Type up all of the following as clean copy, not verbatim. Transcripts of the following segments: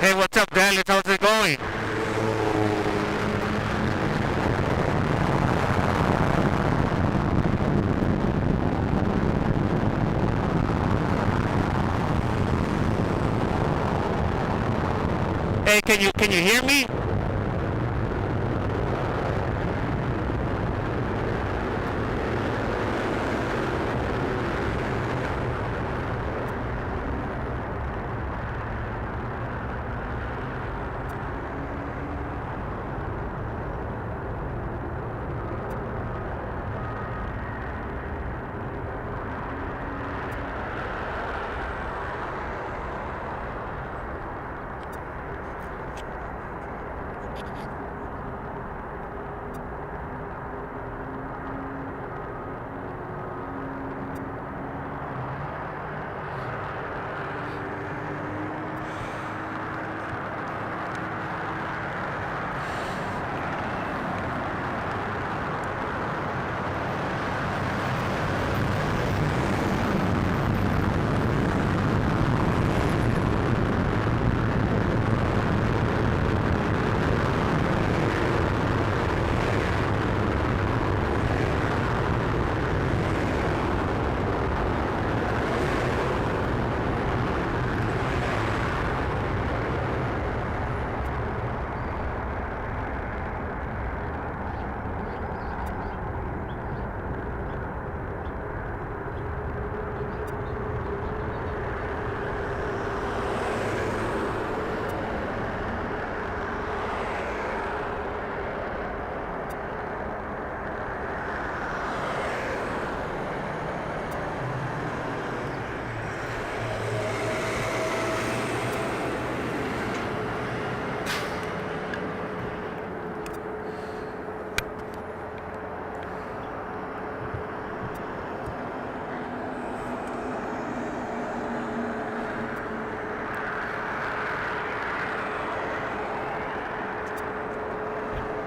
Hey, what's up, Dallas? How's it going? Hey, can you hear me?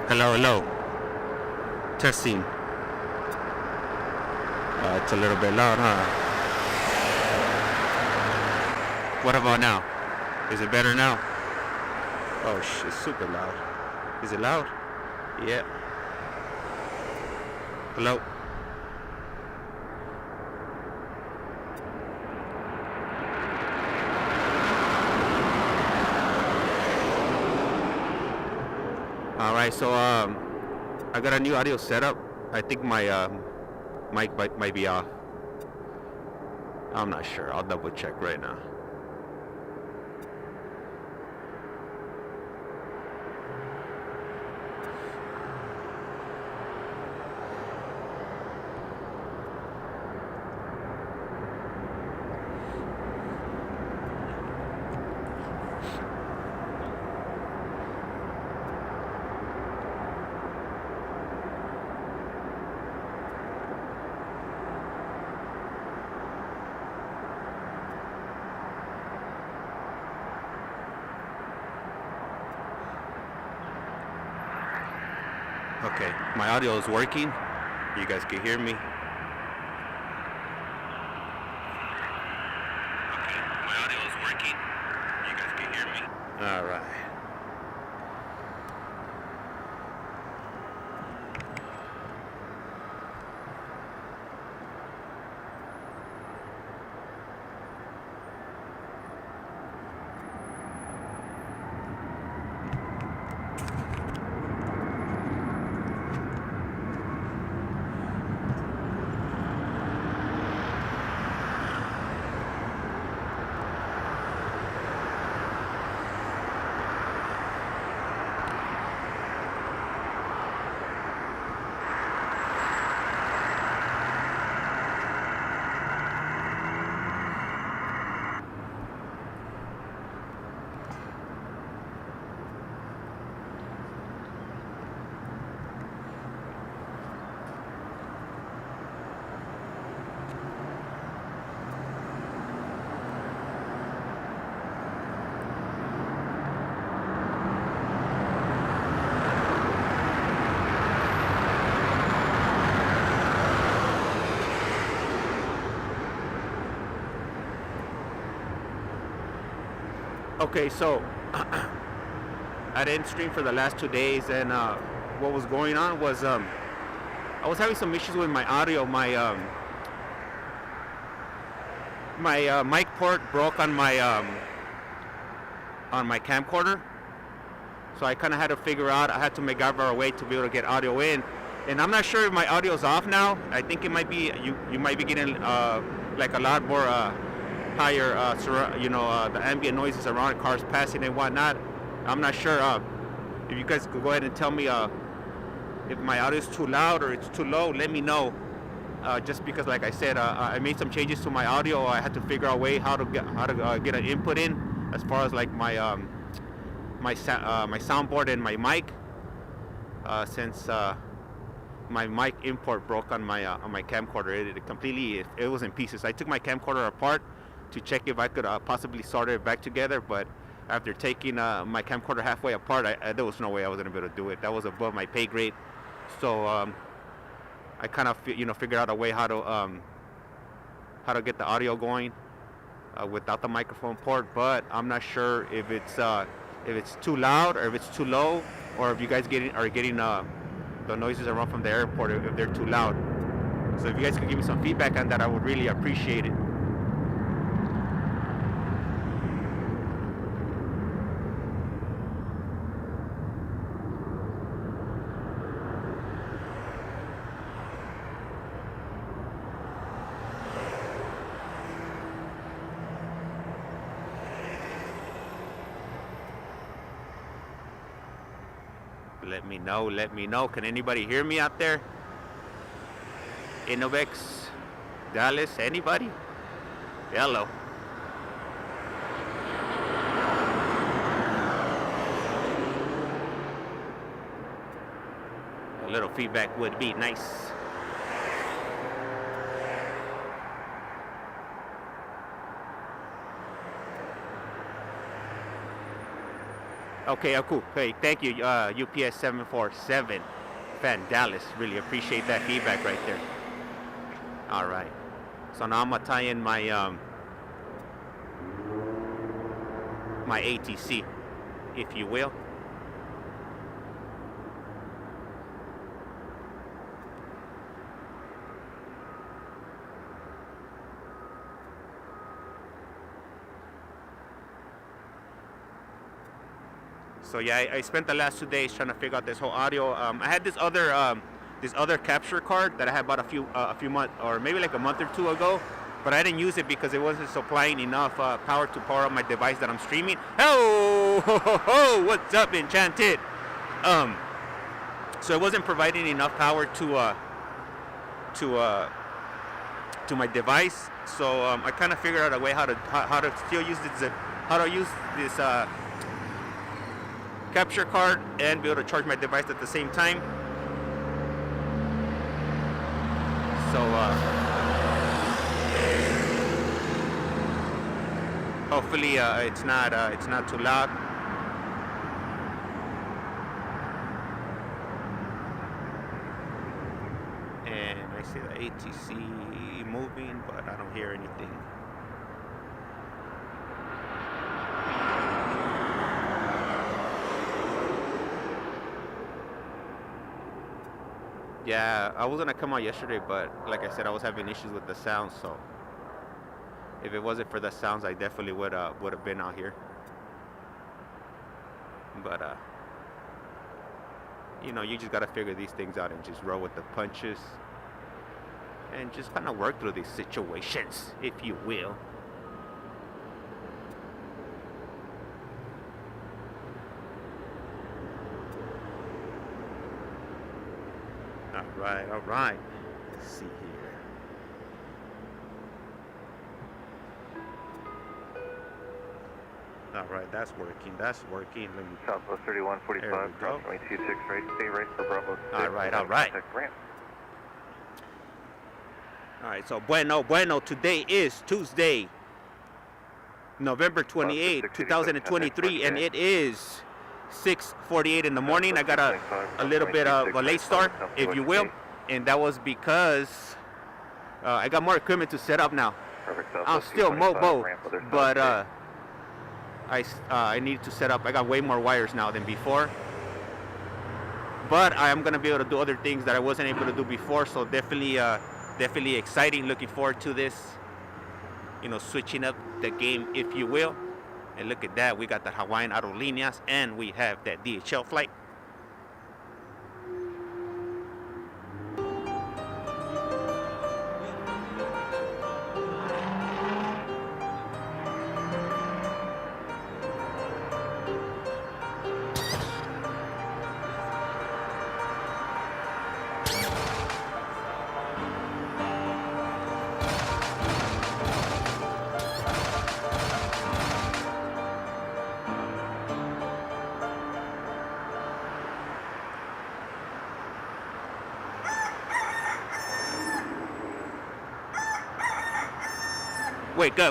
Hello, hello. Testing. It's a little bit loud, huh? What about now? Is it better now? Oh, it's super loud. Is it loud? Yeah. Hello? Alright, so I got a new audio setup. I think my mic might be off. I'm not sure. I'll double check right now. Okay, my audio is working. You guys can hear me. Okay, my audio is working. You guys can hear me. All right. Okay, so I didn't stream for the last 2 days, and what was going on was I was having some issues with my audio. My mic port broke on my camcorder, so I kind of had to figure out. I had to make out a way to be able to get audio in, and I'm not sure if my audio's off now. I think it might be you might be getting like a lot more higher, the ambient noises around cars passing and whatnot. I'm not sure. If you guys could go ahead and tell me if my audio is too loud or it's too low, let me know. Just because, like I said, I made some changes to my audio. I had to figure out a way how to get an input in, as far as like my soundboard and my mic. Since my mic import broke on my camcorder, it was in pieces. I took my camcorder apart to check if I could possibly solder it back together, but after taking my camcorder halfway apart, there was no way I was gonna be able to do it. That was above my pay grade. So I kind of figured out a way how to get the audio going without the microphone port. But I'm not sure if it's too loud or if it's too low, or if you guys are getting the noises around from the airport if they're too loud. So if you guys could give me some feedback on that, I would really appreciate it. Let me know. Can anybody hear me out there? Innovex, Dallas, anybody? Hello. A little feedback would be nice. Okay, cool. Hey, thank you, UPS 747, fan Dallas. Really appreciate that feedback right there. All right. So now I'm gonna tie in my my ATC, if you will. So yeah, I spent the last 2 days trying to figure out this whole audio. I had this other capture card that I had bought a few months, or maybe like a month or two ago, but I didn't use it because it wasn't supplying enough power to power up my device that I'm streaming. Oh, what's up, Enchanted? So it wasn't providing enough power to my device. So I kind of figured out a way how to still use this capture card and be able to charge my device at the same time. So hopefully it's not too loud. And I see the ATC moving, but I don't hear anything. Yeah, I was gonna come out yesterday, but like I said, I was having issues with the sound. So if it wasn't for the sounds, I definitely would have been out here. But you just gotta figure these things out and just roll with the punches, and just kind of work through these situations, if you will. All right. Let's see here. All right, that's working. Let me. Southwest 3145, crossing 26 right, stay right for Bravo 6. All right. All right, so bueno. Today is Tuesday, November 28, 2023, and it is 6:48 in the morning. I got a little bit of a late start, if you will, and that was because I got more equipment to set up now. I'm still mobile, but I need to set up. I got way more wires now than before. But I am gonna be able to do other things that I wasn't able to do before. So definitely exciting. Looking forward to this. You know, switching up the game, if you will. And look at that. We got the Hawaiian Aerolíneas, and we have that DHL flight.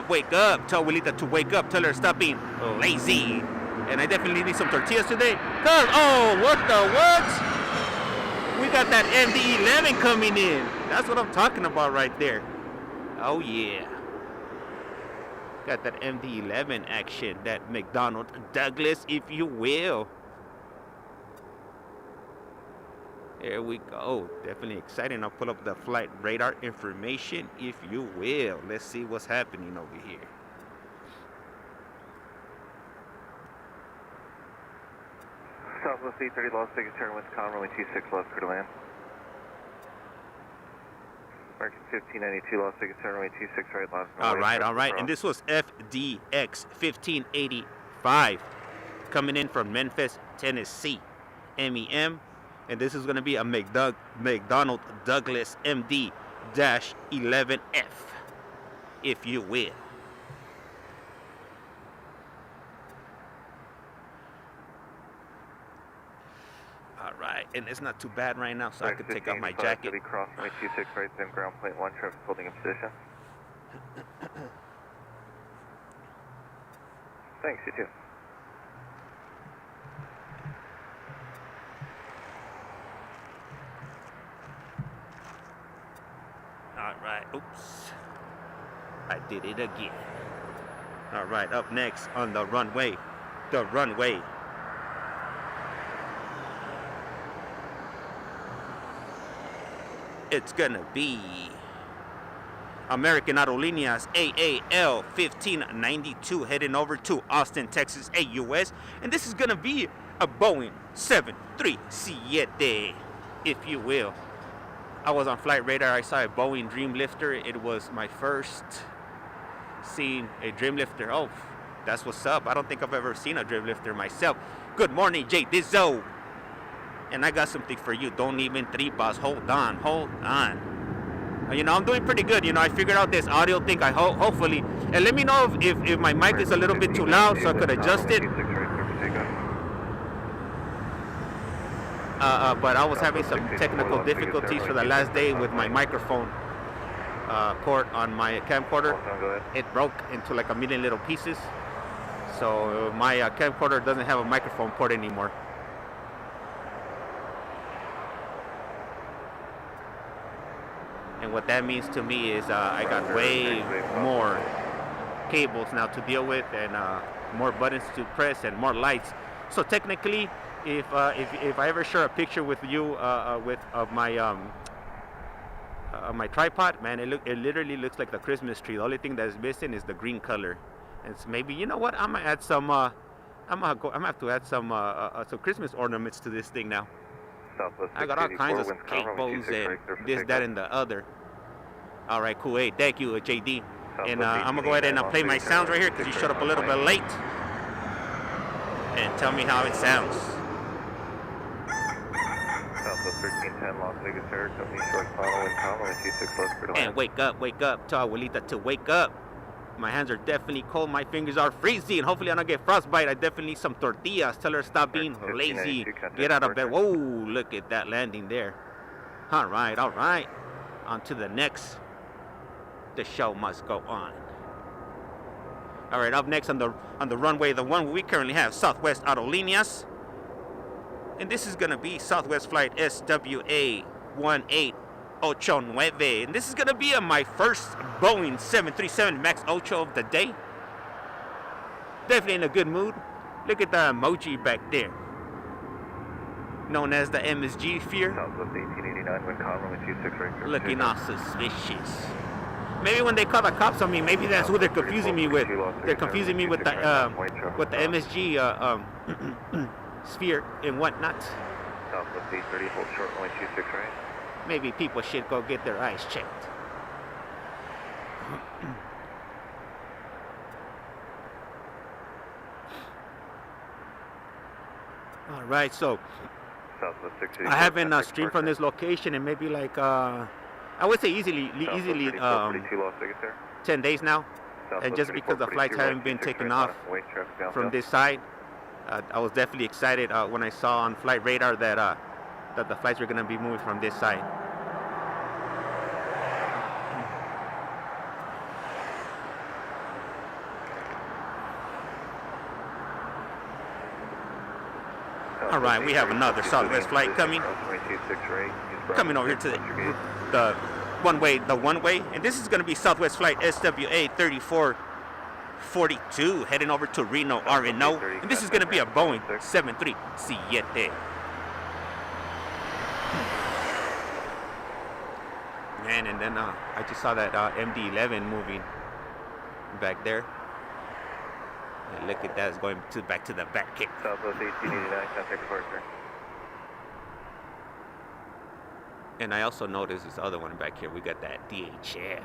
Wake up. Tell Wilita to wake up. Tell her to stop being lazy. And I definitely need some tortillas today. Oh, what the what? We got that MD-11 coming in. That's what I'm talking about right there. Oh, yeah. Got that MD-11 action. That McDonnell Douglas, if you will. There we go. Definitely exciting. I'll pull up the flight radar information, if you will. Let's see what's happening over here. Southwest 830, Las Vegas, turn with con, runway 26, left, clear to land. American 1592, Las Vegas, turn runway 26, right, left. All right. And this was FDX 1585 coming in from Memphis, Tennessee. MEM. And this is going to be a McDonnell Douglas MD-11F, if you will. All right, and it's not too bad right now, so I can take off my jacket. Cross runway 26 right, then ground plane 1, traffic holding in position. Thanks, you too. All right, oops. I did it again. All right, up next on the runway. It's gonna be American Aerolíneas AAL 1592 heading over to Austin, Texas, AUS. And this is gonna be a Boeing 737, if you will. I was on flight radar. I saw a Boeing Dreamlifter. It was my first seeing a Dreamlifter. Oh, that's what's up. I don't think I've ever seen a Dreamlifter myself. Good morning, Jay Dizzo. And I got something for you. Don't even tripas. Hold on. You know, I'm doing pretty good. You know, I figured out this audio thing. I hopefully. And let me know if my mic is a little bit too loud so I could adjust it. But I was having some technical difficulties for the last day with my microphone cord on my camcorder. It broke into like a million little pieces. So my camcorder doesn't have a microphone port anymore. And what that means to me is I got way more cables now to deal with, and more buttons to press, and more lights. So technically, if I ever share a picture with you of my my tripod, man, it literally looks like the Christmas tree. The only thing that's missing is the green color. And it's maybe, you know what? I'm gonna add some. I'm gonna have to add some Christmas ornaments to this thing now. I got all kinds of cables and this, that, and the other. All right, cool. Hey, thank you, JD. And I'm gonna go ahead and play my sounds right here because you showed up a little bit late. And tell me how it sounds. Southwest 1310, Las Vegas Air, company short final wind calm, runway 26 left, clear to land. And wake up. Tell Abuelita to wake up. My hands are definitely cold. My fingers are freezing. Hopefully I don't get frostbite. I definitely need some tortillas. Tell her to stop being lazy. Get out of bed. Whoa, look at that landing there. All right. On to the next. The show must go on. All right, up next on the runway, the one we currently have, Southwest Aerolíneas. And this is going to be Southwest Flight SWA 1889. And this is going to be my first Boeing 737 MAX 8 of the day. Definitely in a good mood. Look at the emoji back there, known as the MSG fear. Southwest 1889, wind calm, runway 26 right. Looking all suspicious. Maybe when they call the cops on me, maybe that's who they're confusing me with. They're confusing me with the MSG sphere and whatnot. Southwest 830, hold short, runway 26 right. Maybe people should go get their eyes checked. All right, so I haven't streamed from this location in maybe like I would say easily 10 days now, and just because the flights haven't been taken off from this side, I was definitely excited when I saw on flight radar that the flights were going to be moving from this side. All right, we have another Southwest flight coming over here to the one way, and this is going to be Southwest flight SWA 3442 heading over to Reno, RNO, and this is going to be a Boeing 737. Man, and then I just saw that MD-11 moving back there. And look at that, it's going back to the back kick. Southwest 1889, contact departure. And I also noticed this other one back here. We got that DHL.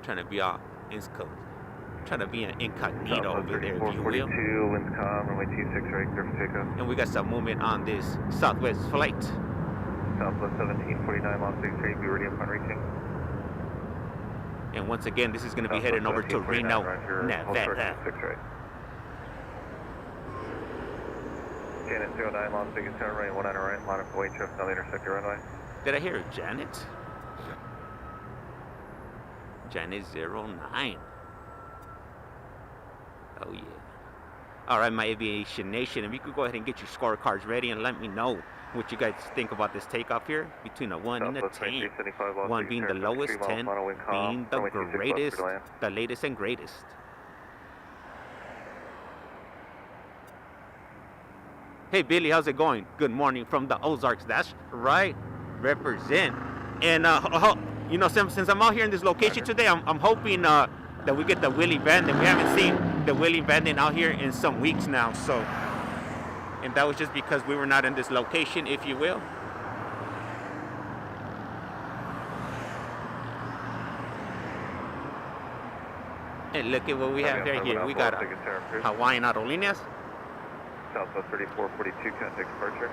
Trying to be an incognito over there, if you will. 442, winds calm, runway 26 right, clear for takeoff. And we got some movement on this Southwest flight. Southwest 1749, Las Vegas 3, be ready upon reaching. And once again, this is going to be heading over to Reno, Nevada. Janet 09, Las Vegas, turn right, 1 on the right, line up away, traffic, now intersect the runway. Did I hear Janet? Janet 09. Oh yeah. All right, my Aviation Nation, if you could go ahead and get your scorecards ready and let me know what you guys think about this takeoff here between a 1 and a 10. 1 being the lowest, 10 being the greatest, the latest and greatest. Hey Billy, how's it going? Good morning from the Ozarks. That's right, represent. And you know, since I'm out here in this location today, I'm hoping that we get the Willie Bandit. We haven't seen the Willie Bandit out here in some weeks now, so. And that was just because we were not in this location, if you will. And look at what we have right here. We got a Hawaiian Aerolíneas. Southwest 3442, contact departure.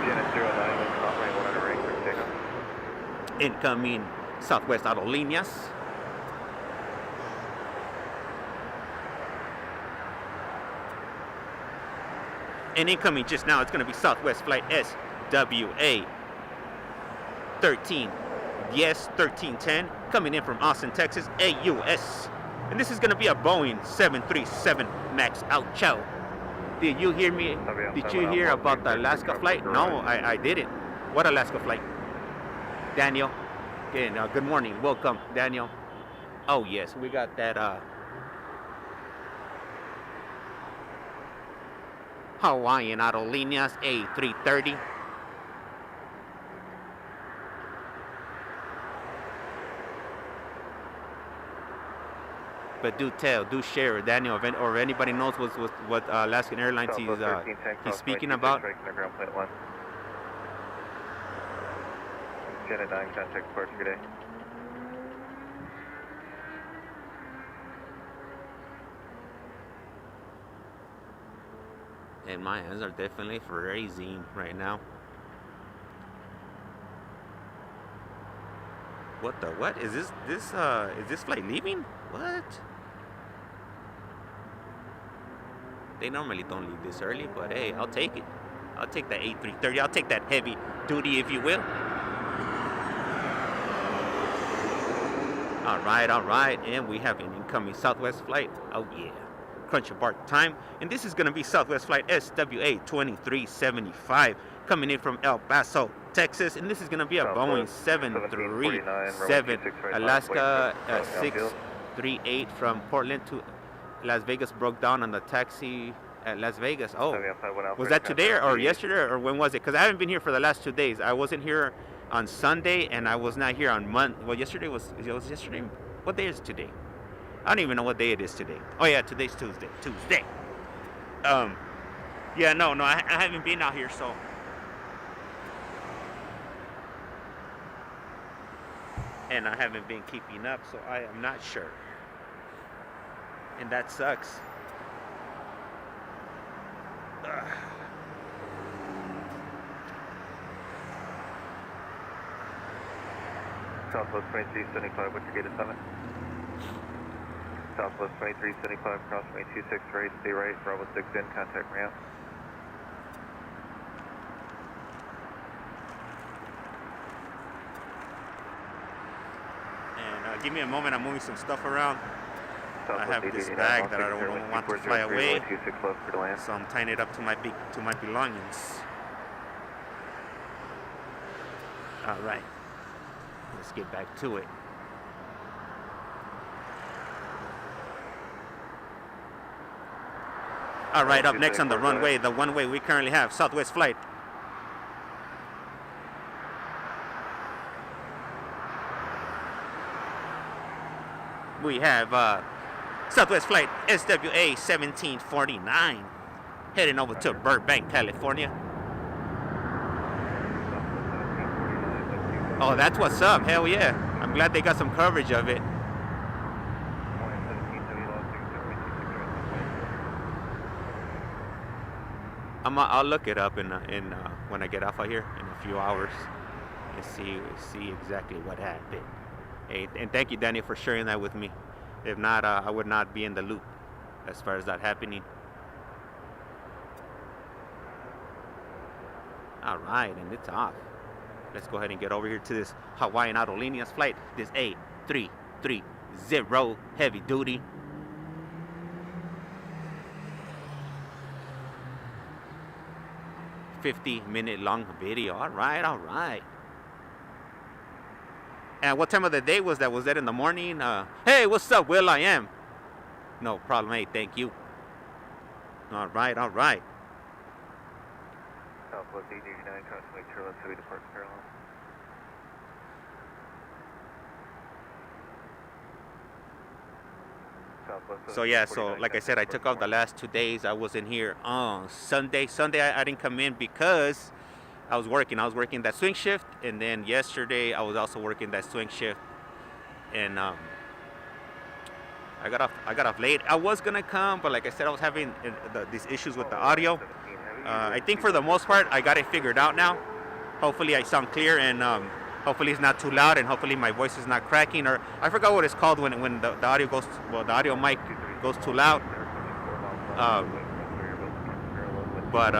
Janet 09, winds calm, runway 1 on the right, clear for takeoff. Incoming Southwest Aerolíneas. And incoming just now, it's going to be Southwest flight SWA 1310, coming in from Austin, Texas, AUS. And this is going to be a Boeing 737 MAX out chow. Did you hear me? Did you hear about the Alaska flight? No, I didn't. What Alaska flight? Daniel. Okay, good morning. Welcome, Daniel. Oh, yes, we got that Hawaiian Aerolíneas A330. But do tell, do share, Daniel, or anybody knows what Alaskan Airlines he's speaking about. Janet 9, contact departure, good day. And my hands are definitely freezing right now. What the what? Is this flight leaving? What? They normally don't leave this early, but hey, I'll take it. I'll take that A330. I'll take that heavy duty, if you will. All right, and we have an incoming Southwest flight. Oh yeah. Crunch your bark time, and this is going to be Southwest flight SWA 2375 coming in from El Paso, Texas, and this is gonna be a Boeing 737 Alaska 638 from Portland to Las Vegas. Broke down on the taxi at Las Vegas. Oh, was that today or yesterday, or when was it? Because I haven't been here for the last 2 days. I wasn't here on Sunday, and I was not here on Monday. Well, yesterday was yesterday. What day is it today? I don't even know what day it is today. Oh yeah, today's Tuesday. Yeah, no, I haven't been out here, so. And I haven't been keeping up, so I am not sure. And that sucks. Ugh. Southwest 2375, what's your gate of 7? Southwest 2375, cross 226 Reid, stay right, Bravo 6 in, contact ramp. And give me a moment, I'm moving some stuff around. I have this bag that I don't want to fly away, so I'm tying it up to my belongings. All right, let's get back to it. All right, up next on the runway, the one-way we currently have, Southwest flight. We have Southwest flight SWA 1749 heading over to Burbank, California. Oh, that's what's up. Hell yeah. I'm glad they got some coverage of it. I'll look it up in when I get off of here in a few hours and see exactly what happened. Hey, and thank you, Danny, for sharing that with me. If not, I would not be in the loop as far as that happening. All right, and it's off. Let's go ahead and get over here to this Hawaiian Aerolíneas flight, this A330 heavy duty. -50-minute long video. All right. And what time of the day was that? Was that in the morning? Hey, what's up, Will? I am. No problem. Hey, thank you. All right. Southwest 889, constantly Charlotte, City Departure Carolina. So yeah, so like I said, I took off the last 2 days. I wasn't here on Sunday. I didn't come in because I was working that swing shift, and then yesterday I was also working that swing shift, and I got off late. I was gonna come, but like I said, I was having these issues with the audio. I think for the most part I got it figured out now. Hopefully I sound clear, and hopefully it's not too loud, and hopefully my voice is not cracking, or I forgot what it's called when the audio goes, the audio mic goes too loud. But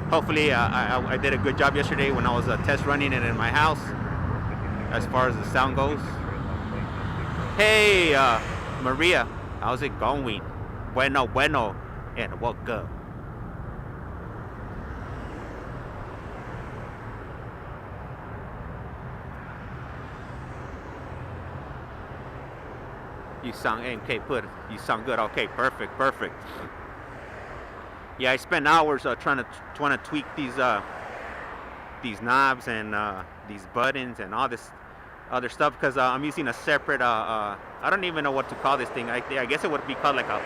hopefully I did a good job yesterday when I was test running it in my house as far as the sound goes. Hey, Maria, how's it going? Bueno, and welcome. You sound you sound good. Okay, perfect. Yeah, I spent hours trying to tweak these knobs and these buttons and all this other stuff, because I'm using a separate I don't even know what to call this thing. I guess it would be called like a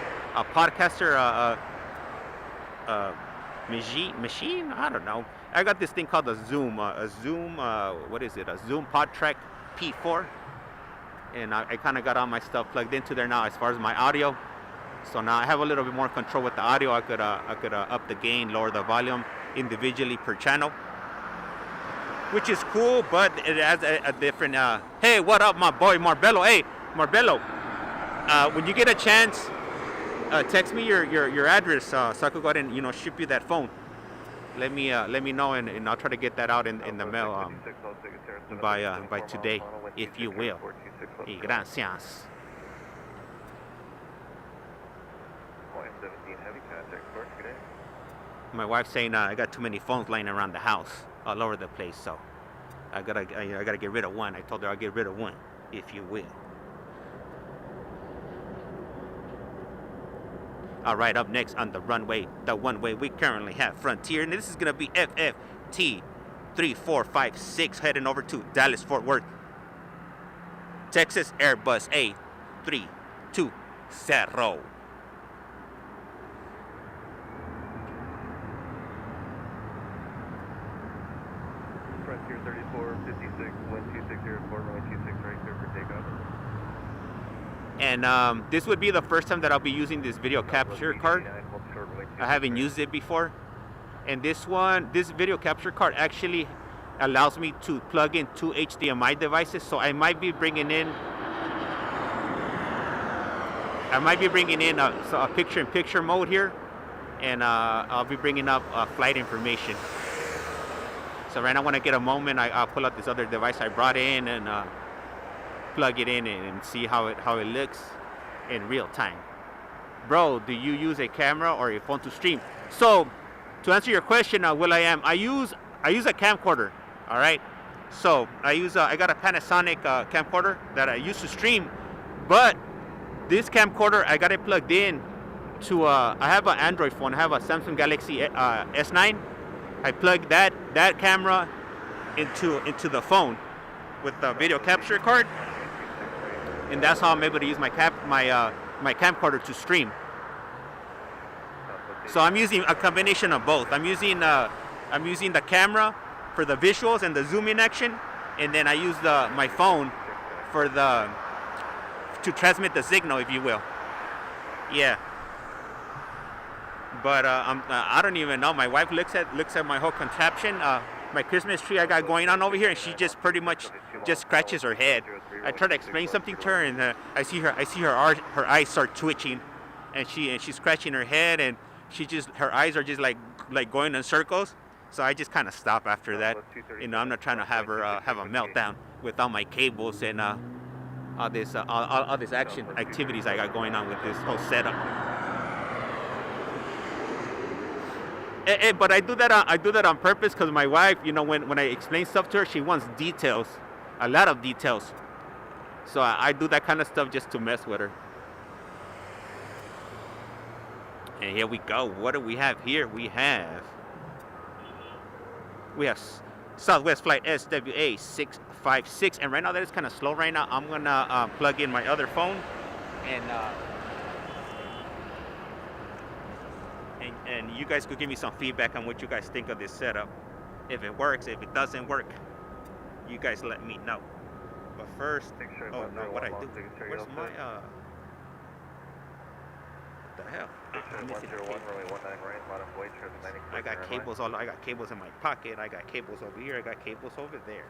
podcaster machine. I don't know. I got this thing called a Zoom what is it? A Zoom PodTrack P4. And I kind of got all my stuff plugged into there now as far as my audio. So now I have a little bit more control with the audio. I could up the gain, lower the volume individually per channel, which is cool, but it has a different. Hey, what up, my boy Marbello? Hey, Marbello, when you get a chance, text me your address so I could go ahead and ship you that phone. Let me know, and I'll try to get that out in the mail by today, if you will. Y gracias. My wife's saying I got too many phones lying around the house, all over the place. So I gotta get rid of one. I told her I'll get rid of one, if you will. All right, up next on the runway, the one way we currently have Frontier, and this is gonna be FFT 3456 heading over to Dallas Fort Worth, Texas Airbus A320. Frontier 3456, 1260 airport, runway 26 right clear for takeoff. And this would be the first time that I'll be using this video capture card. I haven't used it before. And this video capture card actually allows me to plug in 2 HDMI devices. So I might be bringing in a picture-in-picture mode here, and I'll be bringing up flight information. So right now, when I get a moment, I'll pull out this other device I brought in and plug it in and see how it looks in real time. Bro, do you use a camera or a phone to stream? So to answer your question, I use a camcorder. All right. So I got a Panasonic camcorder that I used to stream, but this camcorder I got it plugged in to I have an Android phone. I have a Samsung Galaxy S9. I plugged that camera into the phone with the video capture card, and that's how I'm able to use my camcorder to stream. So I'm using a combination of both. I'm using the camera for the visuals and the zoom in action, and then I use my phone to transmit the signal, if you will. Yeah. But I don't even know. My wife looks at my whole contraption, my Christmas tree I got going on over here, and she just pretty much just scratches her head. I try to explain something to her, and I see her eyes start twitching, and she's scratching her head, and her eyes are just like going in circles. So I just kind of stop after that. You know, I'm not trying to have her have a meltdown with all my cables and all this activities I got going on with this whole setup. But I do that on purpose, because my wife, you know, when I explain stuff to her, she wants details, a lot of details. So I do that kind of stuff just to mess with her. And here we go. What do we have here? We have Southwest Flight SWA 656, and right now that is kind of slow right now. I'm gonna plug in my other phone and you guys could give me some feedback on what you guys think of this setup. If it works, if it doesn't work, you guys let me know. But first, oh no, what I do? Where's my what the hell? I got cables I got cables in my pocket. I got cables over here. I got cables over there.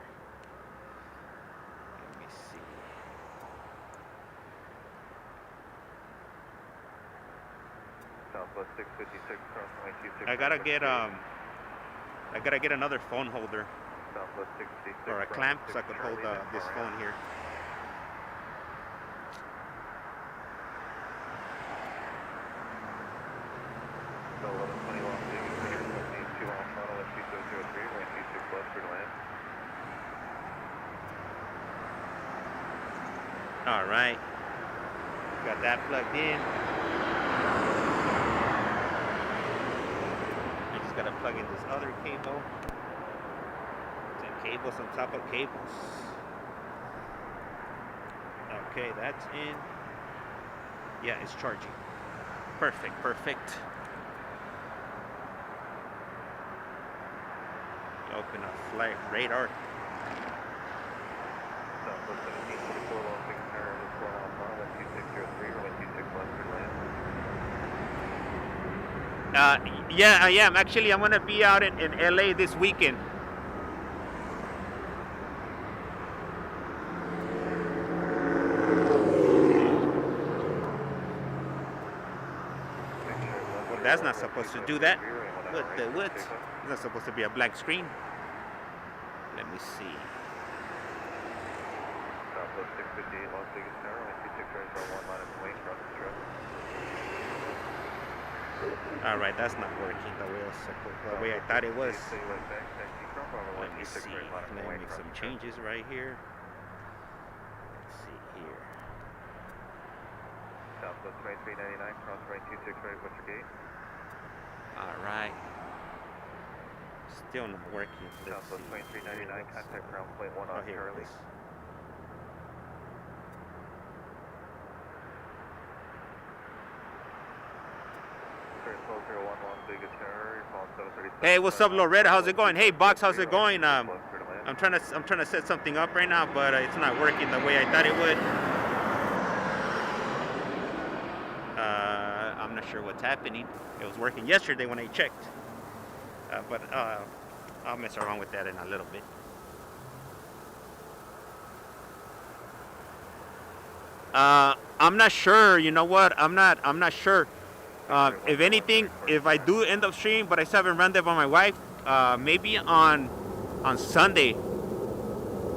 Let me see. Southwest 656 cross 926. I gotta get another phone holder. Southwest 656 or a clamp so I could hold this phone here. So 1120 Las Vegas clear, 2 on throttle at 2003, runway 26 left for land. All right, got that plugged in. I just gotta plug in this other cable. 10 cables on top of cables. Okay, that's in. Yeah, it's charging. Perfect. Open up flight radar. Southwest 1744 Las Vegas Tower, 4 on throttle at 2603, runway 26 left for land. Yeah, I am. Actually, I'm gonna be out in LA this weekend. Well, that's not supposed to do that. What? It's not supposed to be a blank screen. Let me see. Southwest 658 Las Vegas Tower, runway 26 right for 1 line of wing, cross the trail. All right, that's not working the way I thought it was. Let me see. Let me make some changes right here. Let's see here. Southwest 2399, cross runway 26 right, what's your gate? All right. Still not working. Southwest 2399, contact ground plane 1 on Charlie. Hey, what's up, Loretta? How's it going? Hey, Box, how's it going? I'm trying to set something up right now, but it's not working the way I thought it would. I'm not sure what's happening. It was working yesterday when I checked, but I'll mess around with that in a little bit. I'm not sure. You know what? I'm not sure. If anything, if I do end up streaming, but I still haven't run that by my wife, maybe on Sunday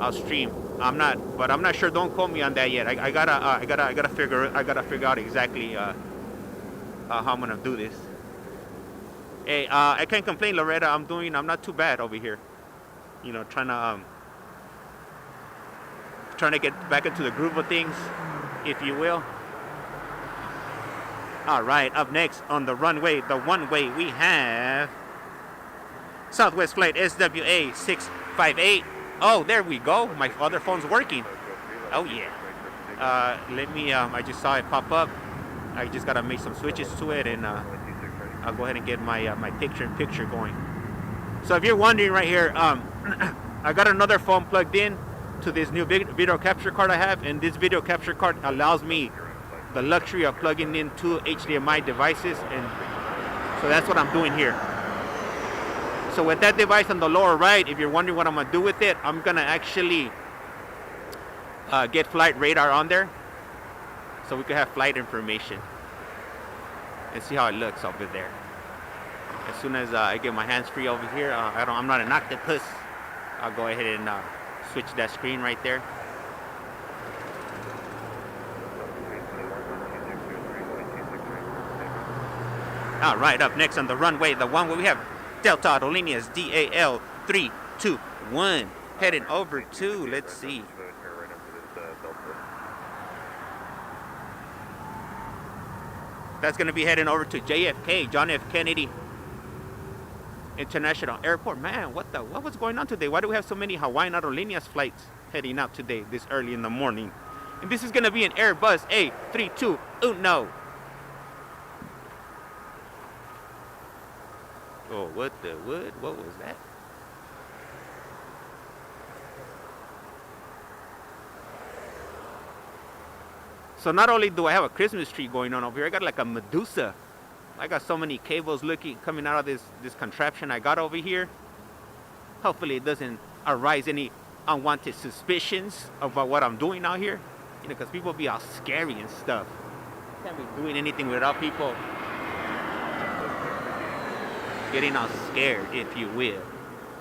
I'll stream. I'm not sure. Don't quote me on that yet. I gotta figure out exactly how I'm gonna do this. Hey, I can't complain, Loretta. I'm not too bad over here. You know, trying to get back into the groove of things, if you will. All right, up next on the runway, the one-way, we have Southwest Flight SWA 658. Oh, there we go. My other phone's working. Oh, yeah. Let me, I just saw it pop up. I just got to make some switches to it, and I'll go ahead and get my picture-in-picture going. So if you're wondering right here, I got another phone plugged in to this new video capture card I have, and this video capture card allows me the luxury of plugging in two HDMI devices, and so that's what I'm doing here. So with that device on the lower right, if you're wondering what I'm gonna do with it, I'm gonna actually get flight radar on there, so we can have flight information and see how it looks over there. As soon as I get my hands free over here, I'm not an octopus. I'll go ahead and switch that screen right there. All right, up next on the runway, the one where we have Delta Aerolíneas DAL 321 heading over to, let's see. That's going to be heading over to JFK, John F. Kennedy International Airport. Man, what was going on today? Why do we have so many Hawaiian Aerolíneas flights heading out today, this early in the morning? And this is going to be an Airbus A321. Oh, what the wood? What was that? So not only do I have a Christmas tree going on over here, I got like a Medusa. I got so many cables coming out of this contraption I got over here. Hopefully it doesn't arise any unwanted suspicions about what I'm doing out here. You know, because people be all scary and stuff. Can't be doing anything without people getting all scared, if you will.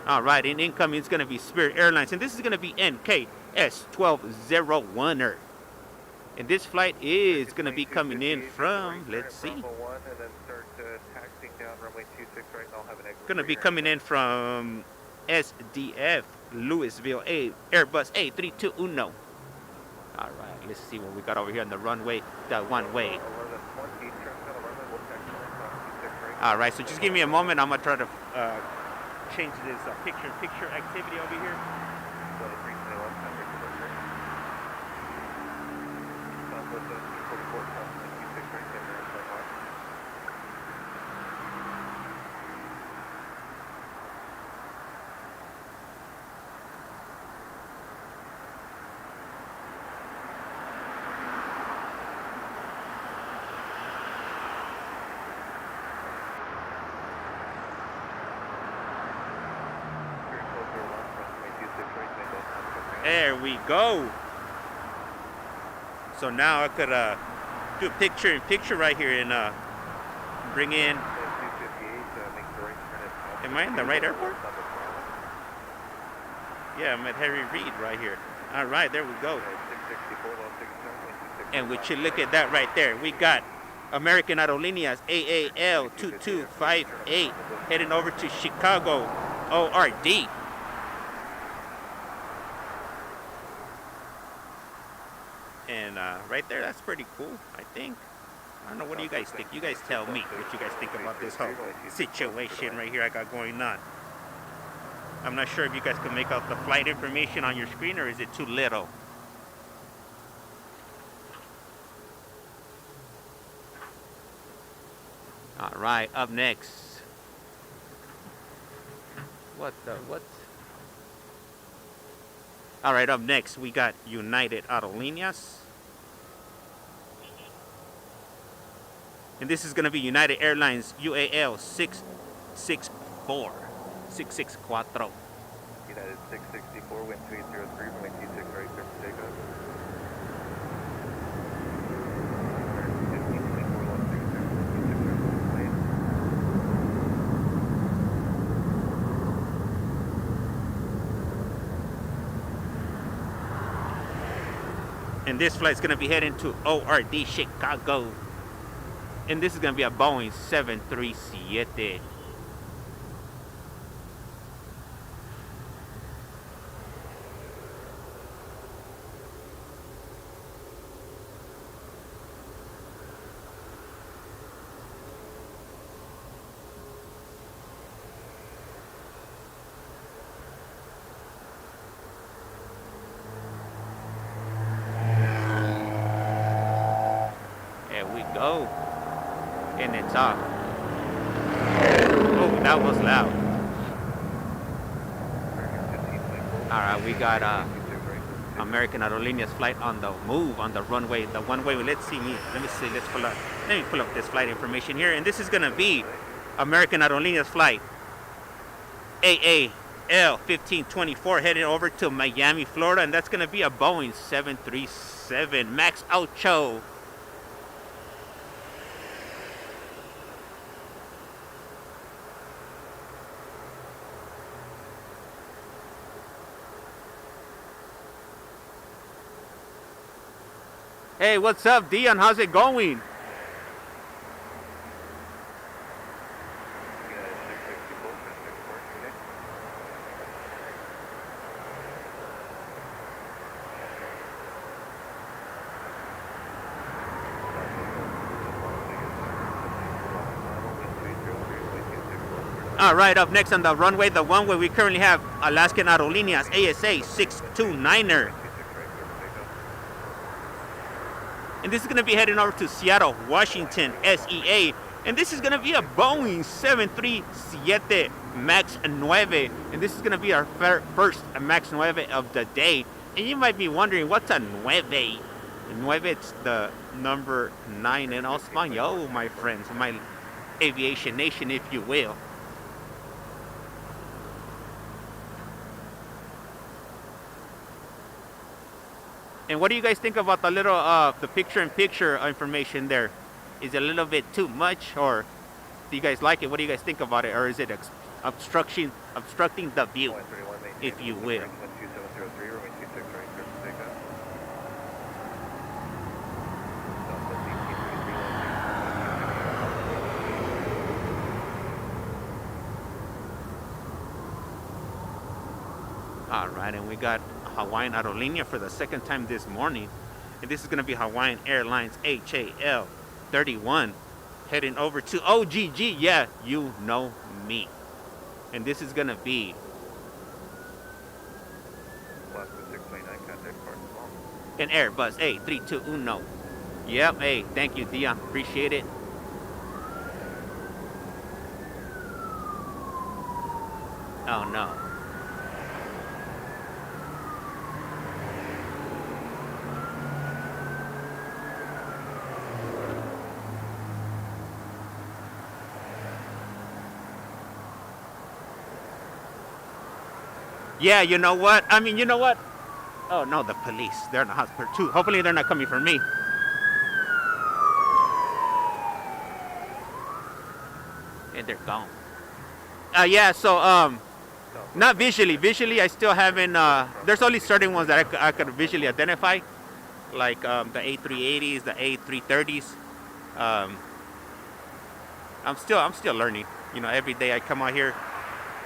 All right, and incoming is going to be Spirit Airlines, and this is going to be NKS1201er. And this flight is going to be coming in from, let's see, going to be coming in from SDF Louisville, Airbus A321. All right, let's see what we got over here on the runway, the one way. All right, so just give me a moment. I'm gonna try to change this picture activity over here. There we go. So now I could do a picture-in-picture right here and bring in. Am I in the right airport? Yeah, I'm at Harry Reid right here. All right, there we go. And we should look at that right there. We got American Aerolíneas AAL 2258 heading over to Chicago ORD. And right there, that's pretty cool, I think. I don't know, what do you guys think? You guys tell me what you guys think about this whole situation right here I got going on. I'm not sure if you guys can make out the flight information on your screen, or is it too little? All right, up next. What? All right, up next, we got United Aerolíneas. And this is going to be United Airlines UAL 664. United 664, wind 2803, runway 26 right, clear for takeoff. 1524, long 60, 26 right, lane. And this flight's going to be heading to ORD Chicago. And this is going to be a Boeing 737. There we go. And it's off. Oh, that was loud. Alright, we got American Aerolíneas flight on the move, on the runway. The one way, let me pull up this flight information here. And this is gonna be American Aerolíneas flight AAL 1524 heading over to Miami, Florida, and that's gonna be a Boeing 737 MAX 8. Hey, what's up, Dion? How's it going? United 664, okay. All right, up next on the runway, the one way, we currently have Alaskan Aerolíneas ASA 629er. And this is going to be heading over to Seattle, Washington, SEA. And this is going to be a Boeing 737 MAX 9. And this is going to be our first MAX 9 of the day. And you might be wondering, what's a 9? 9, it's the number 9 in Espanol, my friends, my aviation nation, if you will. And what do you guys think about the little, the picture-in-picture information there? Is it a little bit too much, or do you guys like it? What do you guys think about it? Or is it obstructing the view, if you will? All right, and we got Hawaiian Aerolínea for the second time this morning. And this is going to be Hawaiian Airlines HAL 31 heading over to OGG. Yeah, you know me. And this is going to be an Airbus A321. Yep, hey, thank you, Dion. Appreciate it. Oh, no. Yeah, you know what? I mean, you know what? Oh, no, the police. They're in the hospital, too. Hopefully they're not coming for me. And they're gone. Yeah, so, not visually. Visually, I still haven't, there's only certain ones that I could visually identify. Like the A380s, the A330s. Um, I'm still learning. You know, every day I come out here,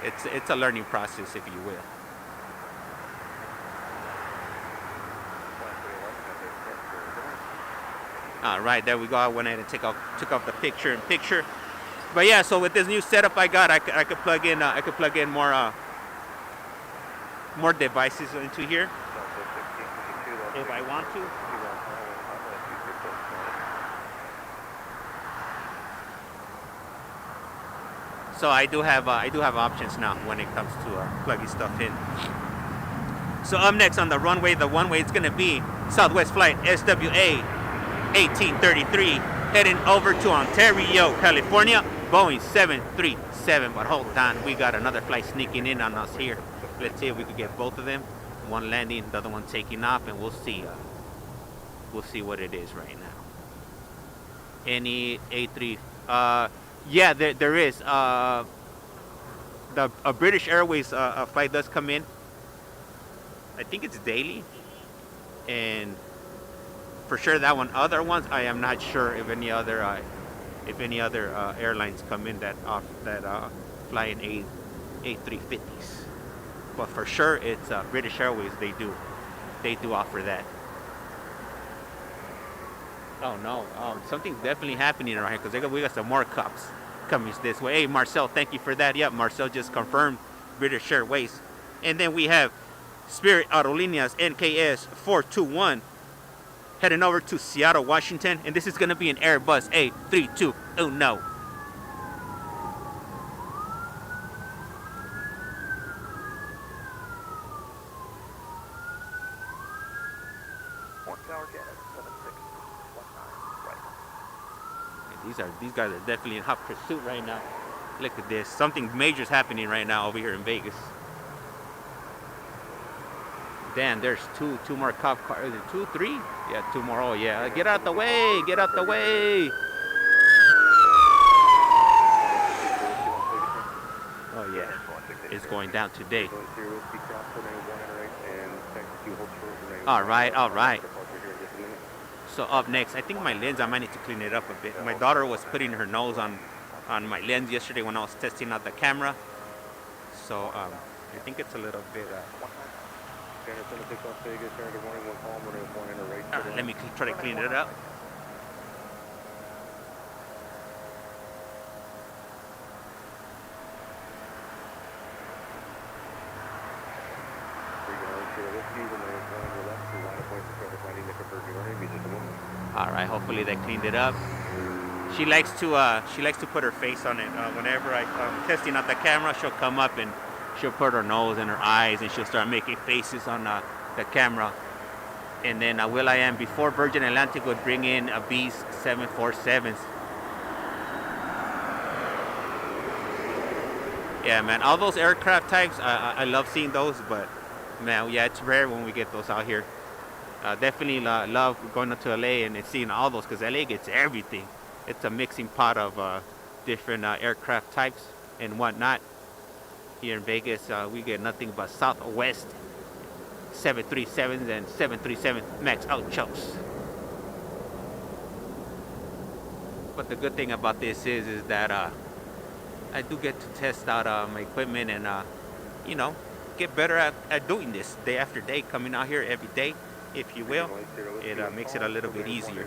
it's a learning process, if you will. All right, there we go. I went ahead and took off the picture-in-picture. But yeah, so with this new setup I got, I could plug in more devices into here if I want to. So I do have options now when it comes to plugging stuff in. So up next on the runway, it's gonna be Southwest flight SWA 1833 heading over to Ontario, California, Boeing 737. But hold on, we got another flight sneaking in on us here. Let's see if we could get both of them. One landing, the other one taking off, and we'll see. We'll see what it is right now. Any A3? Yeah, there is. A British Airways flight does come in. I think it's daily, and for sure that one. Other ones, I am not sure if any other airlines come in that fly in A350s. But for sure, it's British Airways. They do offer that. Oh no, something's definitely happening around here because we got some more cops coming this way. Hey, Marcel, thank you for that. Yep, Marcel just confirmed British Airways. And then we have Spirit Aerolíneas NKS 421 heading over to Seattle, Washington. And this is going to be an Airbus A320. These guys are definitely in hot pursuit right now. Look at this. Something major is happening right now over here in Vegas. Damn, there's two more cop cars. Is it 2, 3? Yeah, 2 more. Oh yeah. Get out the way! Get out the way! Oh yeah. It's going down today. All right. So up next, I think my lens, I might need to clean it up a bit. My daughter was putting her nose on my lens yesterday when I was testing out the camera. So I think it's a little bit... let me try to clean it up. All right, hopefully they cleaned it up. She likes to put her face on it. Whenever I'm testing out the camera, she'll come up and she'll put her nose and her eyes and she'll start making faces on the camera. And then Will.i.am, before Virgin Atlantic would bring in these 747s. Yeah, man, all those aircraft types, I love seeing those, but man, yeah, it's rare when we get those out here. Definitely love going up to LA and seeing all those because LA gets everything. It's a mixing pot of different aircraft types and whatnot. Here in Vegas, we get nothing but Southwest 737s and 737 MAX outchos. But the good thing about this is that I do get to test out my equipment and get better at doing this day after day, coming out here every day, if you will. It makes it a little bit easier.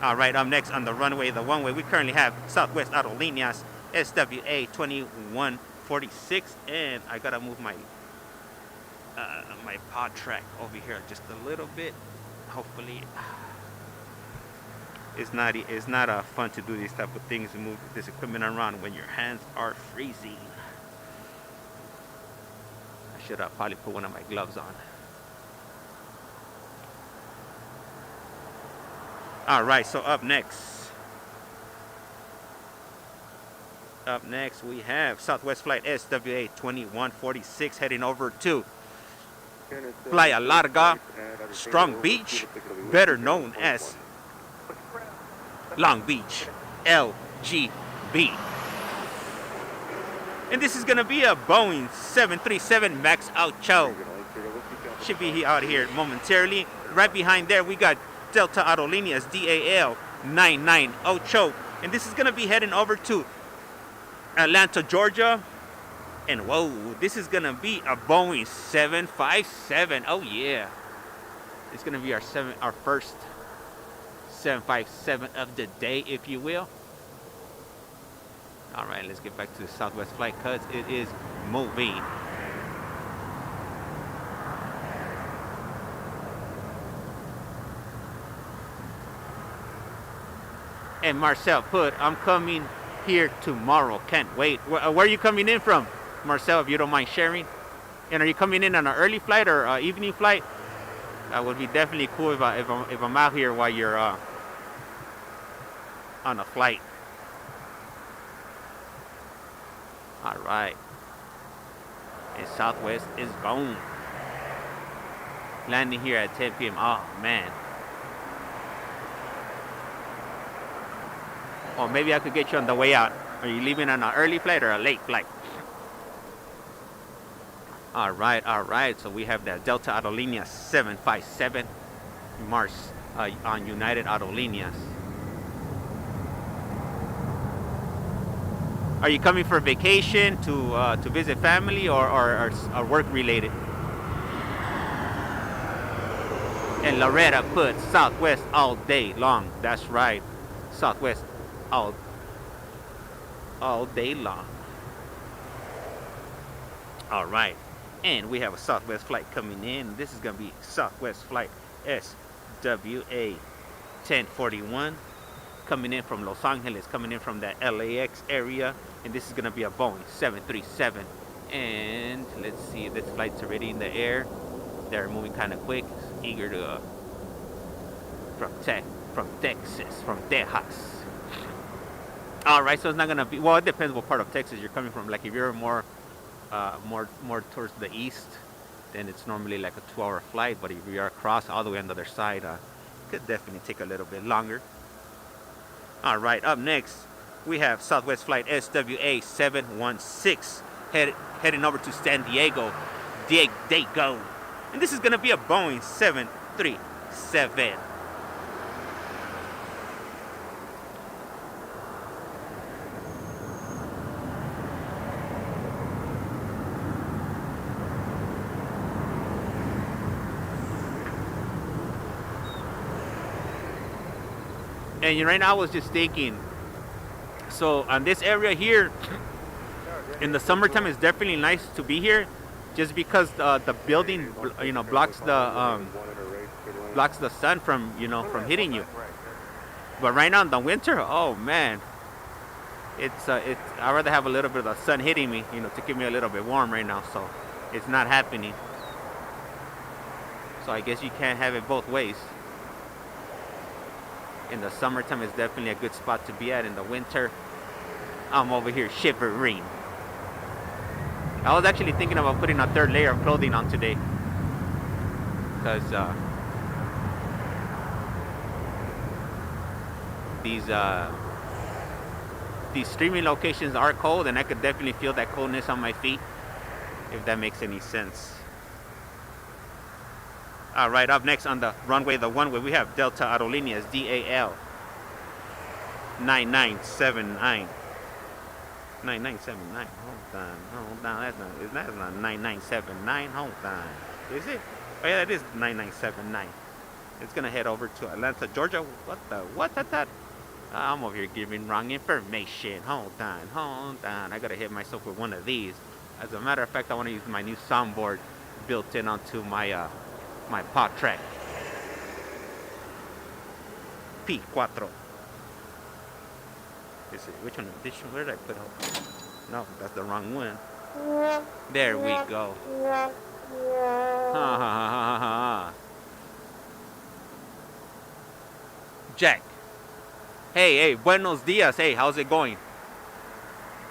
All right, up next on the runway, we currently have Southwest Aerolíneas SWA 2146, and I gotta move my pod track over here just a little bit. Hopefully, it's not fun to do these type of things and move this equipment around when your hands are freezing. I should probably put one of my gloves on. All right, so up next we have Southwest flight SWA 2146 heading over to Playa Larga, Strong Beach, better known as Long Beach, LGB. And this is gonna be a Boeing 737 MAX outcho. Should be out here momentarily. Right behind there we got Delta Aerolíneas DAL 998. And this is going to be heading over to Atlanta, Georgia. And whoa, this is going to be a Boeing 757. Oh yeah. It's going to be our first 757 of the day, if you will. All right, let's get back to the Southwest flight because it is moving. And Marcel put, I'm coming here tomorrow. Can't wait. Where are you coming in from, Marcel, if you don't mind sharing? And are you coming in on an early flight or evening flight? That would be definitely cool if I'm out here while you're on a flight. All right. And Southwest is gone. Landing here at 10 p.m. Oh, man. Or maybe I could get you on the way out. Are you leaving on an early flight or a late flight? All right. So we have the Delta Aerolíneas 757 Mars on United Aerolíneas. Are you coming for vacation to visit family or work related? And Loretta put Southwest all day long. That's right, Southwest all day long. All right, and we have a Southwest flight coming in. This is gonna be Southwest flight SWA 1041 coming in from Los Angeles, coming in from that LAX area, and this is gonna be a Boeing 737. And let's see if this flight's already in the air. They're moving kind of quick, eager to from Texas. All right, so it's not gonna be, well, it depends what part of Texas you're coming from. Like if you're more towards the east, then it's normally like a 2-hour flight. But if you are across all the way on the other side, it could definitely take a little bit longer. All right, up next we have Southwest flight SWA 716 heading over to San Diego. There they go. And this is gonna be a Boeing 737. And right now I was just thinking, so on this area here, in the summertime it's definitely nice to be here, just because the building, blocks the sun from hitting you. But right now in the winter, oh man, I'd rather have a little bit of the sun hitting me, to keep me a little bit warm right now. So it's not happening. So I guess you can't have it both ways. In the summertime, it's definitely a good spot to be at. In the winter, I'm over here shivering. I was actually thinking about putting a third layer of clothing on today, because these streaming locations are cold, and I could definitely feel that coldness on my feet, if that makes any sense. All right, up next on the runway, the one-way, we have Delta Aerolíneas DAL 9979. 9979. Hold on. That's not 9979. Hold on. Is it? Oh yeah, that is 9979. It's gonna head over to Atlanta, Georgia. What's that? I'm over here giving wrong information. Hold on. I gotta hit myself with one of these. As a matter of fact, I want to use my new soundboard built in onto my my pod track. P4. Which one? This one? Where did I put it? No, that's the wrong one. There we go. Jack. Hey, buenos dias. Hey, how's it going?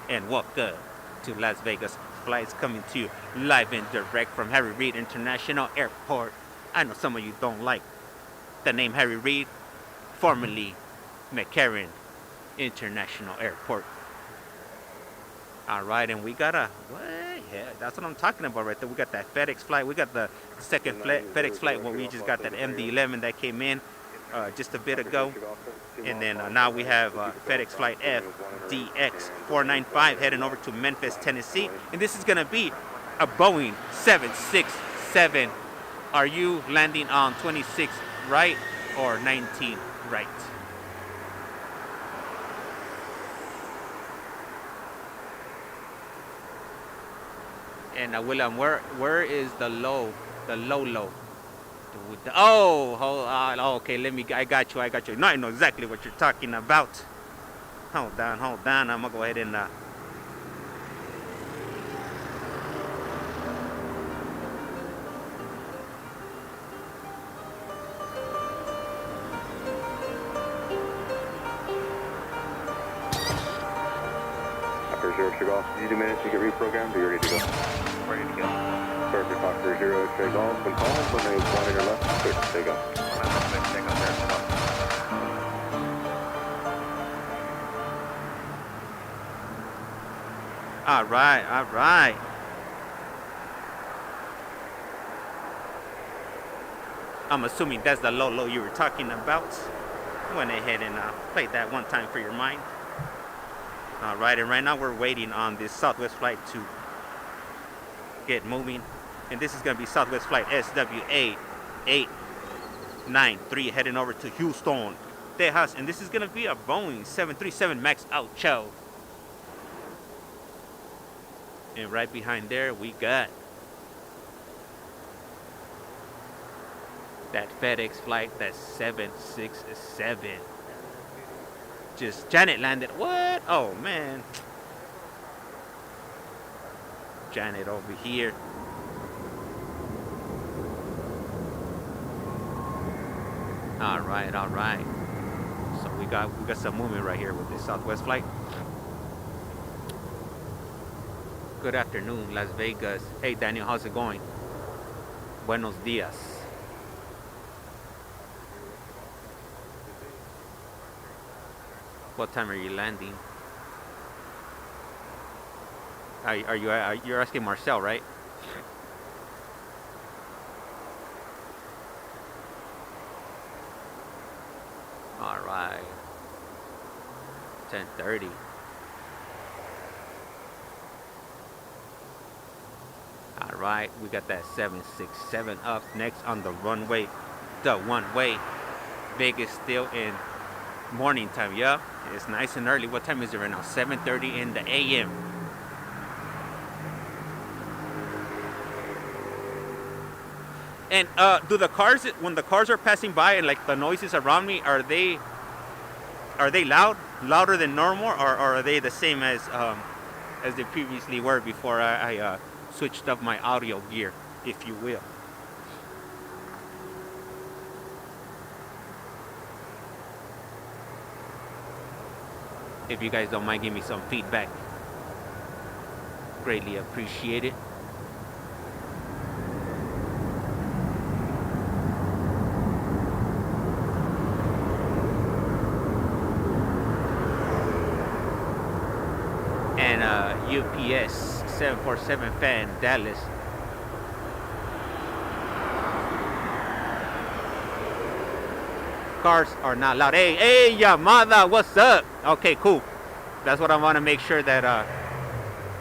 And welcome to Las Vegas. Flights coming to you live and direct from Reid International Airport. I know some of you don't like the name Reid, formerly McCarran International Airport. All right, and we got yeah, that's what I'm talking about right there. We got that FedEx flight. We got the second FedEx flight where we just got that MD-11 that came in. just a bit ago. And then now we have FedEx Flight FDX 495 heading over to Memphis, Tennessee. And this is going to be a Boeing 767. Are you landing on 26 right or 19 right? And William, where is the low? The low? Oh, okay. I got you. No, I know exactly what you're talking about. Hold on. I'm gonna go ahead and. Hawker 0 X-ray Golf. Did you do minutes to get reprogrammed? Are you ready to go? Ready to go. Perfect. Hawker 0 X-ray Golf. When calling, when they one on your left, clear. Take off. Take off there. All right. I'm assuming that's the low you were talking about. Went ahead and played that one time for your mind. All right, and right now we're waiting on this Southwest flight to get moving. And this is going to be Southwest flight SWA 893 heading over to Houston, Texas. And this is going to be a Boeing 737 MAX out chow. And right behind there, we got that FedEx flight, that 767. Just Janet landed. What? Oh, man. Janet over here. All right. So we got some movement right here with this Southwest flight. Good afternoon, Las Vegas. Hey, Daniel, how's it going? Buenos dias. What time are you landing? You're asking Marcel, right? All right. 10:30. All right, we got that 767 up next on the runway, the one-way. Vegas still in morning time. Yeah, it's nice and early. What time is it right now? 7:30 in the a.m. And do the cars, when the cars are passing by and like the noises around me, are they louder than normal, or are they the same as they previously were before I switched up my audio gear, if you will? If you guys don't mind, give me some feedback. Greatly appreciate it. And UPS 747 fan, Dallas. Cars are not loud. Hey, Yamada, what's up? Okay, cool. That's what I want to make sure that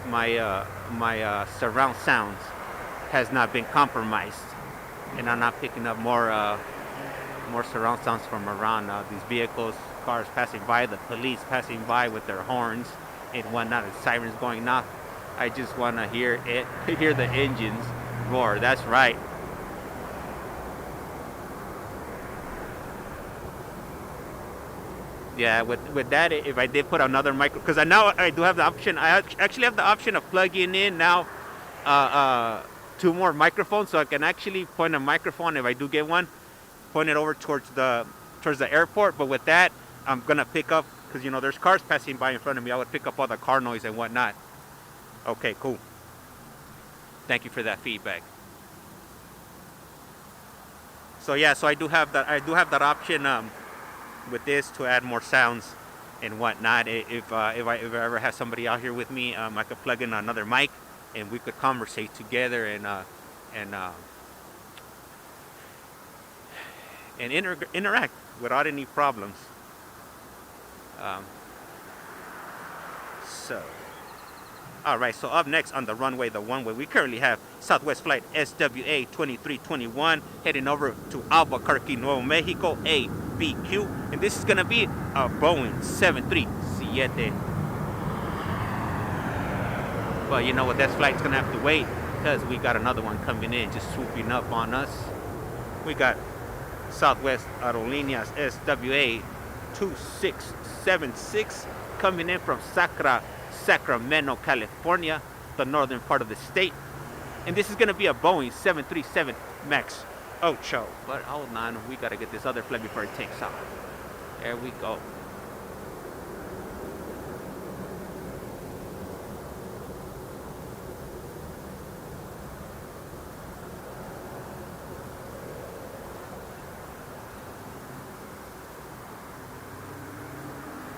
my surround sounds has not been compromised, and I'm not picking up more surround sounds from around these vehicles, cars passing by, the police passing by with their horns and whatnot, and sirens going off. I just want to hear the engines roar. That's right. Yeah, with that, if I did put another micro, because I do have the option. I actually have the option of plugging in now 2 more microphones, so I can actually point a microphone, if I do get one, point it over towards the airport. But with that, I'm gonna pick up, because there's cars passing by in front of me. I would pick up all the car noise and whatnot. Okay, cool. Thank you for that feedback. So yeah, so I do have that option with this to add more sounds and whatnot. If I ever have somebody out here with me, I could plug in another mic and we could conversate together and and interact without any problems. All right, so up next on the runway, we currently have Southwest Flight SWA 2321 heading over to Albuquerque, Nuevo Mexico, ABQ. And this is going to be a Boeing 737. But you know what, that flight's going to have to wait because we got another one coming in, just swooping up on us. We got Southwest Aerolíneas SWA 2676 coming in from Sacramento, California, the northern part of the state. And this is going to be a Boeing 737 MAX 8. But hold on, we got to get this other flight before it takes off. There we go.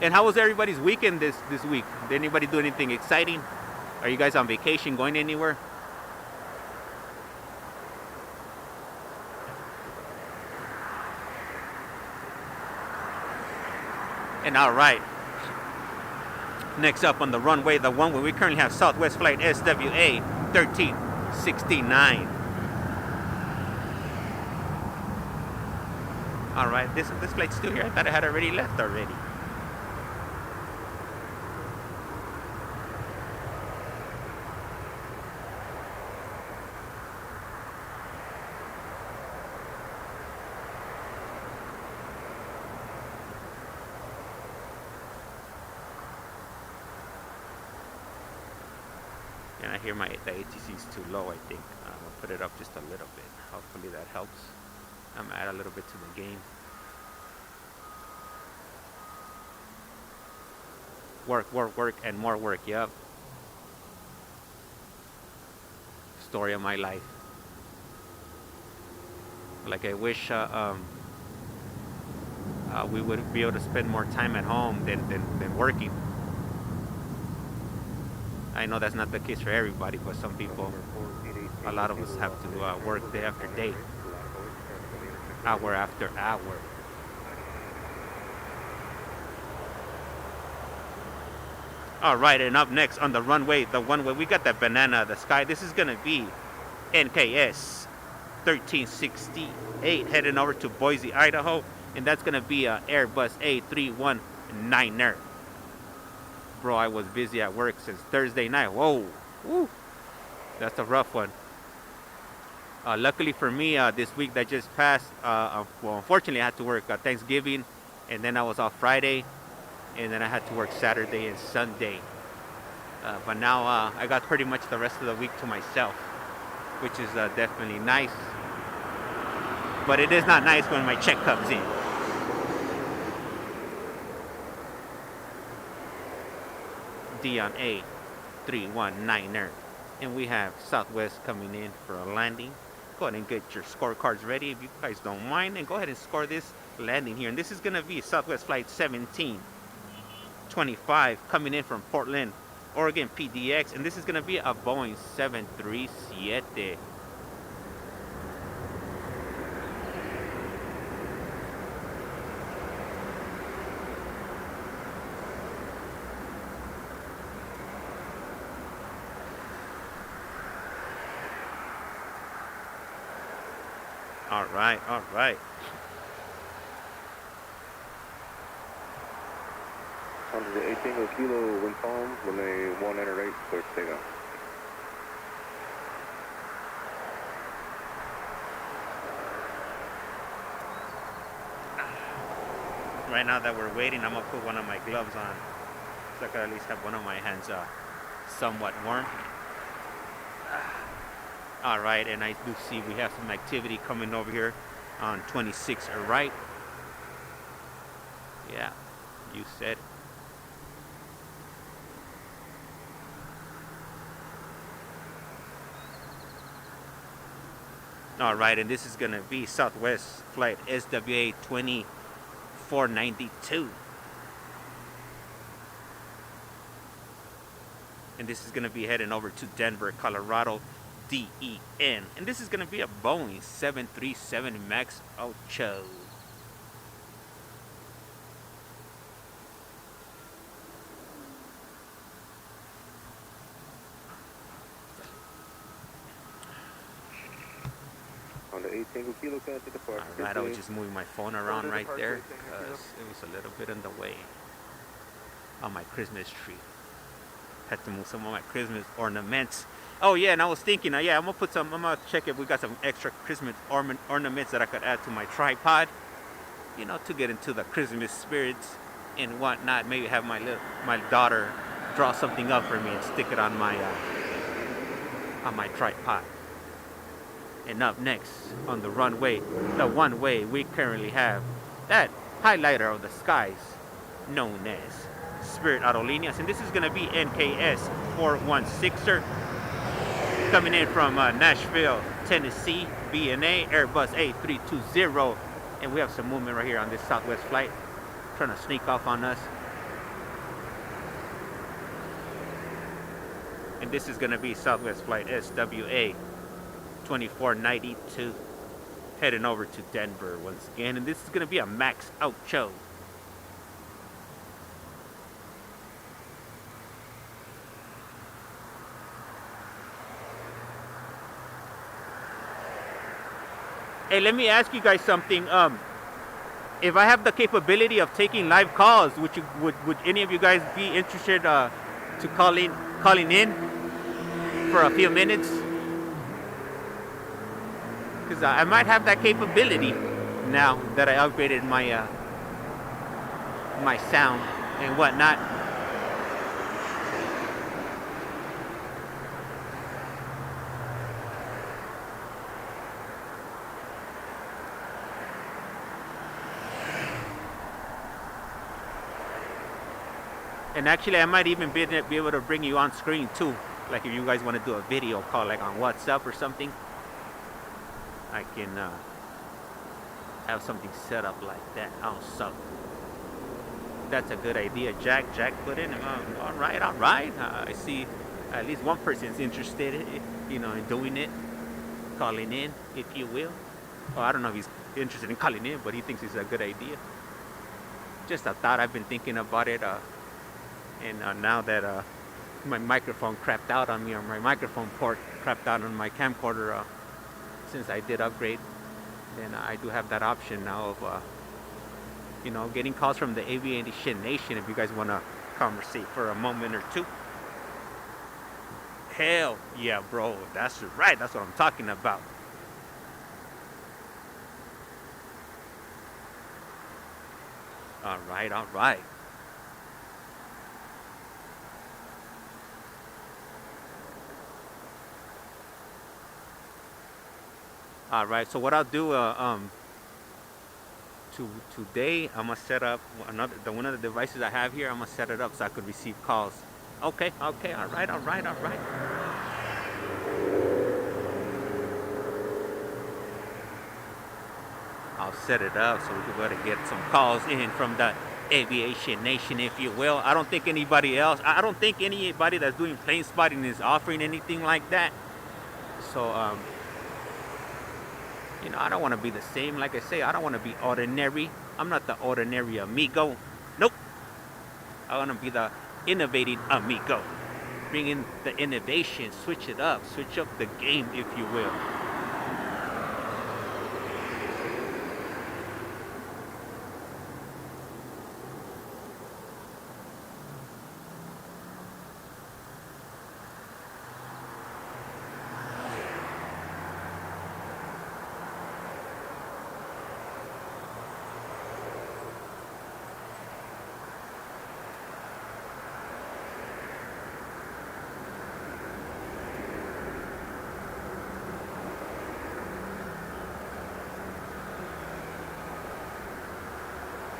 And how was everybody's weekend this week? Did anybody do anything exciting? Are you guys on vacation, going anywhere? And all right. Next up on the runway, we currently have Southwest Flight SWA 1369. All right, this flight's still here. I thought I had already left already. And I hear the ATC is too low, I think. I'll put it up just a little bit. Hopefully that helps. I'm add a little bit to the game. Work, and more work, yep. Story of my life. Like I wish we would be able to spend more time at home than working. I know that's not the case for everybody, but some people, a lot of us have to work day after day, hour after hour. All right, and up next on the runway, we got that banana of the sky. This is going to be NKS 1368 heading over to Boise, Idaho, and that's going to be an Airbus A319er. Bro, I was busy at work since Thursday night. Whoa, woo, that's a rough one. Luckily for me, this week that just passed, well, unfortunately I had to work Thanksgiving, and then I was off Friday, and then I had to work Saturday and Sunday. But now I got pretty much the rest of the week to myself, which is definitely nice. But it is not nice when my check comes in. Dion A319er. And we have Southwest coming in for a landing. Go ahead and get your scorecards ready if you guys don't mind, and go ahead and score this landing here. And this is going to be Southwest Flight 1725 coming in from Portland, Oregon PDX, and this is going to be a Boeing 737. All right, all right. On the 18 kilo wind calm, when they 198, clear to take off. Right now that we're waiting, I'm gonna put one of my gloves on, so I can at least have one of my hands somewhat warm. All right, and I do see we have some activity coming over here on 26 right. Yeah, you said. All right, and this is gonna be Southwest Flight SWA 2492. And this is gonna be heading over to Denver, Colorado, DEN. And this is gonna be a Boeing 737 MAX 8. Tango Kilo, can I take a Alright, I was just moving my phone around right there because it was a little bit in the way on my Christmas tree. Had to move some of my Christmas ornaments. Oh yeah, and I was thinking, yeah, I'm gonna check if we got some extra Christmas ornaments that I could add to my tripod, you know, to get into the Christmas spirits and whatnot. Maybe have my daughter draw something up for me and stick it on my tripod. And up next on the runway, the one way, we currently have that highlighter of the skies known as Spirit Aerolíneas, and this is gonna be NKS 416er coming in from Nashville, Tennessee, BNA Airbus A320, and we have some movement right here on this Southwest flight, trying to sneak off on us. And this is gonna be Southwest flight SWA 2492, heading over to Denver once again, and this is gonna be a max out show. Hey, let me ask you guys something. If I have the capability of taking live calls, would any of you guys be interested to calling in for a few minutes? Because I might have that capability now that I upgraded my my sound and whatnot. And actually, I might even be able to bring you on screen too. Like if you guys want to do a video call, like on WhatsApp or something, I can have something set up like that also. That's a good idea. Jack put in. All right. I see at least one person is interested, you know, in doing it, calling in, if you will. Well, I don't know if he's interested in calling in, but he thinks it's a good idea. Just a thought. I've been thinking about it. And now that my microphone crapped out on me, or my microphone port crapped out on my camcorder, since I did upgrade, then I do have that option now of, you know, getting calls from the Aviation Nation if you guys want to conversate for a moment or two. Hell yeah, bro. That's right. That's what I'm talking about. All right. All right, so what I'll do today, I'm gonna set up one of the devices I have here. I'm gonna set it up so I could receive calls. Okay, all right. I'll set it up so we can go to get some calls in from the Aviation Nation, if you will. I don't think anybody that's doing plane spotting is offering anything like that. So you know, I don't want to be the same. Like I say, I don't want to be ordinary. I'm not the ordinary amigo. Nope. I want to be the innovating amigo. Bring in the innovation, switch it up, switch up the game, if you will.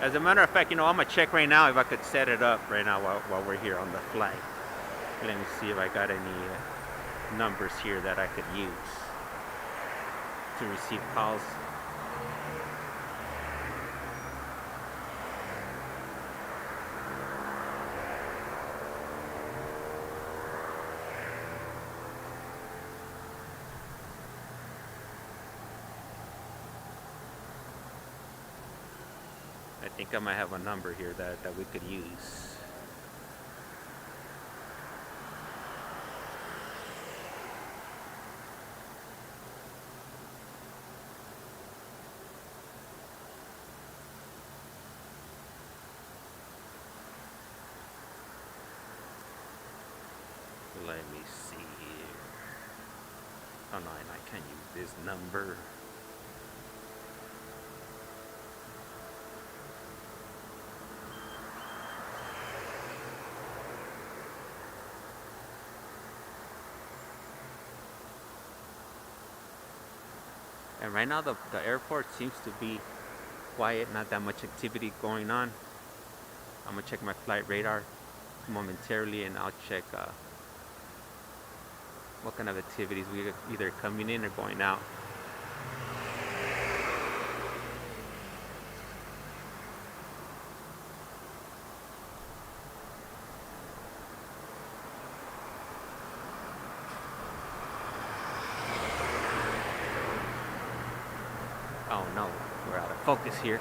As a matter of fact, you know, I'm gonna check right now if I could set it up right now while we're here on the flight. Let me see if I got any numbers here that I could use to receive calls. I think I might have a number here that we could use. Let me see here. Oh no, and I can't use this number. And right now the airport seems to be quiet, not that much activity going on. I'm gonna check my flight radar momentarily, and I'll check what kind of activities we either coming in or going out. Oh no, we're out of focus here.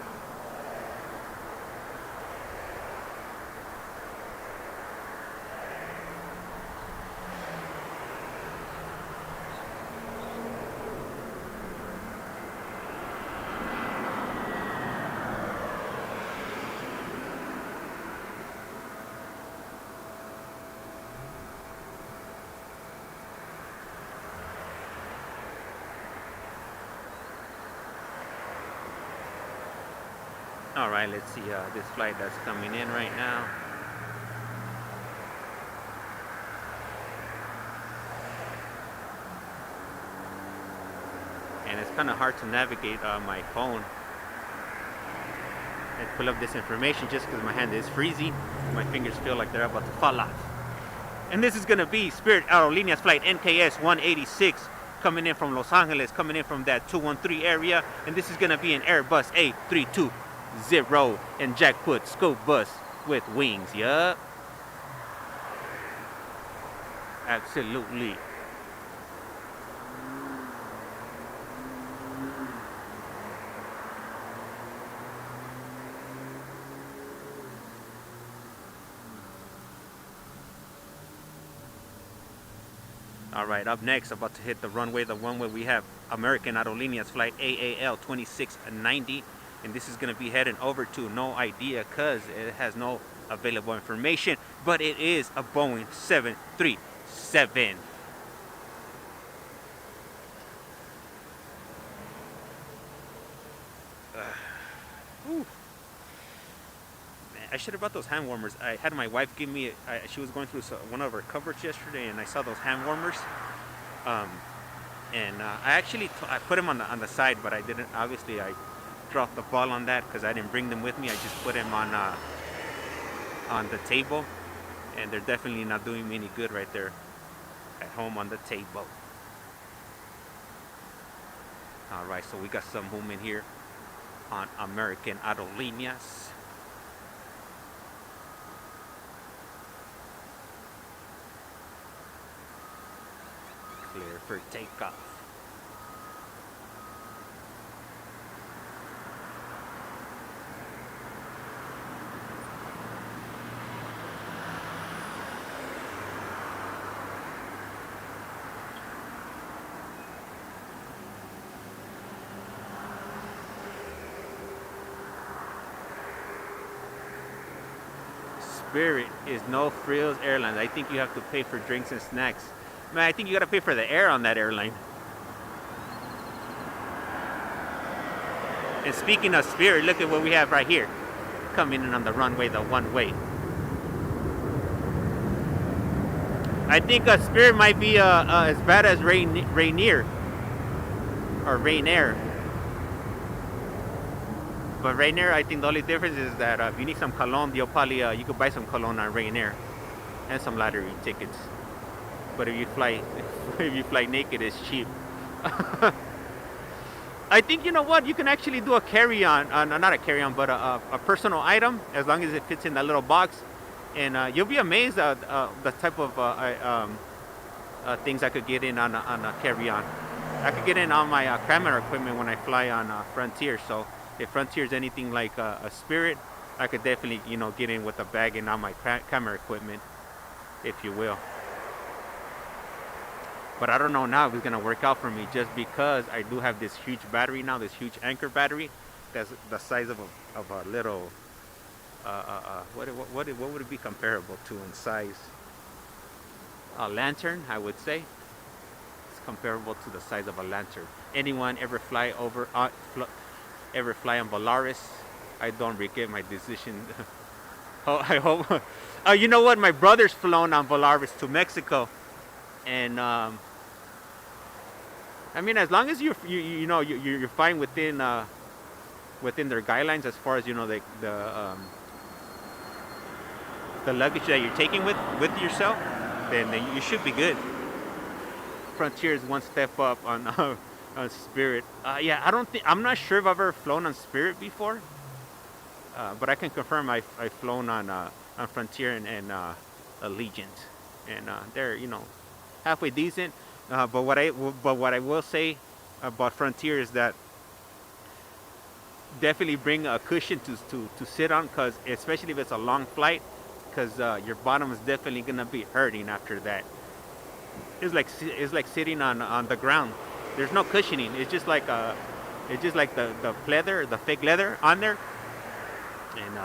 All right, let's see this flight that's coming in right now. And it's kind of hard to navigate my phone and pull up this information just because my hand is freezing. My fingers feel like they're about to fall off. And this is going to be Spirit Aerolíneas flight NKS 186 coming in from Los Angeles, coming in from that 213 area. And this is going to be an Airbus A320 and jackpot scope bus with wings. Yup. Absolutely. All right, up next, about to hit the runway, the one where we have American Aerolíneas flight AAL 2690. And this is going to be heading over to no idea because it has no available information, but it is a Boeing 737. Man, I should have brought those hand warmers. I had my wife give me, she was going through one of her cupboards yesterday, and I saw those hand warmers. And I put them on the side, but I didn't, obviously I dropped the ball on that because I didn't bring them with me. I just put them on the table, and they're definitely not doing me any good right there at home on the table. All right, so we got some movement here on American Aerolíneas. Clear for takeoff. Spirit is no frills airline. I think you have to pay for drinks and snacks. Man, I think you gotta pay for the air on that airline. And speaking of Spirit, look at what we have right here. Coming in on the runway, the one way. I think Spirit might be as bad as Rainier. Or Rainair. But Rainier, I think the only difference is that if you need some cologne, you could buy some cologne on Rainier. And some lottery tickets. But if you fly naked, it's cheap. I think, you know what, you can actually do a carry-on, not a carry-on, but a personal item, as long as it fits in that little box. And you'll be amazed at the type of things I could get in on a carry-on. I could get in all my camera equipment when I fly on Frontier. So if Frontier is anything like a Spirit, I could definitely, get in with a bag and all my camera equipment, if you will. But I don't know now if it's going to work out for me, just because I do have this huge battery now, this huge anchor battery that's the size of a little, what would it be comparable to in size? lantern, I would say. It's comparable to the size of a lantern. Anyone ever fly on Volaris? I don't regret my decision. Oh, I hope. You know what? My brother's flown on Volaris to Mexico, and I mean, as long as you're fine within their guidelines, as far as the luggage that you're taking with yourself, then you should be good. Frontier is one step up on Spirit. Yeah, I'm not sure if I've ever flown on Spirit before, but I can confirm I've flown on Frontier and Allegiant, and they're halfway decent. But what I will say about Frontier is that definitely bring a cushion to sit on, because especially if it's a long flight, because your bottom is definitely gonna be hurting after that. It's like sitting on the ground. There's no cushioning. It's just like the leather, the fake leather on there, and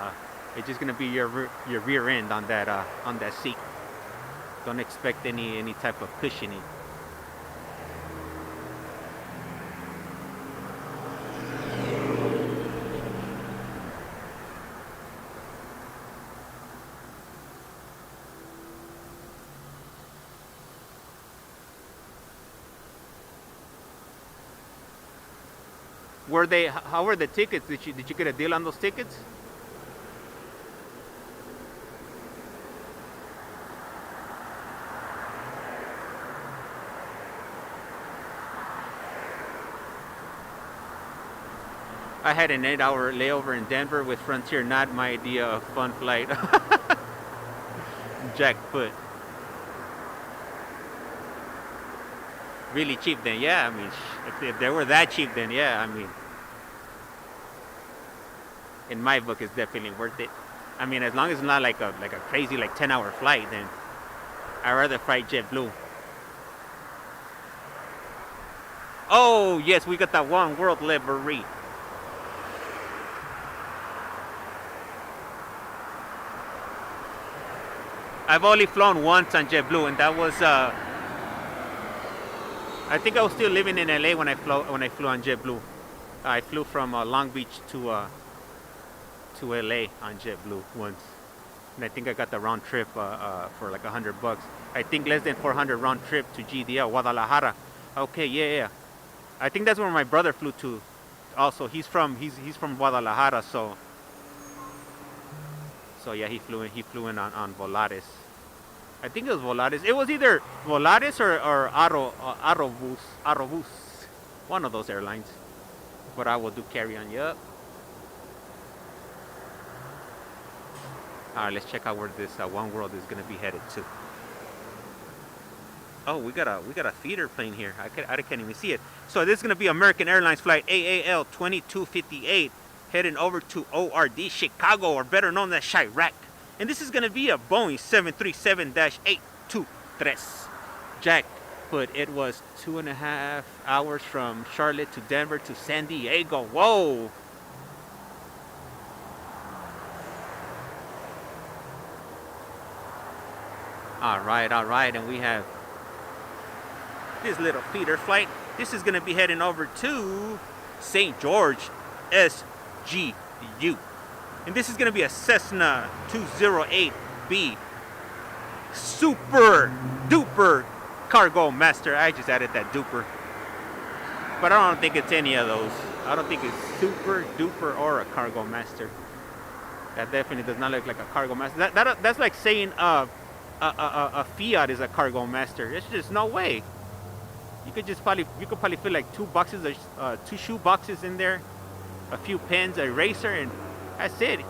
it's just gonna be your rear end on that seat. Don't expect any type of cushioning. How were the tickets? Did you get a deal on those tickets? I had an 8-hour layover in Denver with Frontier. Not my idea of fun flight. Jackpot. Really cheap then, yeah. I mean, if they were that cheap, then yeah. I mean, in my book, it's definitely worth it. I mean, as long as it's not like a crazy 10-hour flight, then I'd rather fly JetBlue. Oh yes, we got that one world livery. I've only flown once on JetBlue, and that was I think I was still living in LA when I flew on JetBlue. I flew from Long Beach to LA on JetBlue once, and I think I got the round trip for like $100. I think less than 400 round trip to GDL, Guadalajara. Okay, yeah. I think that's where my brother flew to. Also, he's from Guadalajara, so yeah, he flew in on Volaris. I think it was Volaris. It was either Volaris or Aerobus, one of those airlines. But I will do carry on. Yup. All right, let's check out where this One World is gonna be headed to. Oh, we got a feeder plane here. I can't even see it. So this is gonna be American Airlines flight AAL 2258 heading over to ORD Chicago, or better known as Chirac. And this is gonna be a Boeing 737-823 Jackpot. It was 2.5 hours from Charlotte to Denver to San Diego. Whoa. All right, and we have this little feeder flight. This is gonna be heading over to St. George, SGU. And this is gonna be a Cessna 208B super duper cargo master. I just added that duper, but I don't think it's any of those. I don't think it's super duper or a cargo master. That definitely does not look like a cargo master. That's like saying a Fiat is a cargo master. There's just no way. You could probably fit like two shoe boxes in there, a few pens, a eraser, and that's it.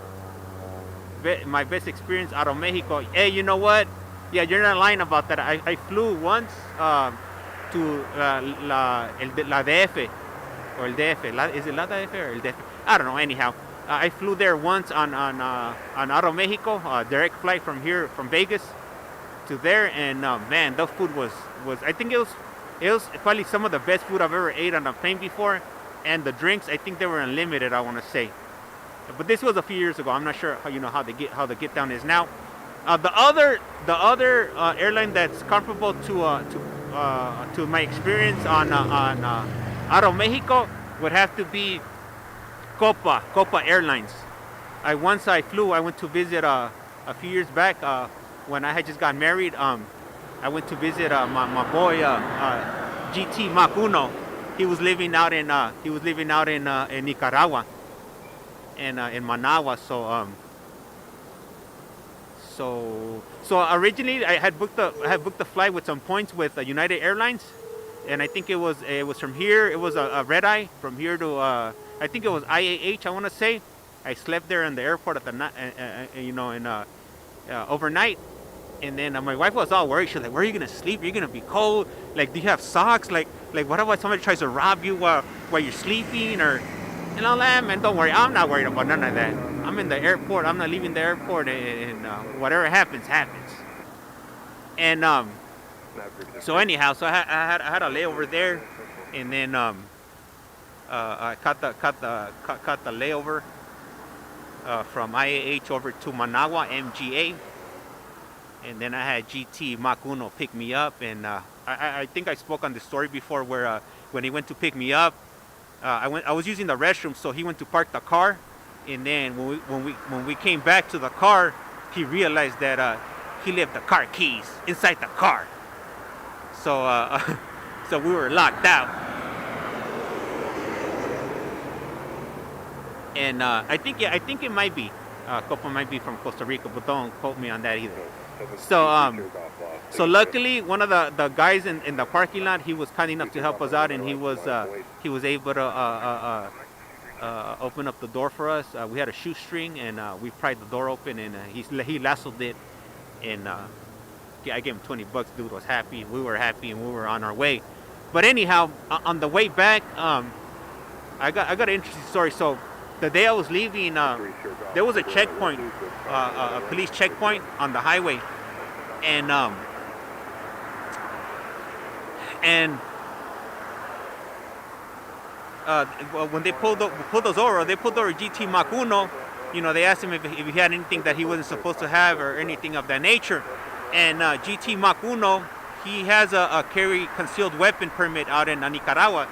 My best experience out of Mexico. Hey, you know what? Yeah, you're not lying about that. I flew once to la DF or el DF. Is it la DF or el DF? I don't know. Anyhow, I flew there once on Aeromexico, direct flight from here, from Vegas to there, and man, the food was I think it was probably some of the best food I've ever ate on a plane before, and the drinks, I think they were unlimited, I want to say. But this was a few years ago. I'm not sure how the get down is now. The other airline that's comparable to my experience on out of Mexico would have to be Copa Airlines. I went to visit a few years back when I had just got married. I went to visit my boy GT Mach Uno. He was living out in Nicaragua and in Managua. So originally I had booked the flight with some points with United Airlines, and I think it was from here. It was a red eye from here to I think it was IAH. I want to say. I slept there in the airport at the night, overnight, and then my wife was all worried. She was like, "Where are you gonna sleep? You're gonna be cold. Like, do you have socks? Like what if somebody tries to rob you while you're sleeping or all that?" Man, don't worry. I'm not worried about none of that. I'm in the airport. I'm not leaving the airport, and whatever happens. And so anyhow, I had a layover there, and then I caught the layover from IAH over to Managua MGA, and then I had GT Mach Uno pick me up, and I think I spoke on this story before where when he went to pick me up, I was using the restroom, so he went to park the car, and then when we came back to the car, he realized that he left the car keys inside the car, so so we were locked out. And I think it might be Copa might be from Costa Rica, but don't quote me on that either. So luckily one of the guys in the parking lot, he was kind enough to help us out, and he was able to open up the door for us. We had a shoestring, and we pried the door open, and he lassoed it, and I gave him $20. Dude was happy, we were happy, and we were on our way. But anyhow, on the way back, I got an interesting story. So the day I was leaving, there was a checkpoint, a police checkpoint on the highway, and when they pulled us over, GT Mach Uno. You know, they asked him if he had anything that he wasn't supposed to have or anything of that nature. And GT Mach Uno, he has a carry concealed weapon permit out in Nicaragua,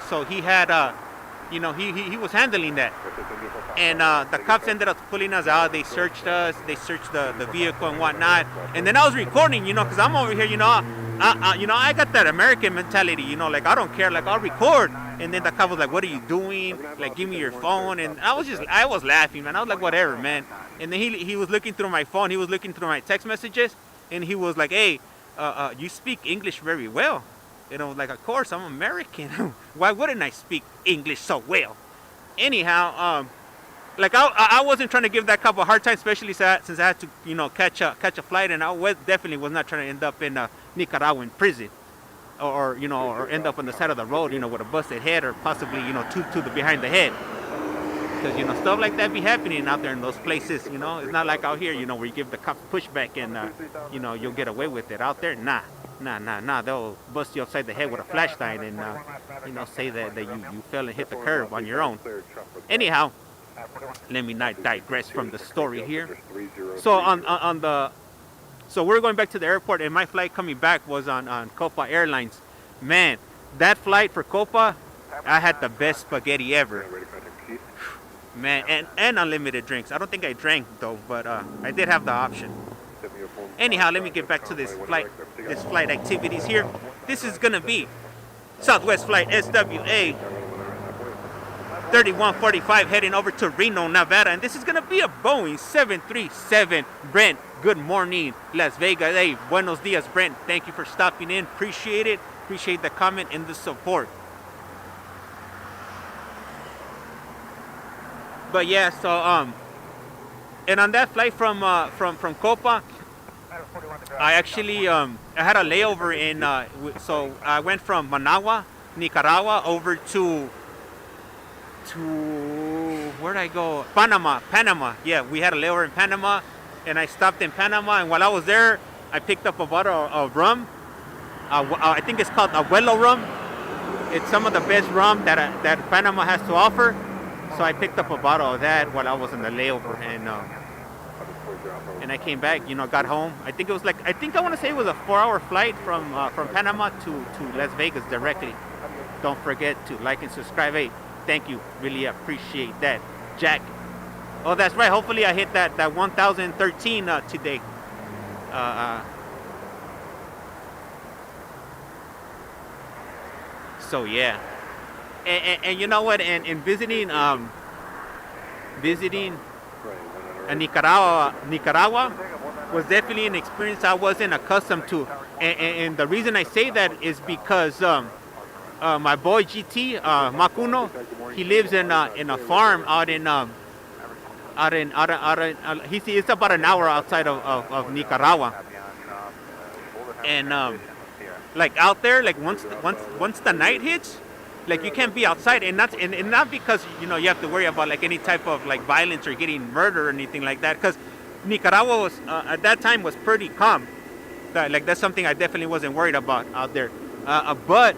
so he had he was handling that. And the cops ended up pulling us out. They searched us. They searched the vehicle and whatnot. And then I was recording, because I'm over here, I got that American mentality, like I don't care, like I'll record. And then the cop was like, "What are you doing? Like, give me your phone." And I was laughing, man. I was like, whatever, man. And then he was looking through my phone. He was looking through my text messages, and he was like, "Hey, you speak English very well." And I was like, "Of course, I'm American. Why wouldn't I speak English so well?" Anyhow, like I wasn't trying to give that cop a hard time, especially since I had to, catch a flight, and I definitely was not trying to end up in a Nicaraguan prison, or end up on the side of the road, with a busted head, or possibly, to the behind the head, because stuff like that be happening out there in those places. It's not like out here, where you give the cop pushback and you'll get away with it. Out there, nah. They'll bust you upside the head with a flashlight and say that you fell and hit the curb on your own. Anyhow, let me not digress from the story here. So so we're going back to the airport, and my flight coming back was on Copa Airlines. Man, that flight for Copa, I had the best spaghetti ever. Man, and unlimited drinks. I don't think I drank though, but I did have the option. Anyhow, let me get back to this flight activities here. This is gonna be Southwest Flight SWA 3145 heading over to Reno, Nevada, and this is gonna be a Boeing 737. Brent, good morning, Las Vegas. Hey, buenos dias, Brent. Thank you for stopping in. Appreciate it. Appreciate the comment and the support. But yeah, so and on that flight from Copa, I actually I had a layover in so I went from Managua, Nicaragua, over to where'd I go? Panama. Yeah, we had a layover in Panama, and I stopped in Panama, and while I was there, I picked up a bottle of rum. I think it's called Abuelo rum. It's some of the best rum that Panama has to offer. So I picked up a bottle of that while I was in the layover, and And I came back, got home. I think I want to say it was a 4-hour flight from Panama to Las Vegas directly. Don't forget to like and subscribe. Hey, thank you. Really appreciate that. Jack. Oh, that's right. Hopefully I hit that 1013 today. So yeah. And you know what? And visiting Nicaragua was definitely an experience I wasn't accustomed to. And the reason I say that is because my boy GT Macuno, he lives in a farm it's about an hour outside of Nicaragua. And like out there, like once the night hits, like you can't be outside, and not because you have to worry about like any type of like violence or getting murdered or anything like that, because Nicaragua was at that time was pretty calm. That's something I definitely wasn't worried about out there. But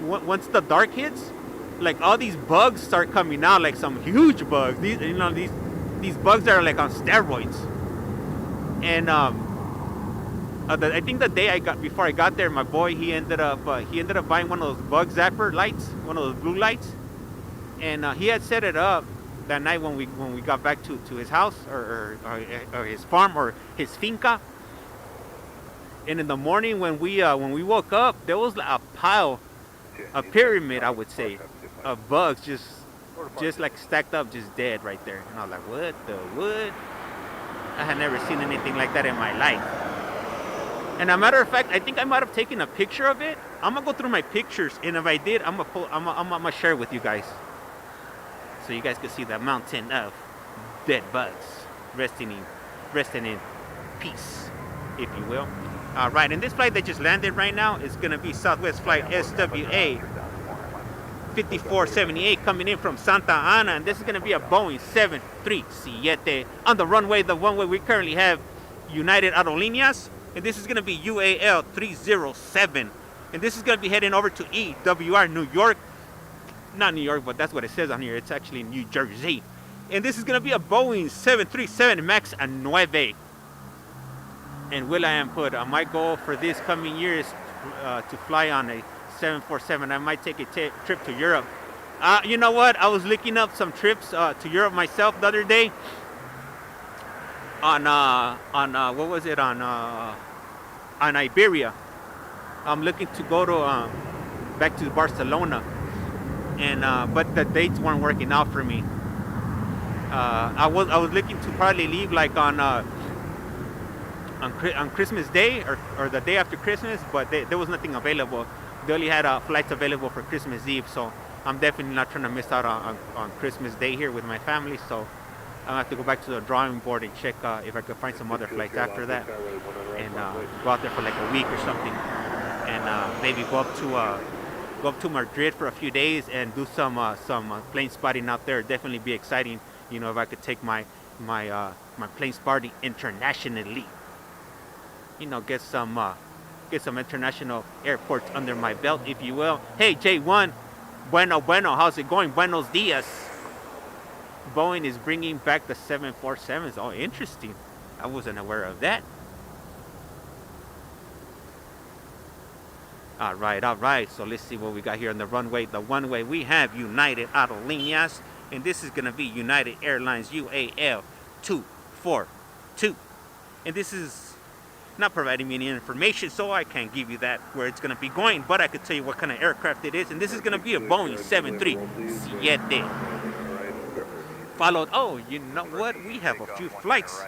once the dark hits, like all these bugs start coming out, like some huge bugs. These bugs that are like on steroids. And I think the day before I got there, my boy he ended up buying one of those bug zapper lights, one of those blue lights, and he had set it up that night when we got back to his house or his farm or his finca. And in the morning when we woke up, there was a pyramid, I would say, of bugs just like stacked up, just dead right there. And I was like, what the wood? I had never seen anything like that in my life. And a matter of fact, I think I might have taken a picture of it. I'm gonna go through my pictures, and if I did, I'm gonna share it with you guys, so you guys can see the mountain of dead bugs resting in peace, if you will. All right, and this flight that just landed right now is gonna be Southwest Flight SWA 5478 coming in from Santa Ana, and this is gonna be a Boeing 737 on the runway. The one way we currently have United Aerolíneas. And this is going to be UAL 307. And this is going to be heading over to EWR, New York. Not New York, but that's what it says on here. It's actually New Jersey. And this is going to be a Boeing 737 MAX 9. And Will.i.am put, my goal for this coming year is to fly on a 747. I might take a trip to Europe. You know what? I was looking up some trips to Europe myself the other day. On what was it, on Iberia. I'm looking to go to back to Barcelona, and but the dates weren't working out for me. I was looking to probably leave like on Christmas Day or the day after Christmas, but there was nothing available. They only had flights available for Christmas Eve, so I'm definitely not trying to miss out on Christmas Day here with my family. So I'll have to go back to the drawing board and check if I could find some other flights after that, and go out there for like a week or something, and maybe go up to Madrid for a few days and do some plane spotting out there. Definitely be exciting, if I could take my plane spotting internationally. Get some international airports under my belt, if you will. Hey J1, bueno, how's it going? Buenos dias. Boeing is bringing back the 747s. Oh, interesting. I wasn't aware of that. All right. So let's see what we got here on the runway. The one way we have United Aerolíneas, and this is going to be United Airlines UAL 242. And this is not providing me any information, so I can't give you that where it's going to be going, but I could tell you what kind of aircraft it is, and this is going to be a Boeing 737. Followed, you know what? We have a few flights.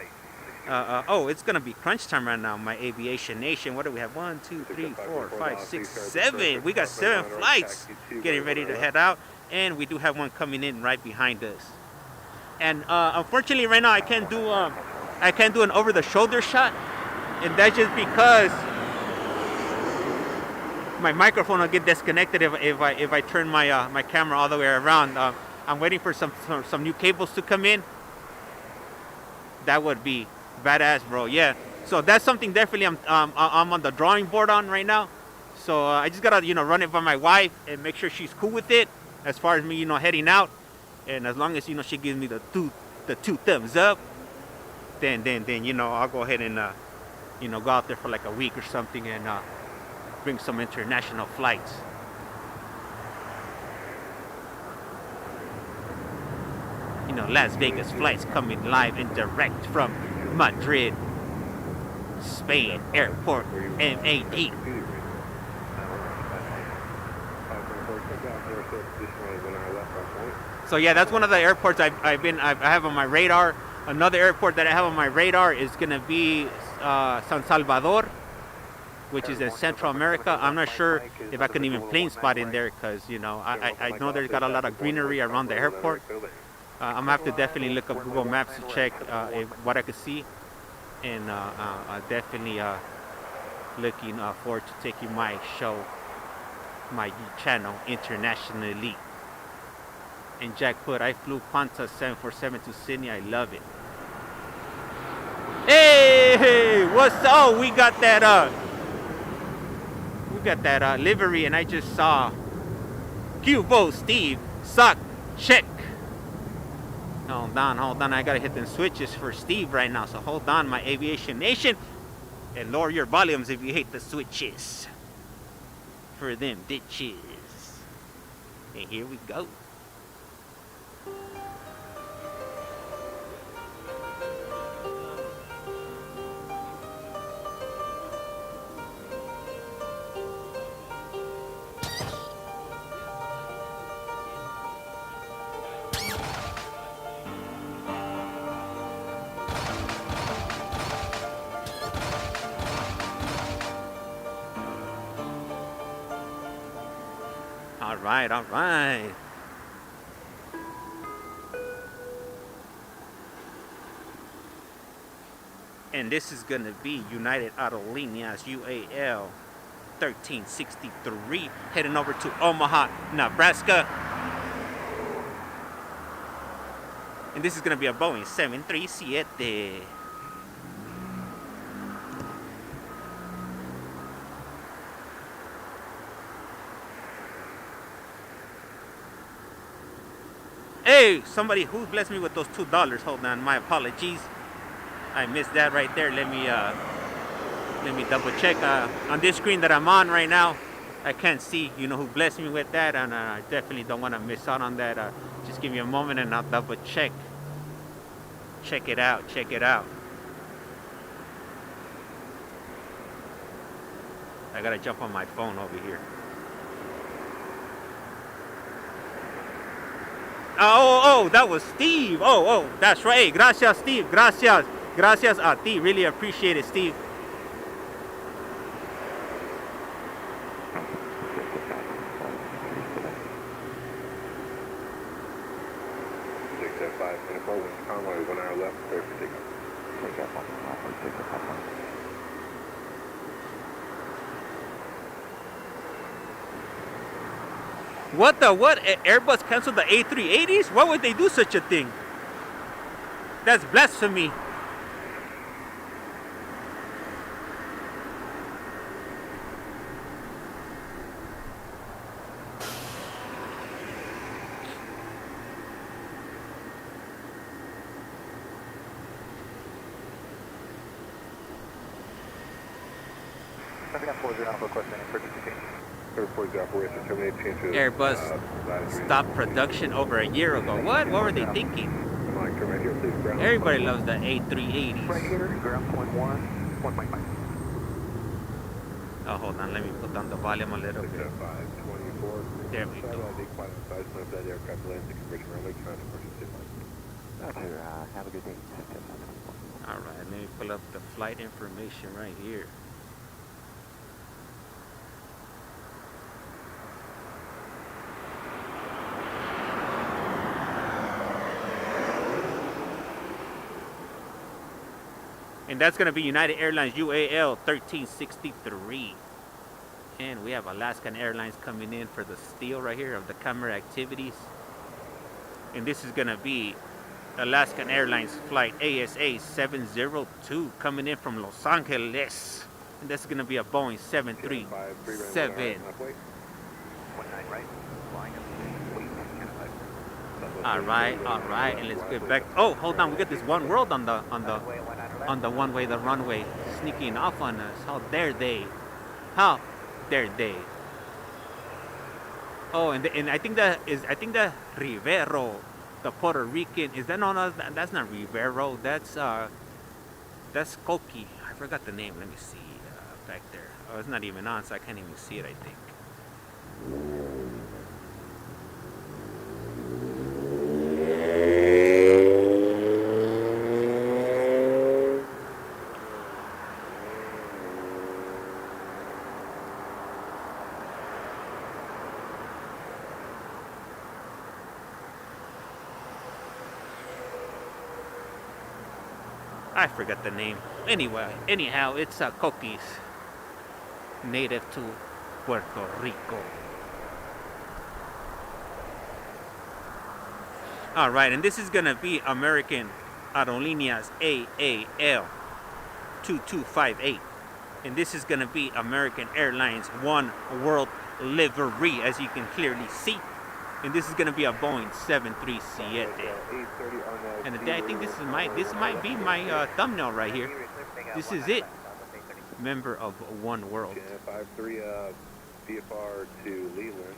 It's gonna be crunch time right now, my aviation nation. What do we have? 1, 2, 3, 4, 5, 6, 7. We got 7 flights getting ready to head out, and we do have one coming in right behind us. And unfortunately, right now I can't do an over-the-shoulder shot, and that's just because my microphone will get disconnected if I turn my camera all the way around. I'm waiting for some new cables to come in. That would be badass, bro. Yeah. So that's something definitely I'm on the drawing board on right now. So I just gotta run it by my wife and make sure she's cool with it as far as me heading out. And as long as she gives me the two thumbs up, then you know, I'll go ahead and you know, go out there for like a week or something and bring some international flights. You know, Las Vegas flights coming live and direct from Madrid, Spain, Airport, MAD. So yeah, that's one of the airports I have on my radar. Another airport that I have on my radar is gonna be San Salvador, which is in Central America. I'm not sure if I can even plane spot in there because, you know, I know there's got a lot of greenery around the airport. I'm gonna have to definitely look up Google Maps to check what I could see, and definitely looking forward to taking my show, my channel internationally. And Jack put, I flew Qantas 747 to Sydney. I love it. Hey, what's up? We got that livery, and I just saw Cubo Steve suck check. Hold on, I gotta hit them switches for Steve right now, so hold on, my aviation nation, and lower your volumes if you hate the switches for them ditches. And here we go. All right. And this is gonna be United Aerolíneas UAL 1363 heading over to Omaha, Nebraska. And this is gonna be a Boeing 737. Hey, somebody who blessed me with those $2. Hold on, my apologies. I missed that right there. Let me double check. On this screen that I'm on right now, I can't see, you know, who blessed me with that, and I definitely don't want to miss out on that. Just give me a moment and I'll double check. Check it out. I gotta jump on my phone over here. Oh, that was Steve. Oh, that's right. Hey, gracias, Steve. Gracias a ti. Really appreciate it, Steve. What? Airbus canceled the A380s? Why would they do such a thing? That's blasphemy. Airbus stopped production over a year ago. What were they thinking? Everybody loves the A380s. Oh, hold on, let me put down the volume a little bit. There we go. Have a good day. Alright, let me pull up the flight information right here. And that's going to be United Airlines UAL 1363. And we have Alaskan Airlines coming in for the steal right here of the camera activities. And this is going to be Alaskan Airlines flight ASA 702 coming in from Los Angeles. And that's going to be a Boeing 737. All right, and let's get back. Oh, hold on, we got this one world on the one way, the runway, sneaking off on us. How dare they? How dare they? Oh, and I think that Rivero, the Puerto Rican, is that known as that's not Rivero. That's Koki. I forgot the name. Let me see back there. Oh, it's not even on, so I can't even see it. I think. I forgot the name. Anyhow, it's Coquis, native to Puerto Rico. All right, and this is gonna be American Aerolíneas AAL 2258, and this is gonna be American Airlines One World livery, as you can clearly see. And this is gonna be a Boeing 737. And I think this might be my thumbnail right here. This is it. Member of One World. 53 VFR to Leland.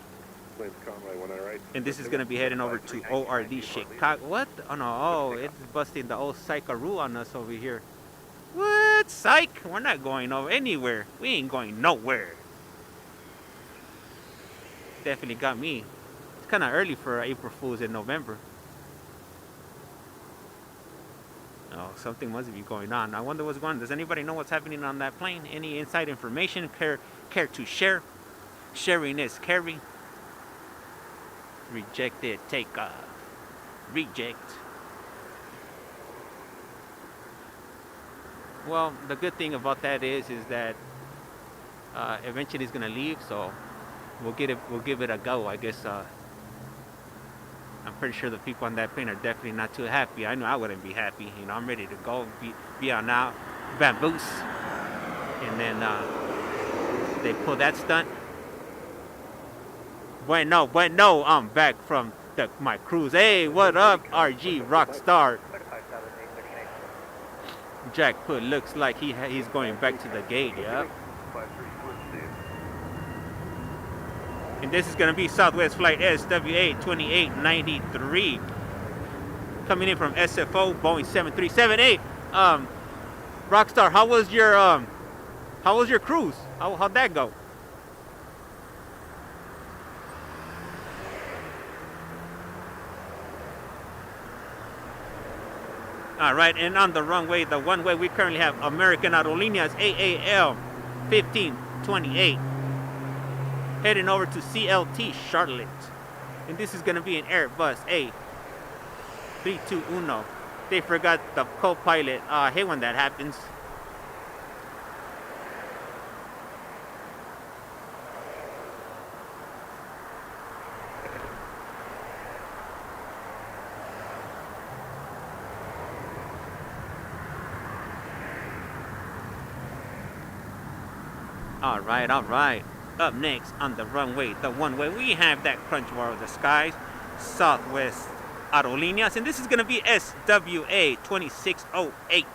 Flames Conway, 1 right. And this is gonna be heading over to ORD Chicago. What? Oh no! Oh, it's busting the old psycharoo on us over here. What? Psych? We're not going over anywhere. We ain't going nowhere. Definitely got me. Kind of early for April Fools in November. Oh, something must be going on. I wonder what's going on. Does anybody know what's happening on that plane? Any inside information? Care to share? Sharing is caring. Rejected. Take reject. Well, the good thing about that is that eventually it's gonna leave. So we'll give it a go. I guess. I'm pretty sure the people on that plane are definitely not too happy. I know I wouldn't be happy. You know, I'm ready to go, be on out, vamoose. And then they pull that stunt. Bueno, I'm back from my cruise. Hey, what up, RG Rockstar? Jack Put looks like he's going back to the gate, yeah. And this is gonna be Southwest Flight SWA 2893, coming in from SFO Boeing 7378. Rockstar, how was your cruise? How'd that go? All right, and on the runway, the one way we currently have American Aerolíneas AAL 1528. Heading over to CLT Charlotte. And this is going to be an Airbus A321. They forgot the co-pilot. I hate when that happens. All right. Up next on the runway, the one way, we have that crunch war of the skies, Southwest Aerolíneas, and this is going to be SWA 2608,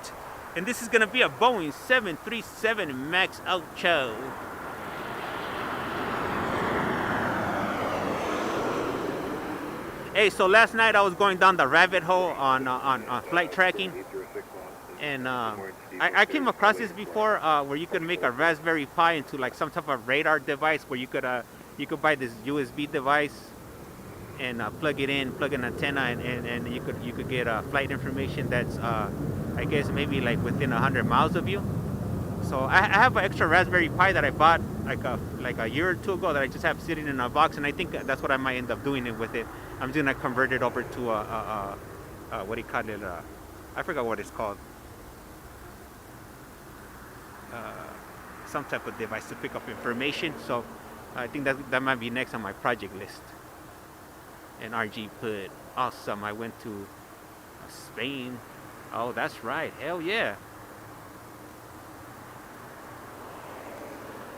and this is going to be a Boeing 737 MAX 8. Hey, so last night I was going down the rabbit hole on flight tracking, and I came across this before, where you could make a Raspberry Pi into like some type of radar device, where you could buy this USB device and plug an antenna, and you could get flight information that's I guess maybe like within 100 miles of you. So I have an extra Raspberry Pi that I bought like a year or two ago that I just have sitting in a box, and I think that's what I might end up doing it with it. I'm just gonna convert it over to what do you call it? I forgot what it's called. Some type of device to pick up information. So I think that might be next on my project list. And RG put, awesome, I went to Spain. Oh, that's right. Hell yeah.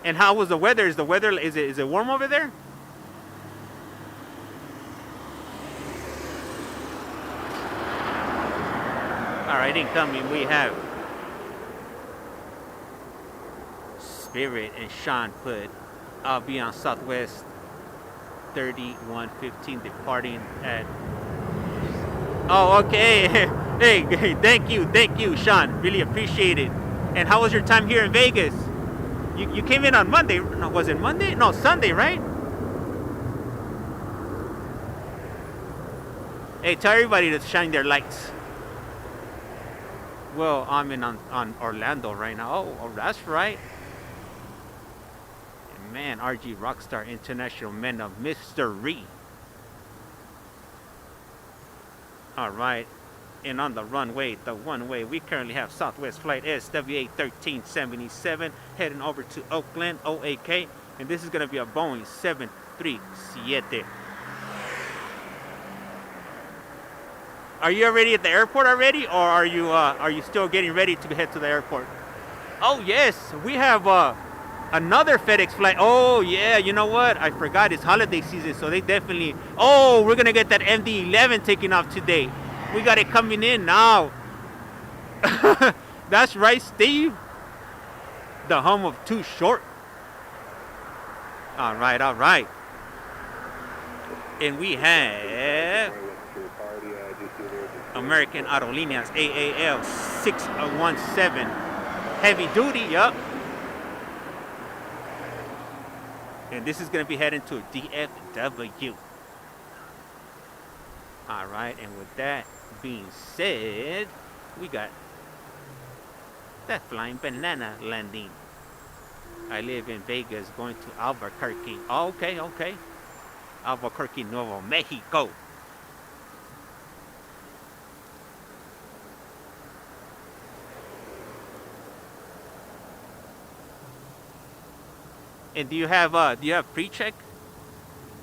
And how was the weather? Is it warm over there? All right, incoming we have Spirit and Sean put. I'll be on Southwest 3115 departing at. Oh, okay. Hey, thank you, Sean. Really appreciate it. And how was your time here in Vegas? You came in on Monday. No, was it Monday? No, Sunday, right? Hey, tell everybody to shine their lights. Well, I'm in on Orlando right now. Oh, that's right. Man, RG Rockstar International Men of Mystery. All right. And on the runway, the one way, we currently have Southwest Flight SWA 1377 heading over to Oakland, OAK. And this is going to be a Boeing 737. Are you already at the airport already, or are you still getting ready to head to the airport? Oh yes, we have another FedEx flight. Oh yeah, you know what? I forgot it's holiday season, so they definitely. Oh, we're gonna get that MD-11 taking off today. We got it coming in now. That's right, Steve. The home of Too Short. All right, all right. And we have American Aerolíneas AAL 617 heavy duty. Yup. And this is going to be heading to DFW. All right, and with that being said, we got that flying banana landing. I live in Vegas, going to Albuquerque. Oh, okay, okay. Albuquerque, Nuevo Mexico. And do you have pre-check?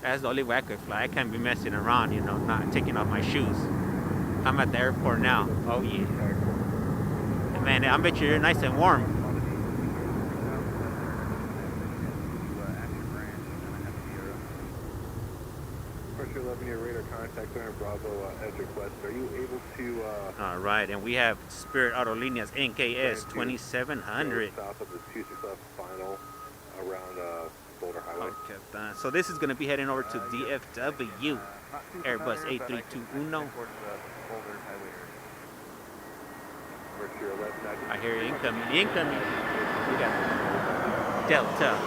That's the only way I could fly. I can't be messing around, you know, not taking off my shoes. I'm at the airport now. Oh yeah. Man, I bet you're nice and warm. Pressure 11 your radar contact center Bravo as requested. Are you able to all right, and we have Spirit Aerolíneas NKS 2700 south of the 265 final around Boulder Highway. Okay, so this is going to be heading over to DFW. Airbus A321. I hear incoming. Incoming. We got Delta.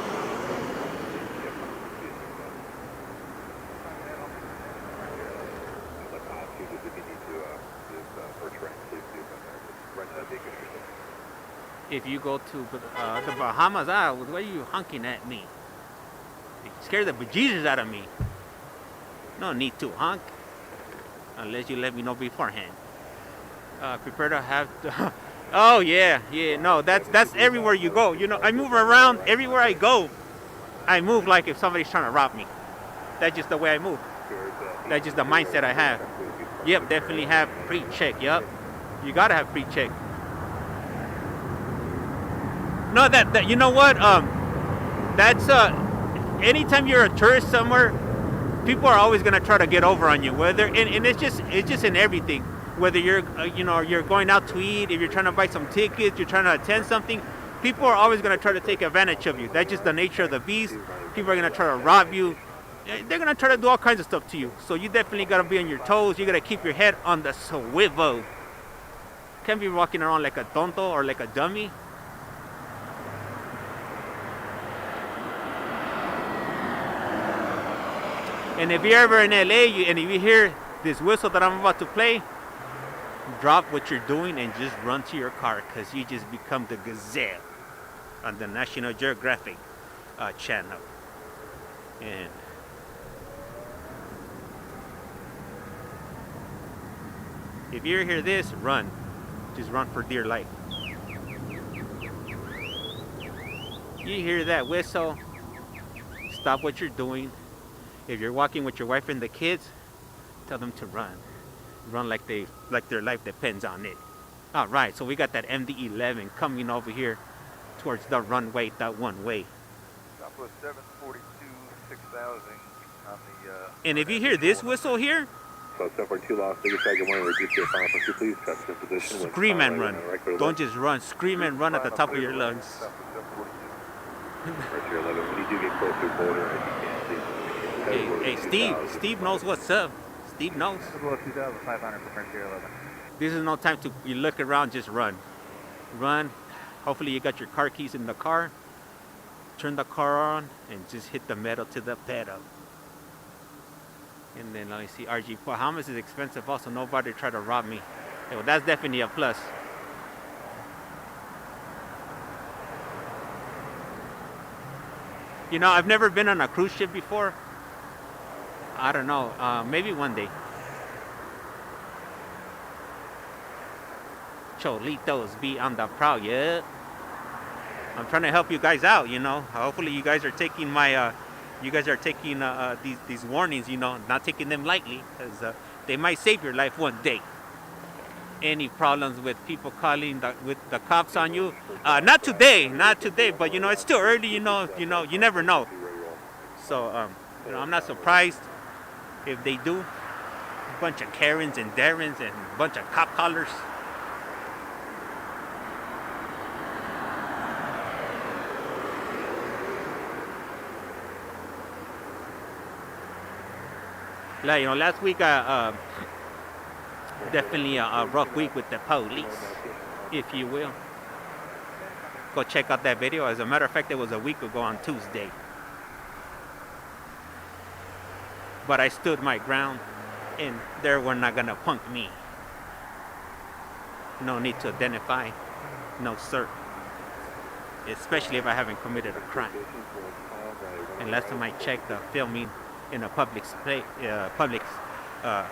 If you go to the Bahamas, why are you honking at me? You scare the bejesus out of me. No need to honk, unless you let me know beforehand. Prepare to have. Oh yeah, yeah. No, that's everywhere you go. You know, I move around everywhere I go. I move like if somebody's trying to rob me. That's just the way I move. That's just the mindset I have. Yep, definitely have pre-check. Yep, you gotta have pre-check. No, that you know what? That's anytime you're a tourist somewhere, people are always gonna try to get over on you. Whether and it's just in everything. Whether you're you're going out to eat, if you're trying to buy some tickets, you're trying to attend something, people are always gonna try to take advantage of you. That's just the nature of the beast. People are gonna try to rob you. They're gonna try to do all kinds of stuff to you. So you definitely gotta be on your toes. You gotta keep your head on the swivel. Can't be walking around like a tonto or like a dummy. And if you're ever in LA and if you hear this whistle that I'm about to play, drop what you're doing and just run to your car, because you just become the gazelle on the National Geographic channel. And if you hear this, run. Just run for dear life. You hear that whistle, stop what you're doing. If you're walking with your wife and the kids, tell them to run. Run like their life depends on it. All right, so we got that MD-11 coming over here towards the runway, that one way. Southwest 742, 6000 on the... And if you hear this whistle here, So 742 lost, take your side, good morning, reduce your final pursuit, please, traffic in position. Scream and run. Don't just run, scream and run at the top of your lungs. Right here, 11, when you do get close to the border, I can't see. Hey, Steve knows what's up. Steve knows. 2,500 for Frontier 11. This is no time to you look around, just run. Run. Hopefully you got your car keys in the car. Turn the car on and just hit the metal to the pedal. And then let me see, RG Bahamas is expensive also. Nobody try to rob me. Hey, well, that's definitely a plus. You know, I've never been on a cruise ship before. I don't know, maybe one day. Cholitos be on the prowl, yeah. I'm trying to help you guys out, you know. Hopefully you guys are taking my, these warnings, you know, not taking them lightly, because they might save your life one day. Any problems with people calling with the cops on you? Not today, but you know, it's still early, you know, you never know. So, you know, I'm not surprised if they do. A bunch of Karens and Darrens and a bunch of cop collars. Like, you know, last week definitely a rough week with the police, if you will. Go check out that video. As a matter of fact, it was a week ago on Tuesday. But I stood my ground, and they were not gonna punk me. No need to identify, no sir. Especially if I haven't committed a crime. And last time I checked, filming in a public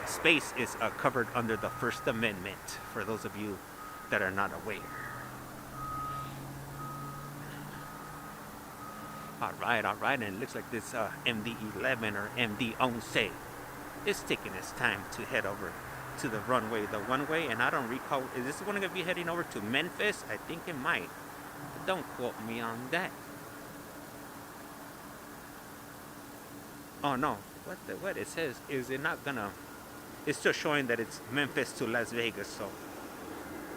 space is covered under the First Amendment, for those of you that are not aware. All right, and it looks like this MD-11 or MD-11 is taking its time to head over to the runway, the one-way, and I don't recall, is this one going to be heading over to Memphis? I think it might, but don't quote me on that. Oh no, what it says is it not gonna, it's still showing that it's Memphis to Las Vegas, so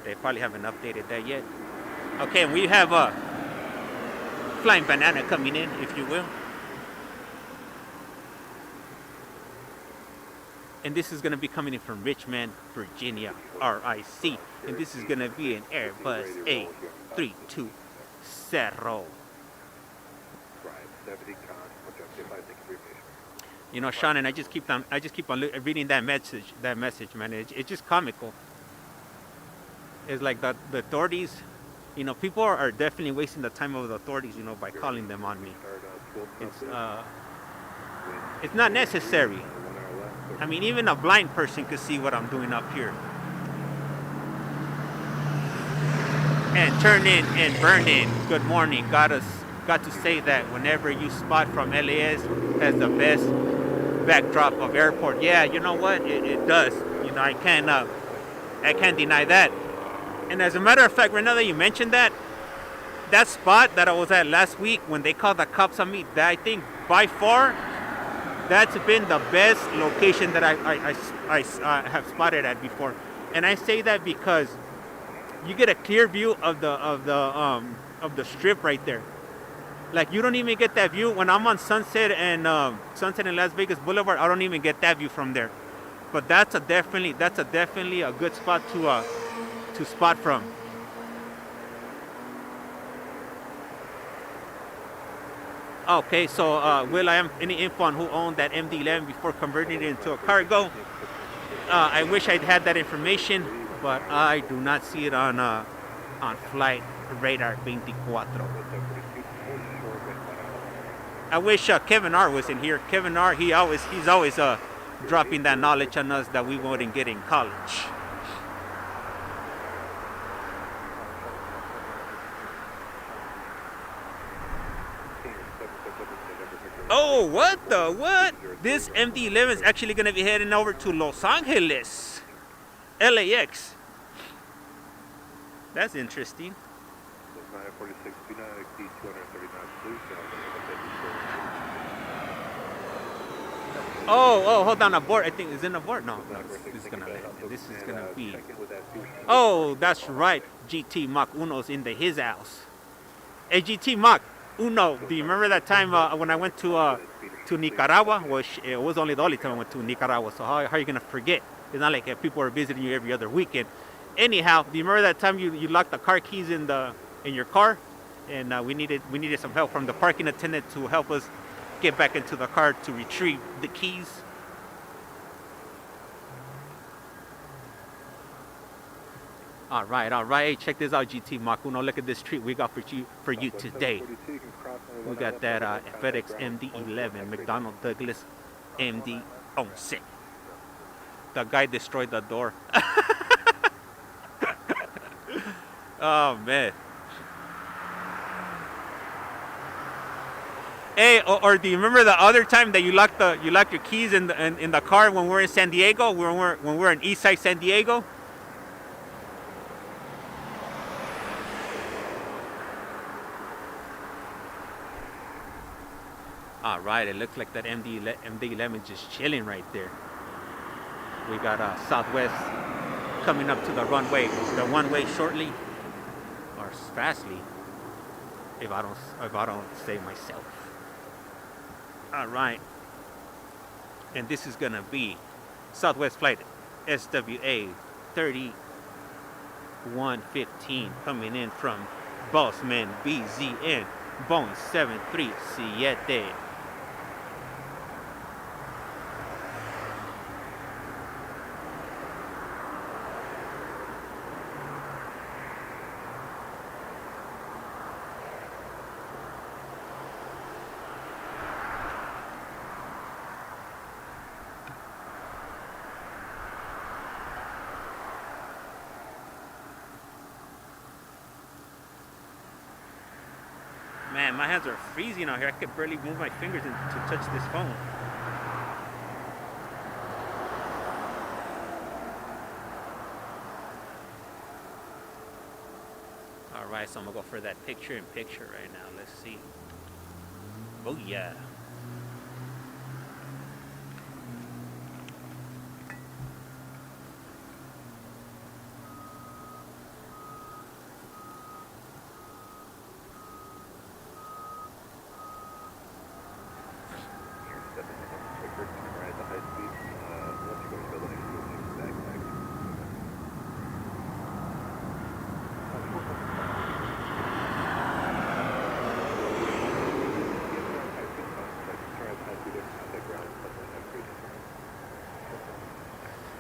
they probably haven't updated that yet. Okay, and we have a flying banana coming in, if you will. And this is gonna be coming in from Richmond, Virginia, RIC. And this is gonna be an Airbus A320. You know, Sean, and I just keep on reading that message, man. It's just comical. It's like the authorities, you know, people are definitely wasting the time of the authorities, you know, by calling them on me. It's not necessary. I mean, even a blind person could see what I'm doing up here. And turn in and burn in. Good morning. Got to say that whenever you spot from LAS has the best backdrop of airport. Yeah, you know what? It does. You know, I can't deny that. And as a matter of fact, right now that you mentioned that spot that I was at last week when they called the cops on me, that I think by far that's been the best location that I have spotted at before. And I say that because you get a clear view of the strip right there. Like, you don't even get that view when I'm on Sunset and Las Vegas Boulevard. I don't even get that view from there. But that's definitely a good spot to spot from. Okay, so Will, I am any info on who owned that MD-11 before converting it into a cargo? I wish I'd had that information, but I do not see it on Flight Radar 24. I wish Kevin R was in here. Kevin R, he's always dropping that knowledge on us that we wouldn't get in college. Oh, what? This MD-11 is actually going to be heading over to Los Angeles, LAX. That's interesting. Oh, hold on, abort. I think, is it abort? No, this is gonna land. This is gonna be. Oh, that's right. GT Mach Uno's in his house. Hey, GT Mach Uno, do you remember that time when I went to Nicaragua? Well, it was only the only time I went to Nicaragua, so how are you gonna forget? It's not like people are visiting you every other weekend. Anyhow, do you remember that time you locked the car keys in your car, and we needed some help from the parking attendant to help us get back into the car to retrieve the keys? All right. Hey, check this out, GT Mach Uno. Look at this treat we got for you today. We got that FedEx MD-11, McDonnell Douglas MD-11. The guy destroyed the door. Oh man. Hey, or do you remember the other time that you locked your keys in the car when we were in San Diego? When we were in Eastside San Diego? All right, it looks like that MD-11 just chilling right there. We got Southwest coming up to the one-way shortly, or fastly, if I don't say myself. All right, and this is gonna be Southwest flight SWA 3115 coming in from Bossman BZN Boeing 737. Man, my hands are freezing out here. I could barely move my fingers to touch this phone. Alright, so I'm gonna go for that picture-in-picture right now. Let's see. Oh yeah.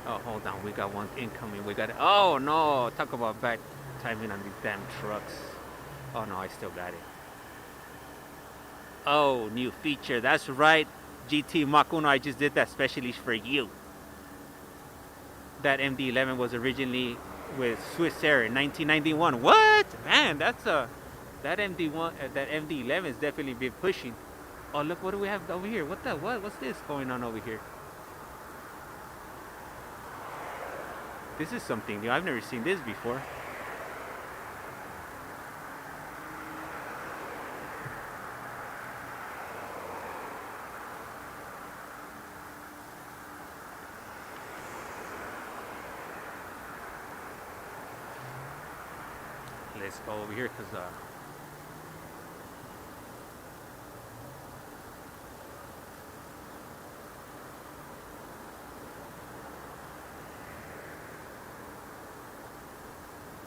Oh, hold on. We got one incoming. We got it. Oh, no. Talk about bad timing on these damn trucks. Oh, no. I still got it. Oh, new feature. That's right. GT Mach Uno. I just did that specially for you. That MD-11 was originally with Swiss Air in 1991. What? Man, that MD-11 has definitely been pushing. Oh, look. What do we have over here? What's this going on over here? This is something new. I've never seen this before. Let's go over here because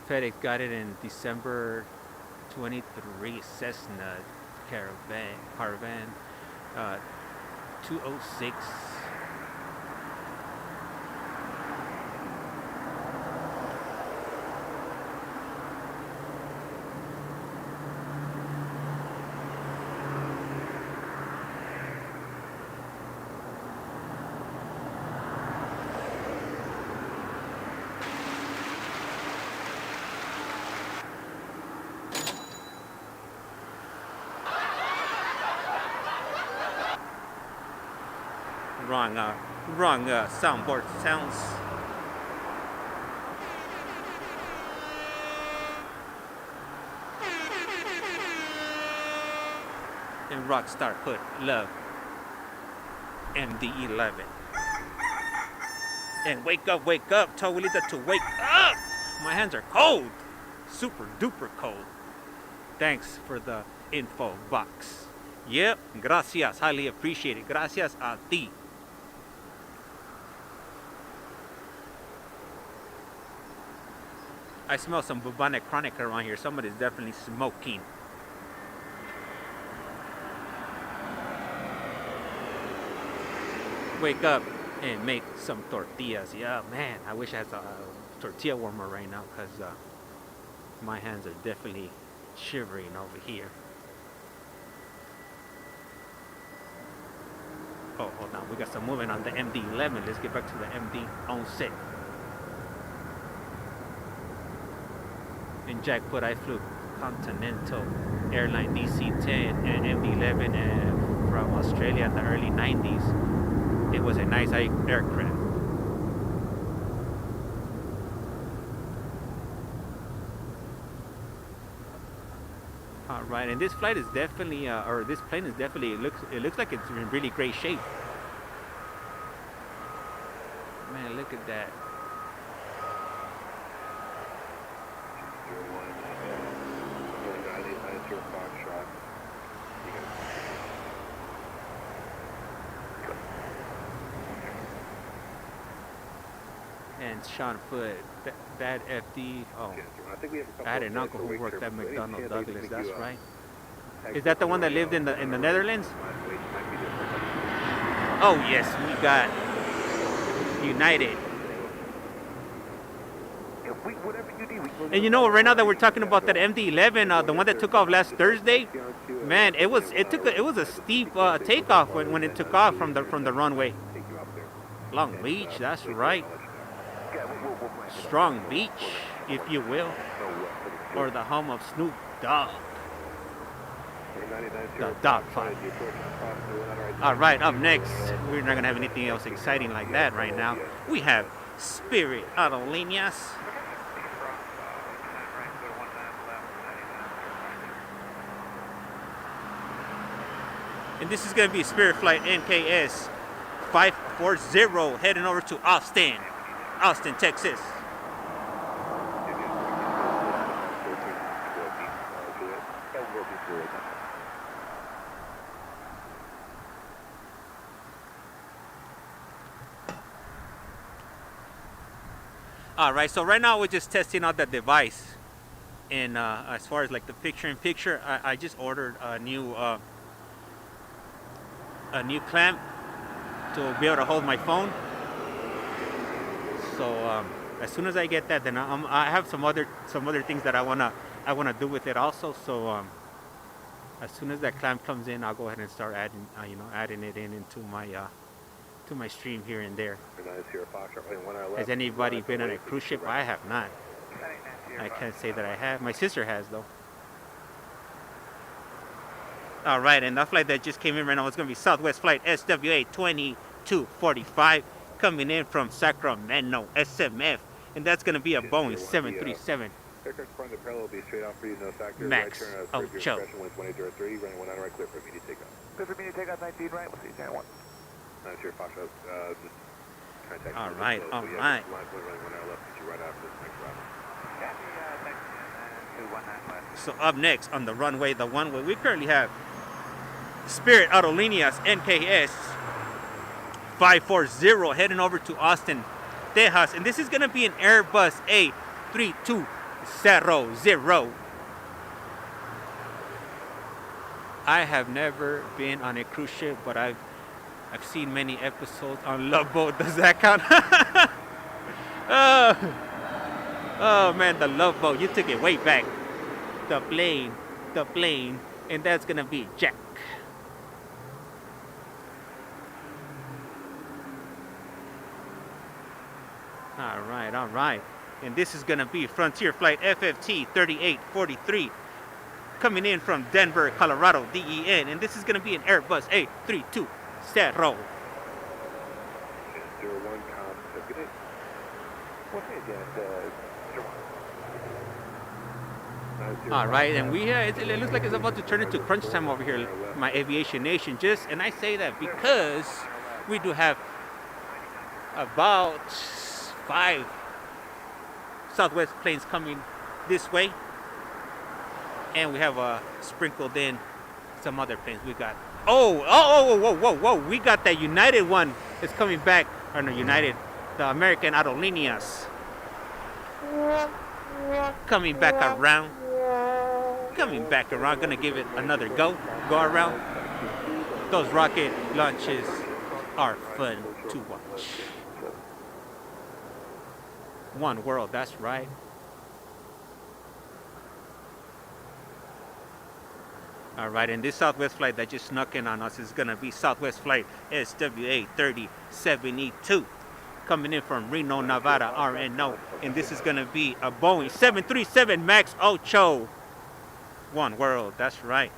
FedEx got it in December 23. Cessna Caravan 206. Wrong soundboard sounds. And Rockstar put love. MD-11. And wake up, tell Wilita to wake up. My hands are cold, super duper cold. Thanks for the info box. Yep, gracias, highly appreciated. Gracias a ti. I smell some bubonic chronic around here. Somebody's definitely smoking. Wake up and make some tortillas. Yeah, man, I wish I had a tortilla warmer right now, because my hands are definitely shivering over here. Oh, hold on, we got some movement on the MD-11. Let's get back to the MD-11. And Jack put, I flew Continental Airline DC-10 and MD-11 from Australia in the early 90s. It was a nice aircraft. All right, and this flight is definitely, or this plane is definitely, it looks like it's in really great shape. Man, look at that. And Sean put bad FD. Oh, I had an uncle who worked at McDonnell Douglas. That's right. Is that the one that lived in the Netherlands? Oh yes, we got United. And you know, right now that we're talking about that MD-11, the one that took off last Thursday, man, it was a steep takeoff when it took off from the runway. Long Beach, that's right. Strong Beach, if you will, or the home of Snoop Dogg. The dog fight. All right, up next, we're not gonna have anything else exciting like that right now. We have Spirit Aerolíneas. And this is gonna be Spirit Flight NKS 540 heading over to Austin, Texas. All right, so right now we're just testing out the device, and as far as like the picture-in-picture, I just ordered a new clamp to be able to hold my phone. So as soon as I get that, then I have some other things that I wanna do with it also. So as soon as that clamp comes in, I'll go ahead and start adding it into my stream here and there. Has anybody been on a cruise ship? I have not. I can't say that I have. My sister has though. All right, and that flight that just came in right now is going to be Southwest Flight SWA 2245 coming in from Sacramento, SMF, and that's going to be a Boeing 737 Max Ocho. All right. So up next on the runway, we currently have Spirit Aerolíneas NKS 540 heading over to Austin, Texas, and this is going to be an Airbus A3200. I have never been on a cruise ship, but I've seen many episodes on Love Boat. Does that count? Oh man, the Love Boat. You took it way back. The plane, and that's gonna be Jack. All right. And this is gonna be Frontier Flight FFT 3843 coming in from Denver, Colorado, DEN, and this is gonna be an Airbus A320. All right, and it looks like it's about to turn into crunch time over here, my Aviation Nation. And I say that because We do have about 5 Southwest planes coming this way, and we have sprinkled in some other planes. We got whoa, we got that United one. It's coming back, or no, United, the American Aerolíneas coming back around. Gonna give it another go around. Those rocket launches are fun to watch. One world, that's right. All right, and this Southwest flight that just snuck in on us is gonna be Southwest flight SWA 3072, coming in from Reno, Nevada, RNO, and this is gonna be a Boeing 737 MAX 8. One world, that's right.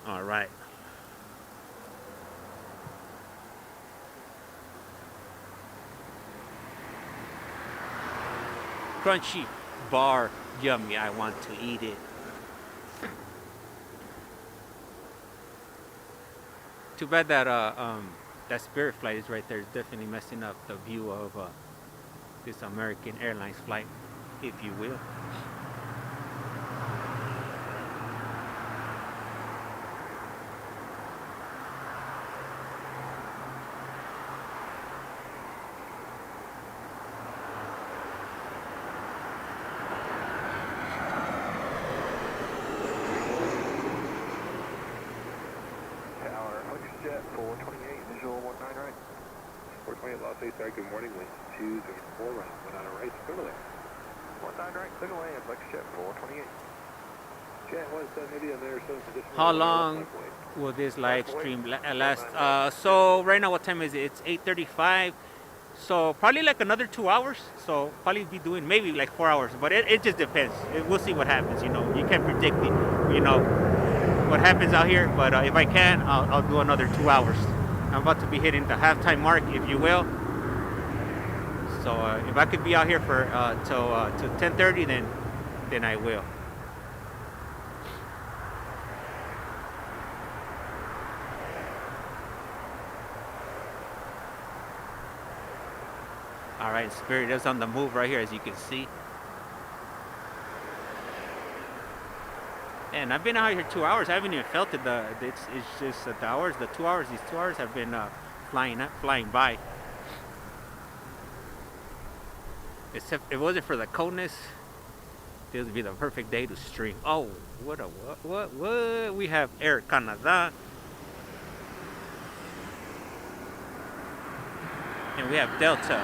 All right. Crunchy bar, yummy. I want to eat it. Too bad that that Spirit flight is right there. It's definitely messing up the view of this American Airlines flight, if you will. Jet 428, visual 19 right. 428 Los Angeles, good morning, wind 234 right, went on a right, still there. 19 right, clear to land, Jet 428. Jet 17, maybe on there, so position. How long will this live stream last? So right now, what time is it? It's 8:35. So probably like another 2 hours. So probably be doing maybe like 4 hours, but it just depends. We'll see what happens. You know, you can't predict it. You know what happens out here, but if I can, I'll do another 2 hours. I'm about to be hitting the halftime mark, if you will. So if I could be out here for till 10:30, then I will. All right, Spirit is on the move right here, as you can see. And I've been out here 2 hours. I haven't even felt it. It's just the hours, the 2 hours. These 2 hours have been flying by. Except if it wasn't for the coldness, this would be the perfect day to stream. Oh, what? We have Air Canada, and we have Delta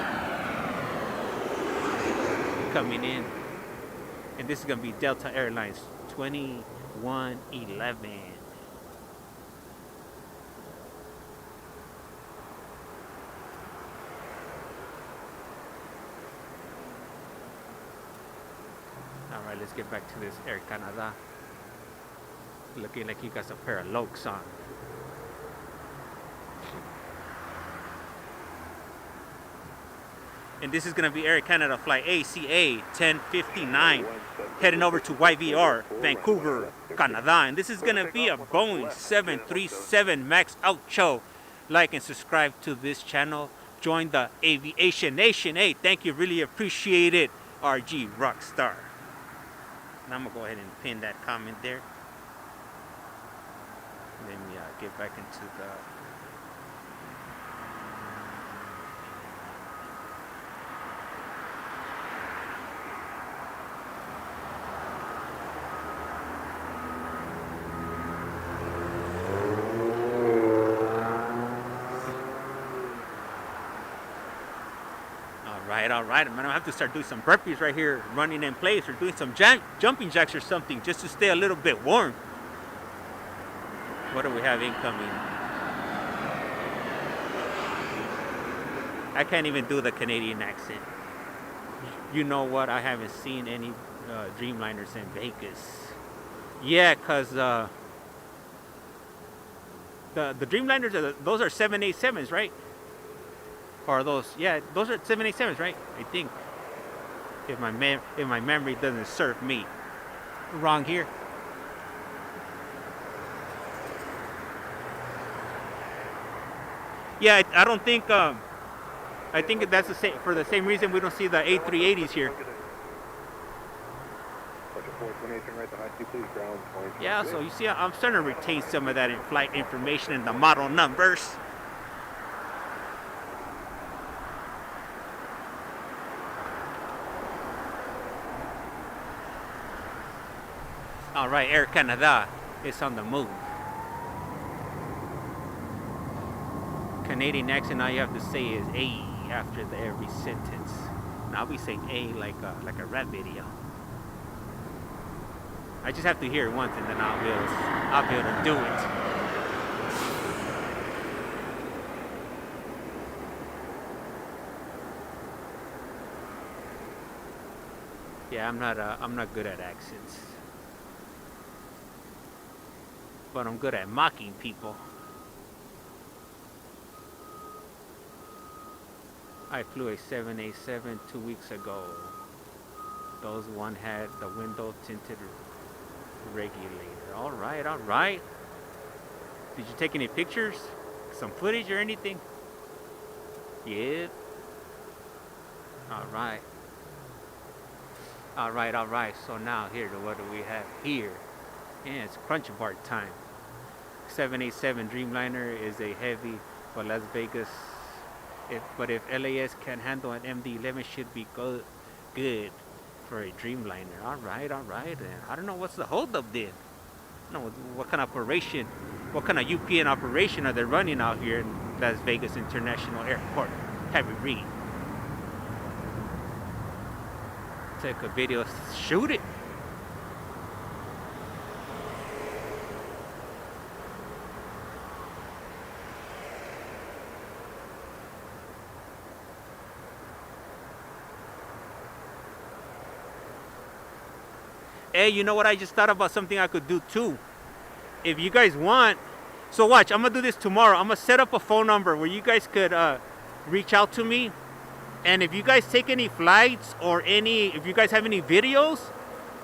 coming in, and this is gonna be Delta Airlines 2111. Alright, let's get back to this Air Canada. Looking like he got a pair of Lokes on. And this is going to be Air Canada flight ACA 1059, heading over to YVR, Vancouver, Canada. And this is going to be a Boeing 737 MAX 8. Like and subscribe to this channel. Join the Aviation Nation. Hey, thank you. Really appreciate it. RG Rockstar. And I'm going to go ahead and pin that comment there. Let me get back into the... All right, I'm gonna have to start doing some burpees right here, running in place, or doing some jumping jacks or something, just to stay a little bit warm. What do we have incoming? I can't even do the Canadian accent. You know what? I haven't seen any Dreamliners in Vegas. Yeah, cause The Dreamliners those are 787s, right? Or are those? Yeah, those are 787s, right? I think. If my memory doesn't serve me wrong here. Yeah, I don't think. I think that's the same, for the same reason we don't see the A380s here. Yeah, so you see, I'm starting to retain some of that in-flight information and the model numbers. All right, Air Canada is on the move. Canadian accent, all you have to say is A after every sentence. And I'll be saying A like a rap video. I just have to hear it once, and then I'll be able to do it. Yeah, I'm not good at accents, but I'm good at mocking people. I flew a 787 2 weeks ago. Those one had the window tinted regulator. All right, all right. Did you take any pictures? Some footage or anything? Yeah. All right. All right, all right. So now here, what do we have here? Yeah, it's crunch bar time. 787 Dreamliner is a heavy, but Las Vegas. But if LAS can handle an MD-11, should be good for a Dreamliner. All right. I don't know what's the holdup then. I don't know what kind of operation, what kind of UPN operation are they running out here in Las Vegas International Airport? Have you read? Take a video, shoot it. Hey, you know what? I just thought about something I could do too. If you guys want, so watch, I'm gonna do this tomorrow. I'm gonna set up a phone number where you guys could reach out to me. And if you guys take any flights or if you guys have any videos,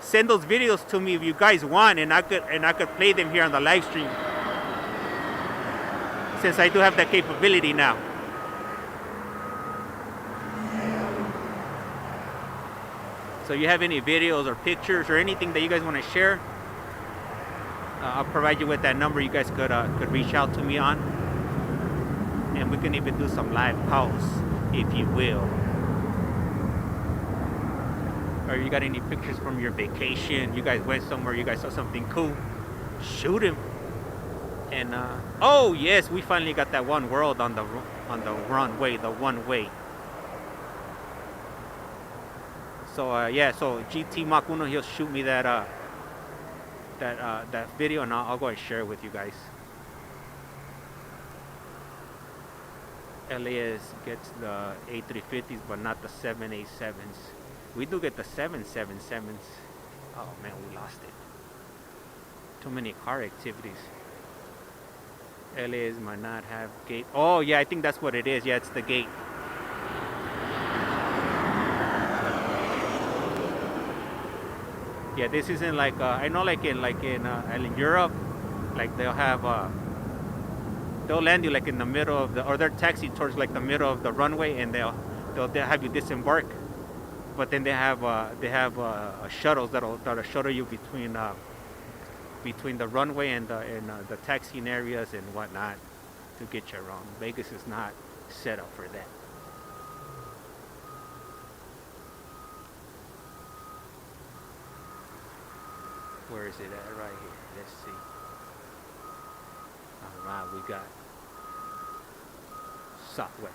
send those videos to me if you guys want, and I could play them here on the live stream. Since I do have that capability now. So you have any videos or pictures or anything that you guys want to share, I'll provide you with that number. You guys could reach out to me on, and we can even do some live calls, if you will. Or you got any pictures from your vacation? You guys went somewhere, you guys saw something cool, shoot them. And oh yes, we finally got that one world on the runway, the one way. So yeah, so GT Mach 1, he'll shoot me that video, and I'll go and share it with you guys. LAS gets the A350s, but not the 787s. We do get the 777s. Oh man, we lost it. Too many car activities. LAS might not have gate. Oh yeah, I think that's what it is. Yeah, it's the gate. Yeah, this isn't like I know, like in Europe, like they'll land you like in the middle of or they're taxiing towards like the middle of the runway, and they'll have you disembark, but then they have shuttles that'll shuttle you between the runway and the taxiing areas and whatnot to get you around. Vegas is not set up for that. Where is it at? Right here. Let's see. Alright, we got Southwest.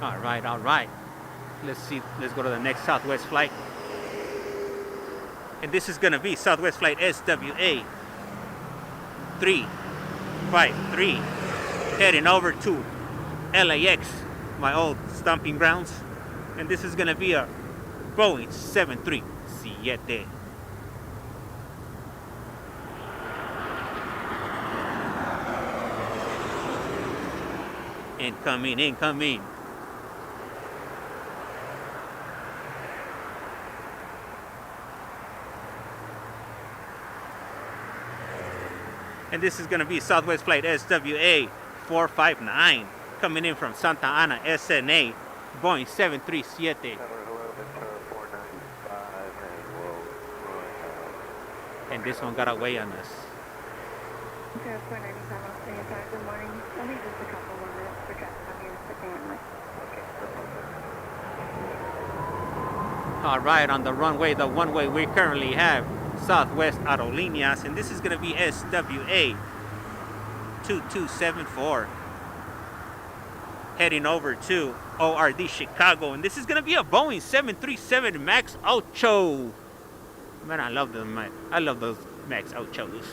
Alright. Let's see. Let's go to the next Southwest flight. And this is going to be Southwest flight SWA 353, heading over to LAX, my old stomping grounds. And this is gonna be a Boeing 737. Incoming, incoming. And this is going to be Southwest Flight SWA 459 coming in from Santa Ana, SNA, Boeing 737. And this one got away on us. Good morning. Only just a couple more minutes for traffic on your family. All right, on the runway, the one-way we currently have Southwest Aerolíneas, and this is going to be SWA 2274 heading over to ORD Chicago, and this is going to be a Boeing 737 MAX 8. Man, I love them. I love those MAX 8s.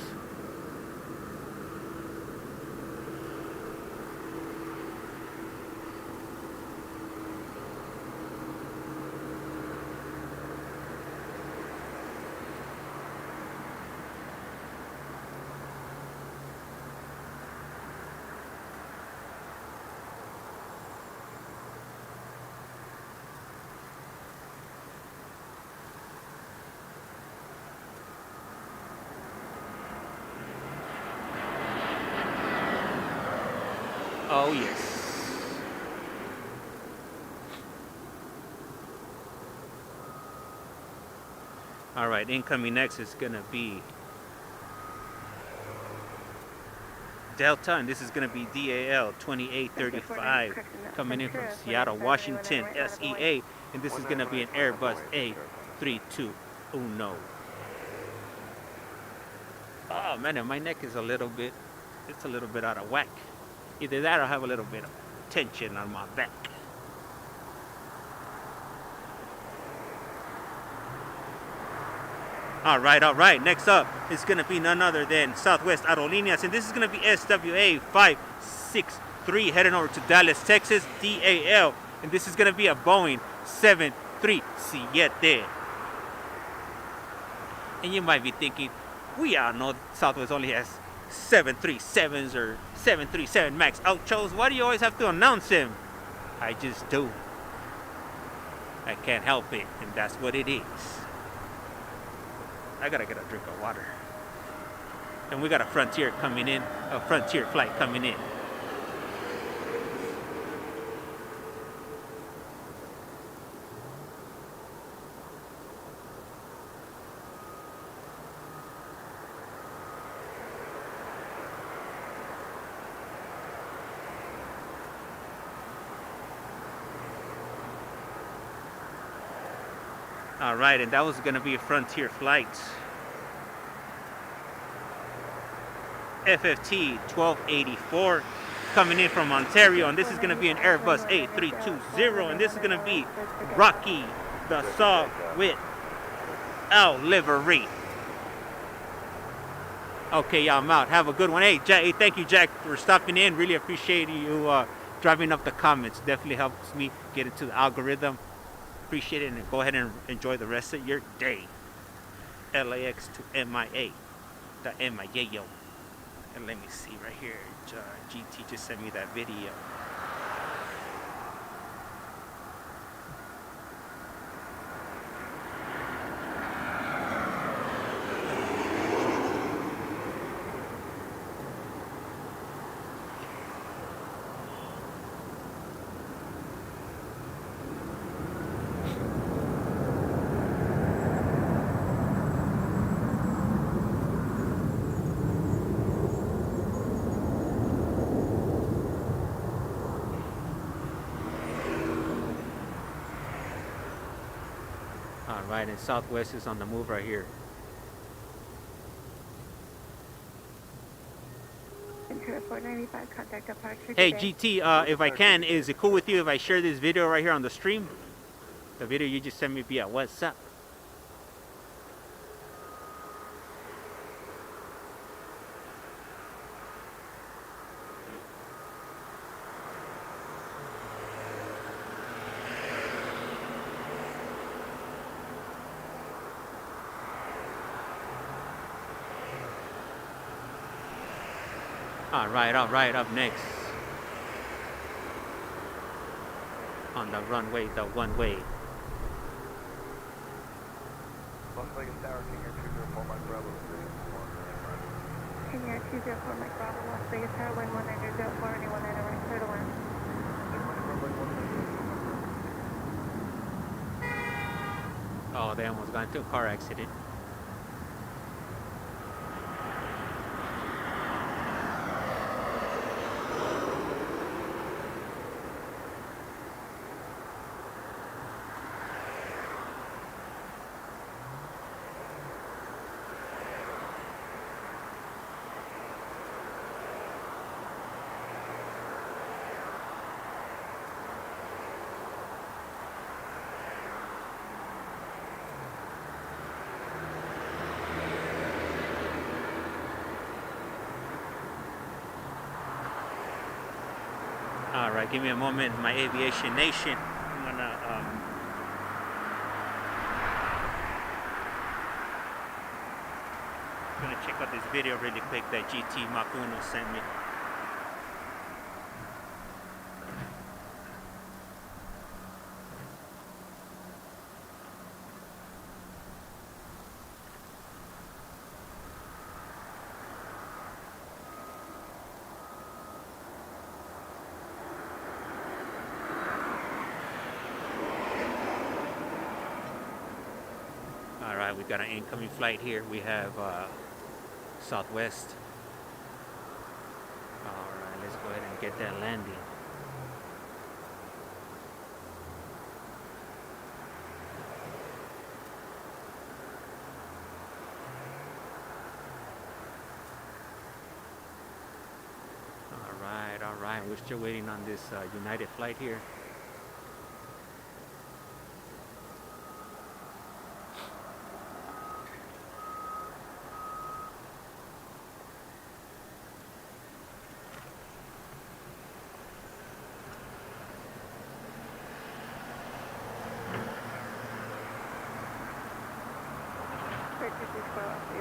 Oh yes. All right, incoming next is gonna be Delta, and this is gonna be DAL 2835 coming in from Seattle, Washington, SEA, and this is gonna be an Airbus A321. Oh man, and my neck is a little bit out of whack. Either that or I have a little bit of tension on my back. All right. Next up is going to be none other than Southwest Aerolíneas, and this is going to be SWA 563 heading over to Dallas, Texas, DAL, and this is going to be a Boeing 737. And you might be thinking, we all know Southwest only has 737s or 737 MAX 8s. Why do you always have to announce them? I just do. I can't help it, and that's what it is. I gotta get a drink of water. And we got a Frontier coming in, a Frontier flight coming in. All right, and that was going to be a Frontier flight. FFT 1284 coming in from Ontario, and this is going to be an Airbus A320, and this is going to be Rocky the Saw with L livery. Okay, y'all, I'm out. Have a good one. Hey, Jack, hey, thank you, Jack, for stopping in. Really appreciate you driving up the comments. Definitely helps me get into the algorithm. Appreciate it, and go ahead and enjoy the rest of your day. LAX to MIA, the MIA. And let me see right here. GT just sent me that video. Alright, and Southwest is on the move right here. Hey GT, if I can, is it cool with you if I share this video right here on the stream? The video you just sent me via WhatsApp. All right, up next on the runway, the one way. Las Vegas Tower, King Air 204 Mike Bravo, 3-1. King Air 204 Mike Bravo, Las Vegas Tower, wind 1904, anyone at right, clear to land. Oh, they almost got into a car accident. All right, give me a moment, my aviation nation. I'm gonna check out this video really quick that GT Makuno sent me. All right, we got an incoming flight here. We have Southwest. All right, let's go ahead and get that landing. All right, we're still waiting on this United flight here.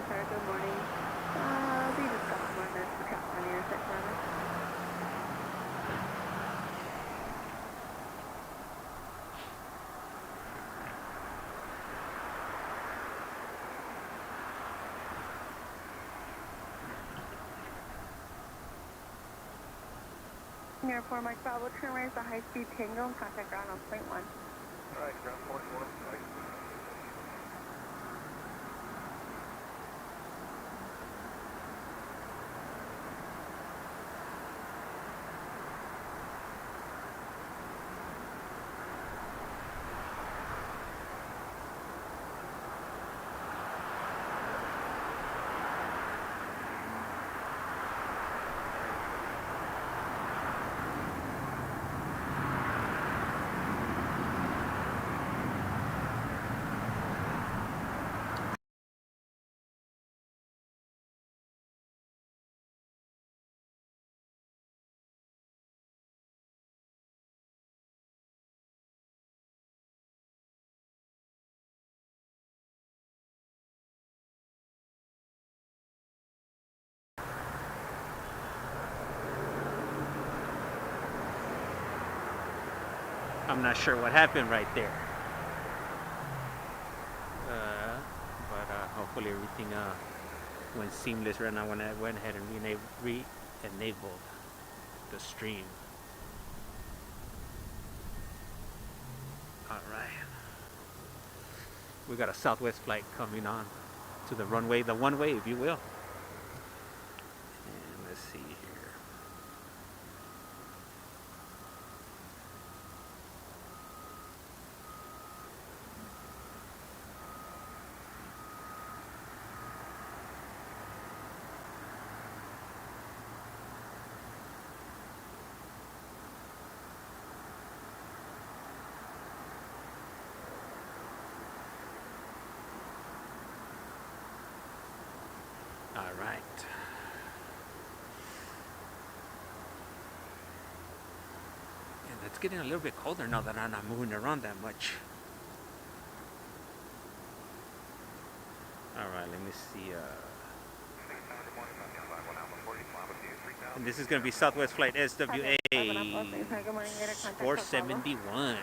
Good morning. We just got 1 minute for California, 6 minutes. Air 4 Mike Bravo, turn right to high-speed Tango and contact ground on point 1. All right, ground point 1, right. I'm not sure what happened right there. But hopefully everything went seamless right now when I went ahead and re-enabled the stream. All right. We got a Southwest flight coming on to the runway, the one way, if you will. And let's see here. All right. And it's getting a little bit colder now that I'm not moving around that much. All right, let me see. And this is going to be Southwest Flight SWA 471.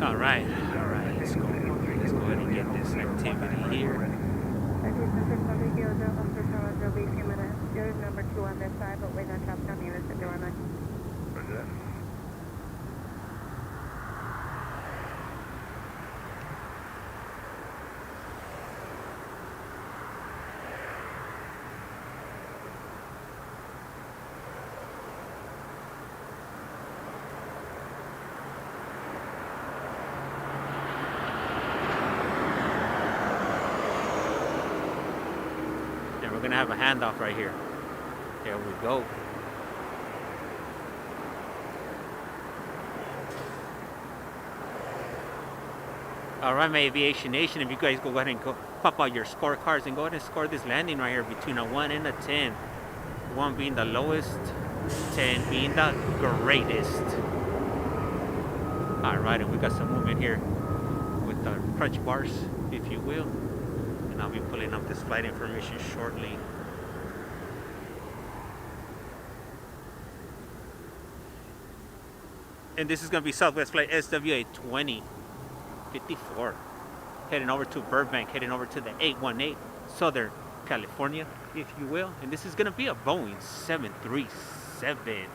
All right, let's go ahead and get this activity here. There's number 2 on this side, but we're going to drop down here to the runway. Roger that. And we're going to have a handoff right here. There we go. All right, my Aviation Nation, if you guys go ahead and go pop out your scorecards and go ahead and score this landing right here between a 1 and a 10. 1 being the lowest, 10 being the greatest. All right, and we got some movement here with the crunch bars, if you will. And I'll be pulling up this flight information shortly. And this is going to be Southwest Flight SWA 2054. Heading over to Burbank, heading over to the 818, Southern California, if you will. And this is going to be a Boeing 737.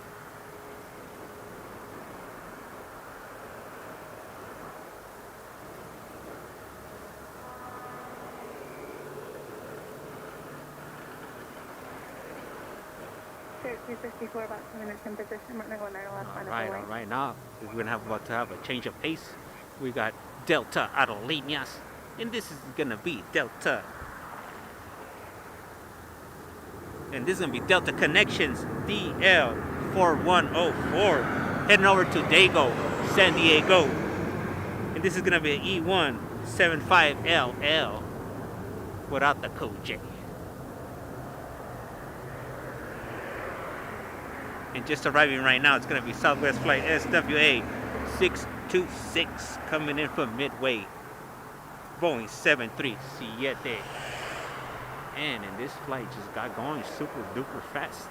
Q64, about 2 minutes in position. All right. Now we're going to about to have a change of pace. We got Delta Aerolíneas, and this is going to be Delta. And this is going to be Delta Connections DL4104, heading over to Dago, San Diego. And this is going to be an E175LL without the code J. And just arriving right now, it's going to be Southwest Flight SWA 626 coming in from Midway, Boeing 737. And this flight just got going super duper fast.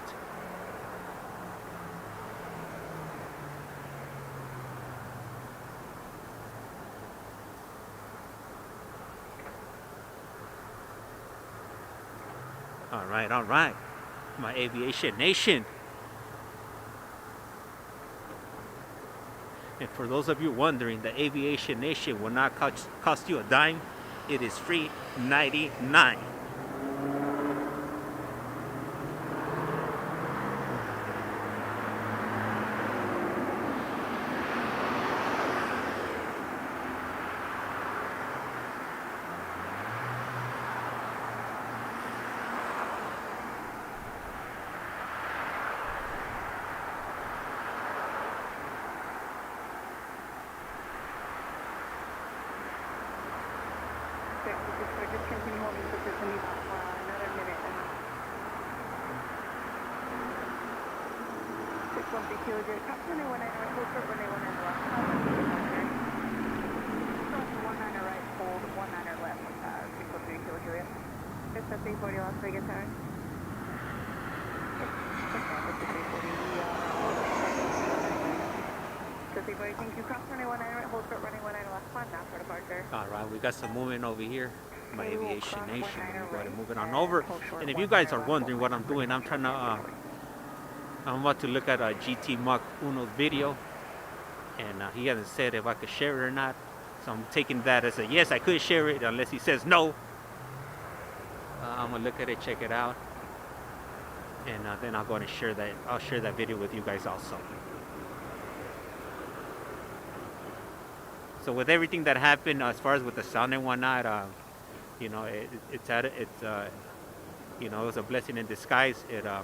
All right, my Aviation Nation. And for those of you wondering, the Aviation Nation will not cost you a dime. It is free 99. Just continue holding position another minute and a half. 613 Juliet, Cup 21 right, hold short, 1 left. 19 right, hold 19 left, 613 Juliet. It's a 340 Las Vegas Tower. 340, thank you. Cross 21 right, hold short, running 19 left, 1 now for departure. All right, we got some movement over here. My Aviation Nation. We're going to move it on over. And if you guys are wondering what I'm doing, I'm trying to I'm about to look at a GT Mach 1's video, and he hasn't said if I could share it or not, so I'm taking that as a yes, I could share it unless he says no. I'm gonna look at it, check it out, and then I'll go and share that. I'll share that video with you guys also. So with everything that happened as far as with the sound and whatnot, you know, you know, it was a blessing in disguise. You know,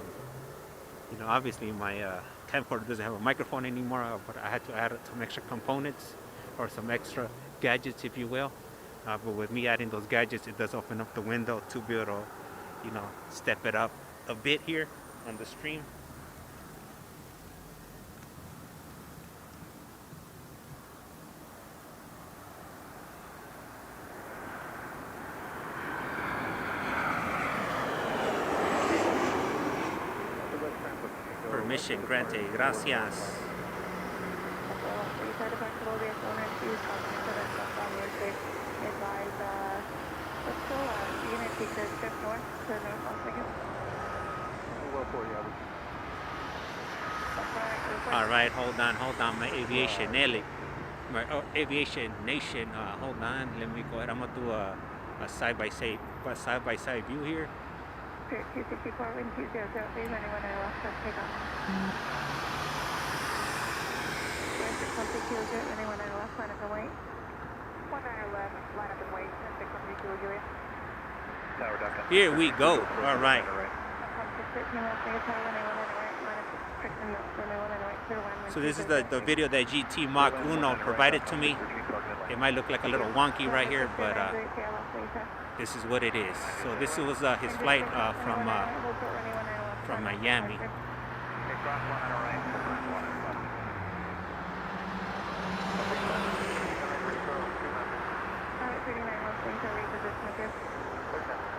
obviously my camcorder doesn't have a microphone anymore, but I had to add some extra components or some extra gadgets, if you will. But with me adding those gadgets, it does open up the window to be able to, you know, step it up a bit here on the stream. Permission granted. Gracias. All right, hold on, my aviation Nelly, my aviation nation. Hold on, let me go ahead. I'm gonna do a side by side view here. 264, wind 2003, anyone left, let's take off. Line 613 kilo Juliet, anyone left, line up and wait. 19 left, line up and wait, 613 kilo Juliet. Tower duck. Here we go. All right. So this is the video that GT Mach 1 provided to me. It might look like a little wonky right here, but this is what it is. So this was his flight from Miami.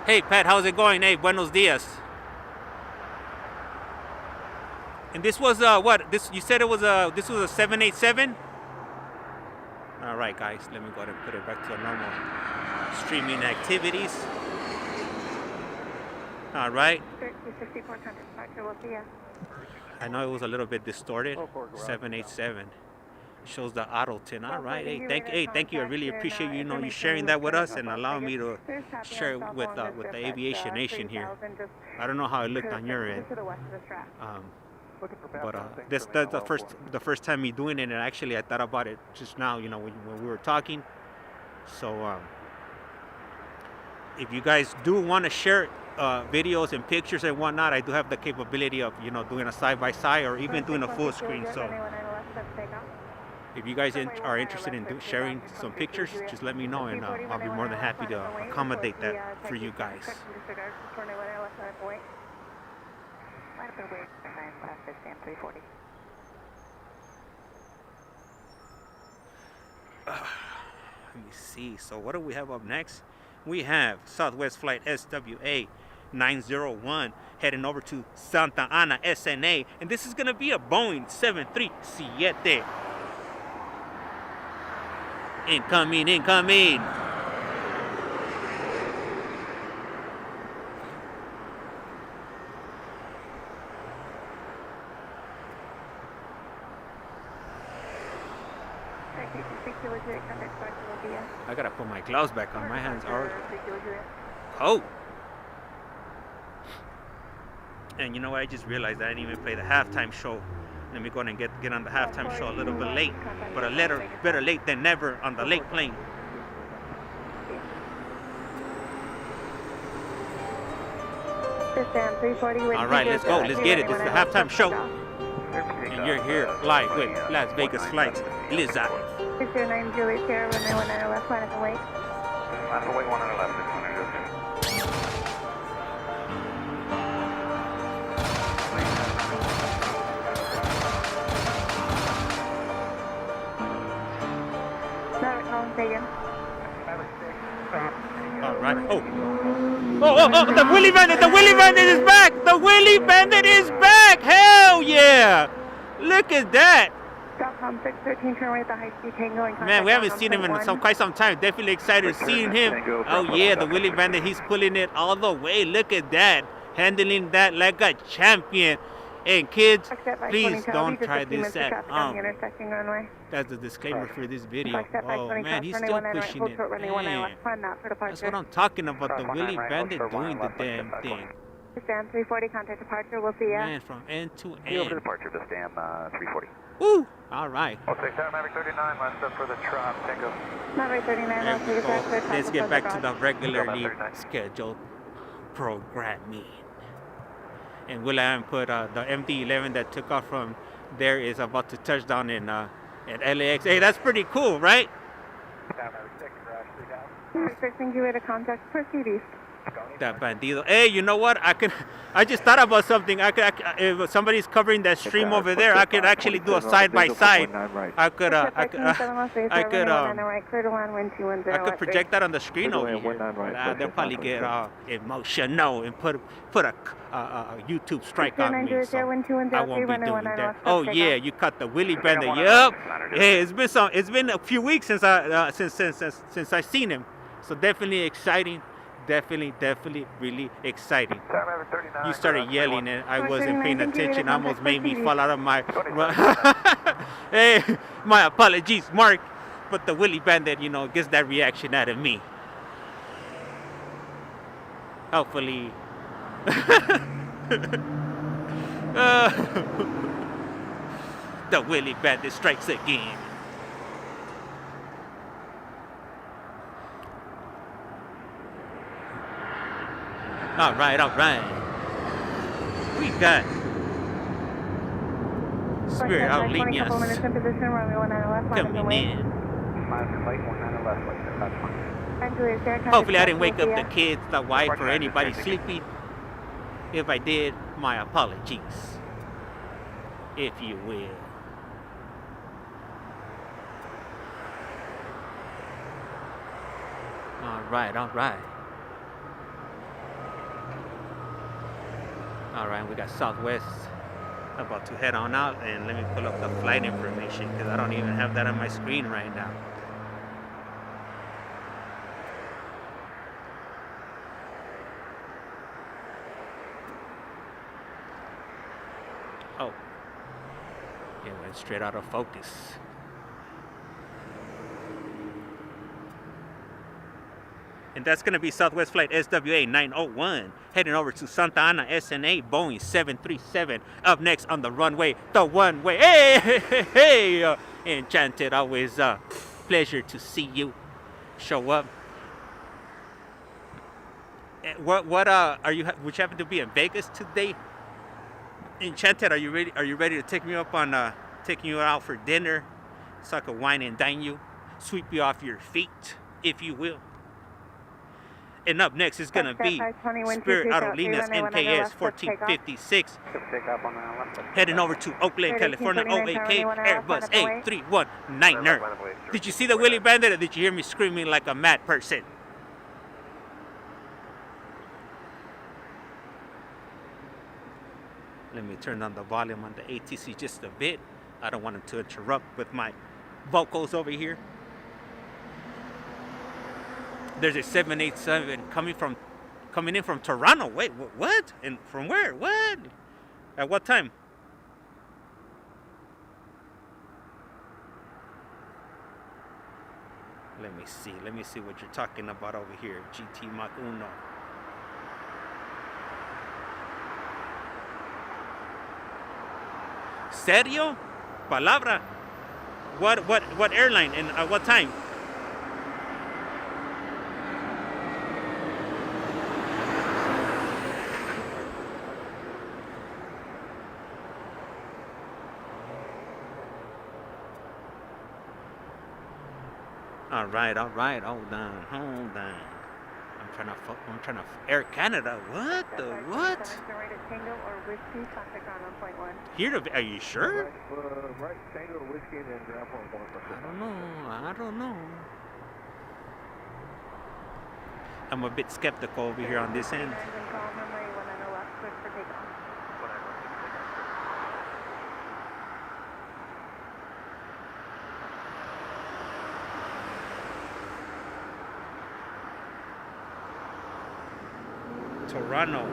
Hey Pat, how's it going? Hey, buenos dias. And this was what? This you said it was this was a 787. All right, guys, let me go ahead and put it back to normal streaming activities. All right. I know it was a little bit distorted. 787 shows the auto tin. All right. Hey, thank you. I really appreciate you sharing that with us and allowing me to share it with the aviation nation here. I don't know how it looked on your end. But that's the first time me doing it, and actually I thought about it just now, when we were talking. So if you guys do want to share videos and pictures and whatnot, I do have the capability of doing a side-by-side or even doing a full screen. So if you guys are interested in sharing some pictures, just let me know, and I'll be more than happy to accommodate that for you guys. Let me see. So what do we have up next? We have Southwest Flight SWA 901 heading over to Santa Ana, SNA, and this is gonna be a Boeing 737. Incoming. I gotta put my gloves back on. My hands are cold. And you know what? I just realized I didn't even play the halftime show. Let me go ahead and get on the halftime show a little bit late, but better late than never on the late plane. All right, let's go. Let's get it. This is the halftime show. And you're here live with Las Vegas Flights. Lizard. 609 Juliet Sierra, runway 19 left, line up and wait. Line up and wait, 19 left, 600 good. Maverick Collins, Hagen. All right. Oh, the Willy Bandit is back. The Willy Bandit is back. Hell yeah. Look at that. Man, we haven't seen him in quite some time. Definitely excited to see him. Oh yeah, the Willy Bandit, he's pulling it all the way. Look at that. Handling that like a champion. And kids, please don't try this at home. That's the disclaimer for this video. Oh man, he's still pushing it. Man, that's what I'm talking about, the Willy Bandit doing the damn thing. Stam 340, contact departure, we'll see ya. Man, from end to end. Over to departure to Stam 340. Woo! All right. Well, 67 Maverick 39, last up for the Trop, Tango. Maverick 39, There I'll we take it back go. to the Let's get back to the regularly 39. scheduled programming. And Will.i.am put the MD-11 that took off from there is about to touch down in at LAX. Hey, that's pretty cool, right? Maverick 6, crash 3000. Maverick 6, thank you, way to contact. Proceed east. That bandido. Hey, you know what? I just thought about something. If somebody's covering that stream over there, I could actually do a side by side. I could project that on the screen over here. They'll probably get emotional and put a YouTube strike on me. So I won't be doing that. Oh yeah, you cut the Willie Bender. Yup. Hey, it's been a few weeks since I seen him. So definitely exciting. Definitely really exciting. You started yelling and I wasn't paying attention. Almost made me fall out of my... Hey, my apologies, Mark. But the Willie Bandit, gets that reaction out of me. Hopefully. The Willie Bandit strikes again. All right. We got Spirit Airlines coming in. Hopefully I didn't wake up the kids, the wife, or anybody sleepy. If I did, my apologies, if you will. All right. All right, we got Southwest about to head on out, and let me pull up the flight information because I don't even have that on my screen right now. Oh, it went straight out of focus. And that's going to be Southwest Flight SWA 901 heading over to Santa Ana, SNA, Boeing 737. Up next on the runway, the one way. Hey! Enchanted, always pleasure to see you show up. What are you? Which happen to be in Vegas today? Enchanted, are you ready? Are you ready to take me up on taking you out for dinner, so I can wine and dine you, sweep you off your feet, if you will? And up next is going to be Spirit Aerolíneas NKS 1456 heading over to Oakland, California, OAK Airbus A319er. Did you see the Willie Bandit, or did you hear me screaming like a mad person? Let me turn on the volume on the ATC just a bit. I don't want it to interrupt with my vocals over here. There's a 787 coming in from Toronto. Wait, what? And from where? What? At what time? Let me see what you're talking about over here. GT Mach 1. Serio? Palabra? What airline and at what time? All right. Hold on. I'm trying to Air Canada. What the what? Here to are you sure? Right, Tango to Whiskey and then grab one. I don't know. I'm a bit skeptical over here on this end. Toronto.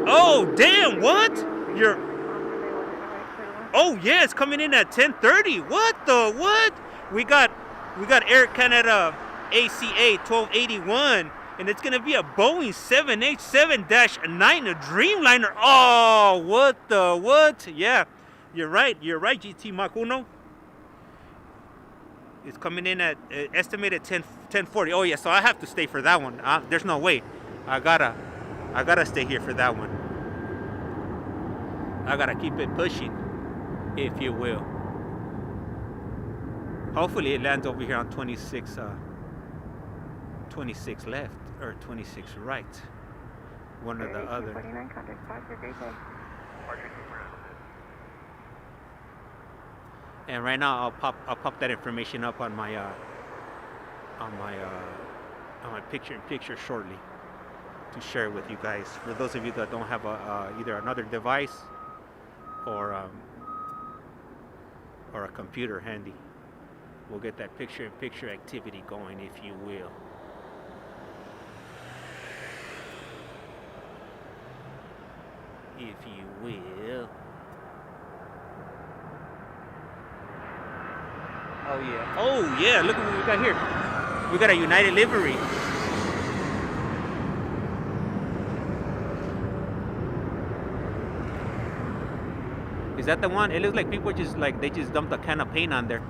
Oh damn! What? You're. Oh yeah, it's coming in at 10:30. What the what? We got Air Canada ACA 1281 And it's going to be a Boeing 787-9, a Dreamliner. Oh, what? Yeah, you're right, GT Mach 1. It's coming in at estimated 1040. Oh, yeah, so I have to stay for that one. There's no way. I gotta stay here for that one. I gotta keep it pushing, if you will. Hopefully it lands over here on 26 left or 26 right. One or the other. 49 contact, pause, your great day. And right now I'll pop that information up on my picture shortly to share with you guys. For those of you that don't have either another device or a computer handy, we'll get that picture-in-picture activity going, if you will. If you will. Oh yeah, look at what we got here. We got a United livery. Is that the one? It looks like people just they just dumped a can of paint on there.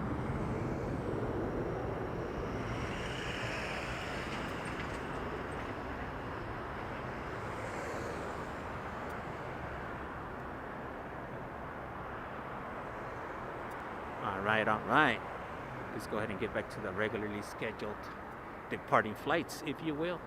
All right. Let's go ahead and get back to the regularly scheduled departing flights, if you will.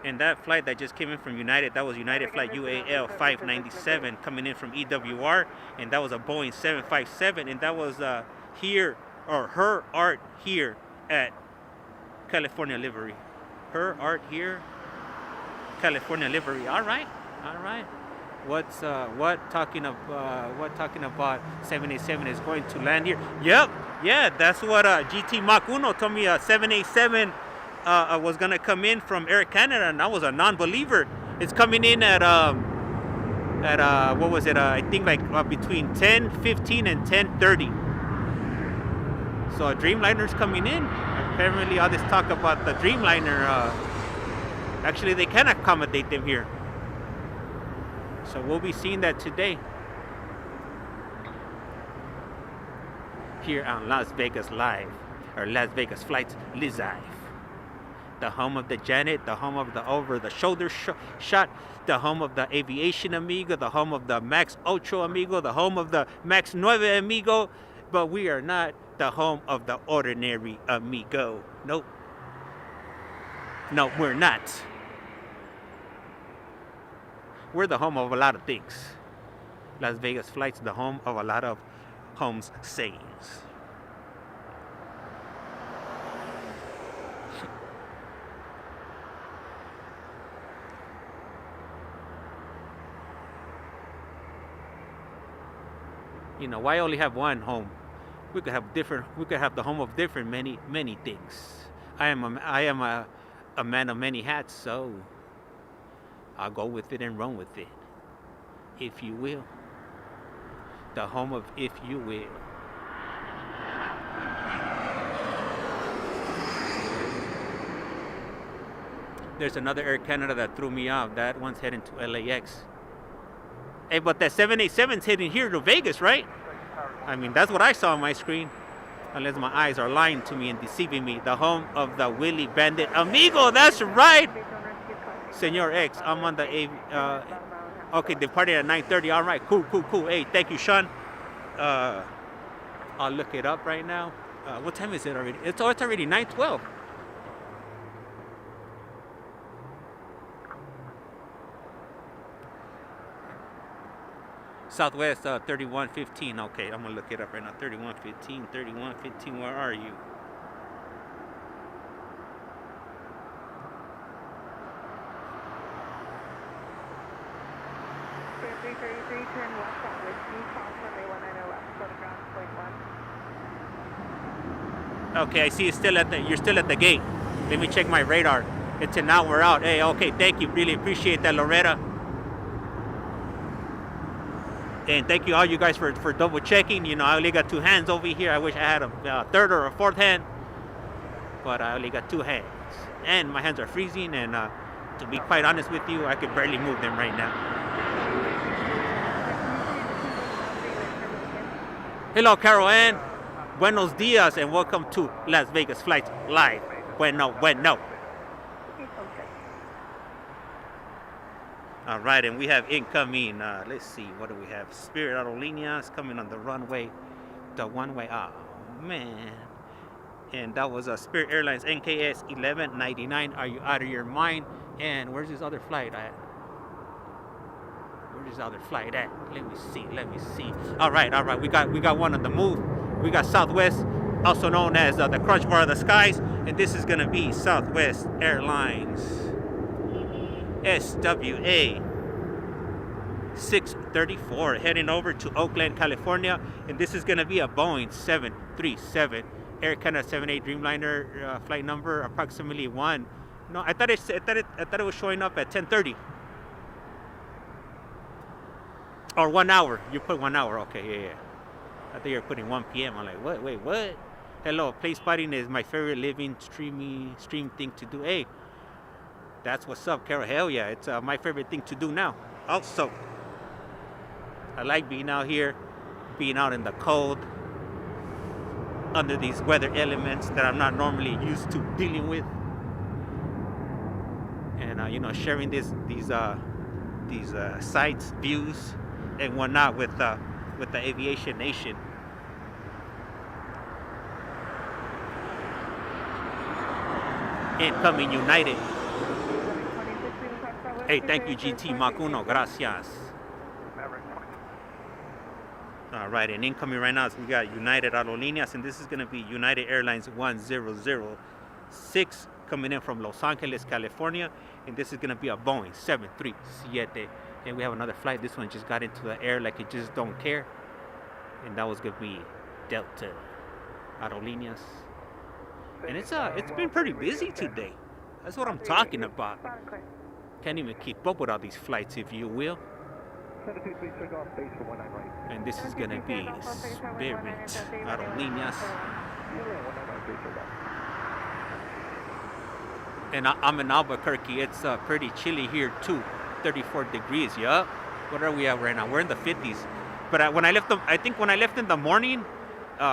And that flight that just came in from United, that was United Flight UAL 597 coming in from EWR, and that was a Boeing 757, and that was here, or her art here at California livery. Her art here, California livery. All right. What talking about 787 is going to land here? Yep, yeah, that's what GT Mach 1 told me. 787 was gonna come in from Air Canada, and I was a non-believer. It's coming in at what was it? I think between 10:15 and 10:30. So a Dreamliner's coming in. Apparently, all this talk about the Dreamliner. Actually, they can accommodate them here. So we'll be seeing that today. Here on Las Vegas Live, or Las Vegas Flights Live. The home of the Janet, the home of the over-the-shoulder shot, the home of the Aviation Amigo, the home of the Max 8 Amigo, the home of the Max 9 Amigo, but we are not the home of the ordinary Amigo. Nope. No, we're not. We're the home of a lot of things. Las Vegas Flights, the home of a lot of Holmes sayings. You know, why only have one home? We could have the home of different many things. I am a man of many hats, so I'll go with it and run with it, if you will. The home of if you will. There's another Air Canada that threw me off. That one's heading to LAX. Hey, but that 787's heading here to Vegas, right? I mean, that's what I saw on my screen. Unless my eyes are lying to me and deceiving me. The home of the Willy Bandit Amigo, that's right! Senor X, I'm on the okay, departing at 9:30. All right, cool. Hey, thank you, Sean. I'll look it up right now. What time is it already? It's already 9:12. Southwest 3115. Okay, I'm gonna look it up right now. 3115. Where are you? Turn west at Whiskey, call runway 19 left, photograph point 1. Okay, I see you're still at the gate. Let me check my radar. It's an hour out. Hey, okay, thank you. Really appreciate that, Loretta. And thank you all you guys for double checking. You know, I only got 2 hands over here. I wish I had a third or a fourth hand, but I only got 2 hands, and my hands are freezing. And to be quite honest with you, I could barely move them right now. Hello, Carol Ann. Buenos dias, and welcome to Las Vegas Flights Live. Bueno. All right, and we have incoming, let's see, what do we have? Spirit Aerolíneas coming on the runway. The one-way, oh, man. And that was a Spirit Airlines NKS 1199. Are you out of your mind? And where's this other flight at? Where's this other flight at? Let me see. All right, we got one on the move. We got Southwest, also known as the Crunch Bar of the Skies, and this is gonna be Southwest Airlines SWA 634 heading over to Oakland, California, and this is gonna be a Boeing 737 Air Canada 78 Dreamliner flight number approximately 1. No, I thought it was showing up at 10:30 or 1 hour. You put 1 hour, okay, yeah. I thought you were putting 1 p.m. I'm like, what? Wait, what? Hello, play spotting is my favorite living stream thing to do. Hey, that's what's up, Carol. Hell yeah, it's my favorite thing to do now. Also, I like being out here, being out in the cold, under these weather elements that I'm not normally used to dealing with, and you know, sharing these sights, views, and whatnot with the aviation nation. Incoming United. Hey, thank you, GT Macuno. Gracias. All right, and incoming right now, so we got United Aerolíneas, and this is going to be United Airlines 1006 coming in from Los Angeles, California, and this is going to be a Boeing 737. And we have another flight. This one just got into the air like it just don't care, and that was going to be Delta Aerolíneas. And it's been pretty busy today. That's what I'm talking about. Can't even keep up with all these flights, if you will. And this is gonna be Spirit Aerolíneas. And I'm in Albuquerque. It's pretty chilly here too. 34 degrees. Yup. What are we at right now? We're in the 50s. But when I left in the morning,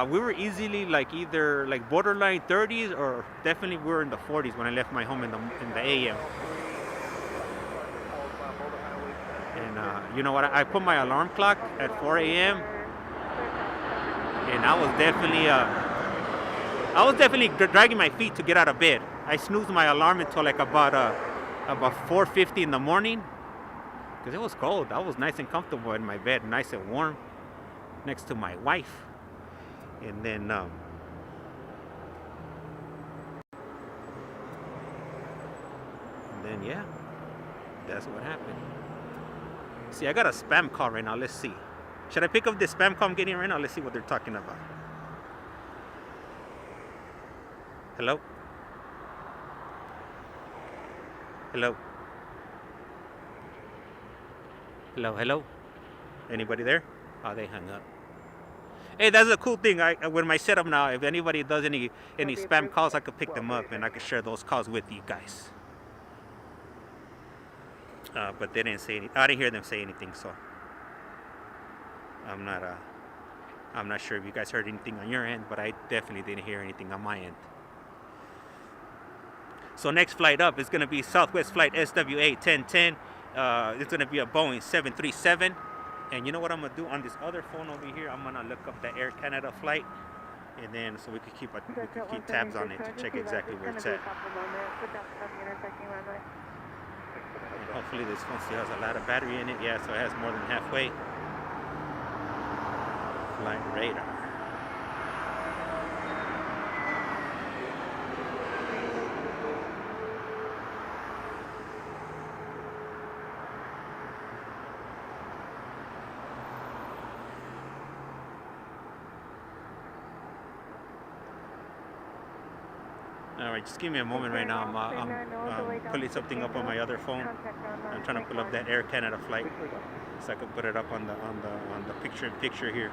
we were easily like either like borderline 30s or definitely we were in the 40s when I left my home in the AM. And you know what? I put my alarm clock at 4 a.m. and I was definitely dragging my feet to get out of bed. I snoozed my alarm until like about 4:50 in the morning because it was cold. I was nice and comfortable in my bed, nice and warm, next to my wife. And then yeah, that's what happened. See, I got a spam call right now. Let's see. Should I pick up this spam call I'm getting right now? Let's see what they're talking about. Hello? Hello? Hello? Anybody there? Oh, they hung up. Hey, that's a cool thing. With my setup now, if anybody does any spam calls, I could pick them up and I could share those calls with you guys. But they didn't say anything. I didn't hear them say anything, so I'm not sure if you guys heard anything on your end, but I definitely didn't hear anything on my end. So next flight up is going to be Southwest Flight SWA 1010. It's going to be a Boeing 737. And you know what I'm going to do on this other phone over here? I'm going to look up the Air Canada flight, and then so we could keep tabs on it to check exactly where it's at. And hopefully this phone still has a lot of battery in it. Yeah, so it has more than halfway. Flight radar. All right, just give me a moment right now. I'm pulling something up on my other phone. I'm trying to pull up that Air Canada flight so I can put it up on the picture-in-picture here.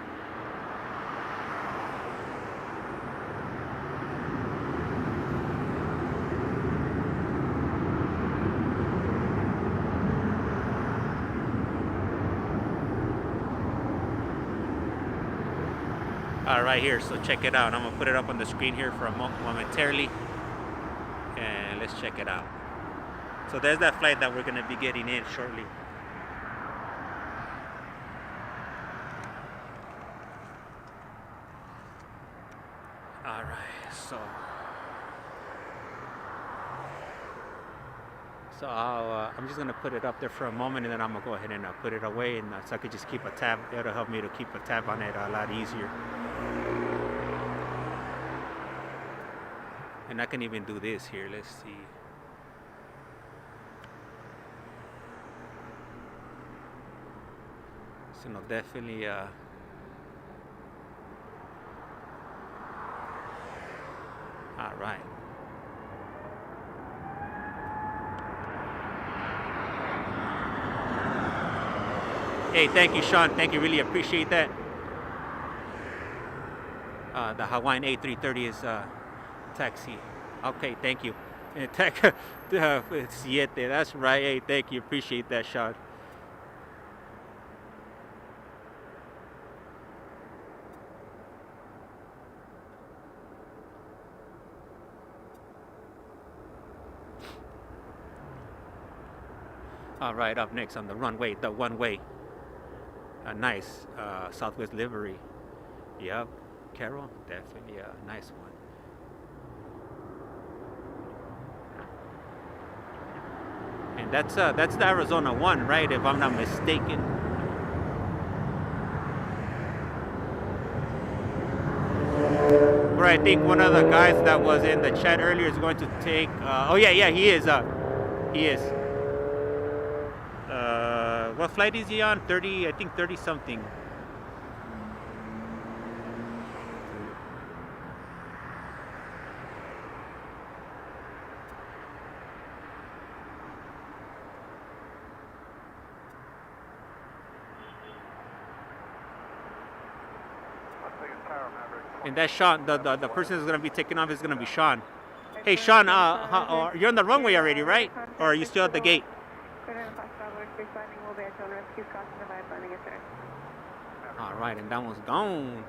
All right, here, so check it out. I'm gonna put it up on the screen here for a momentarily, and let's check it out. So there's that flight that we're gonna be getting in shortly. All right, so I'm just gonna put it up there for a moment, and then I'm gonna go ahead and put it away, and so I could just keep a tab. It'll help me to keep a tab on it a lot easier. And I can even do this here. Let's see. So no, definitely. All right. Hey, thank you, Sean. Thank you. Really appreciate that. The Hawaiian A330 is taxi. Okay, thank you. Siete. That's right. Hey, thank you. Appreciate that, Sean. All right, up next on the runway, the one-way. A nice Southwest livery. Yep, Carol, definitely a nice one. And that's the Arizona one, right? If I'm not mistaken. Where I think one of the guys that was in the chat earlier is going to take. Oh yeah, he is. He is. What flight is he on? 30, I think 30 something. And that's Sean. The person who's going to be taking off is going to be Sean. Hey Sean, you're on the runway already, right? Or are you still at the gate? All right, and that one's gone.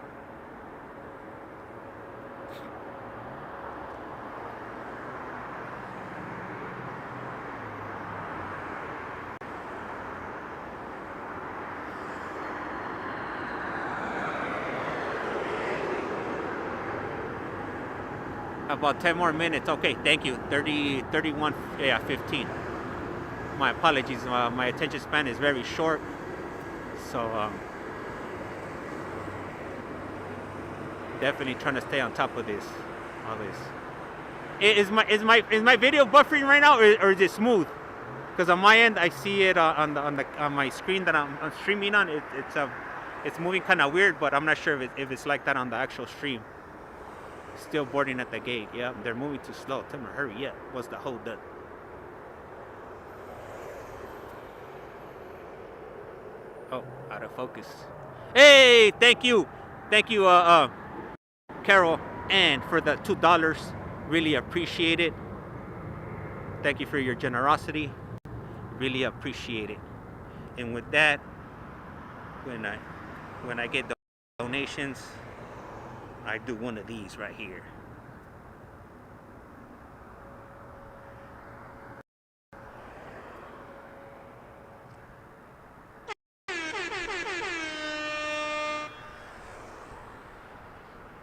About 10 more minutes. Okay, thank you. 30, 31, yeah, 15. My apologies. My attention span is very short. So, definitely trying to stay on top of this. All this. Is my video buffering right now, or is it smooth? Because on my end, I see it on my screen that I'm streaming on. It's moving kind of weird, but I'm not sure if it's like that on the actual stream. Still boarding at the gate. Yeah, they're moving too slow. Tell me, hurry up. What's the hold up? Oh, out of focus. Hey, thank you, Carol, and for the $2. Really appreciate it. Thank you for your generosity. Really appreciate it. And with that, when I get the donations, I do one of these right here.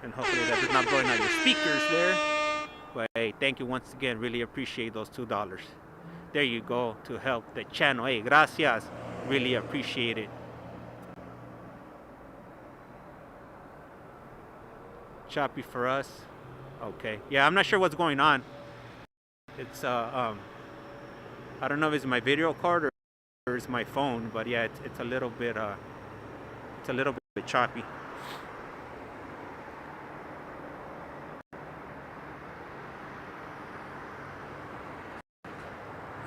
And hopefully that is not going on your speakers there. But hey, thank you once again. Really appreciate those $2. There you go, to help the channel. Hey, gracias. Really appreciate it. Choppy for us. Okay. Yeah, I'm not sure what's going on. It's I don't know if it's my video card or it's my phone, but yeah, it's a little bit choppy.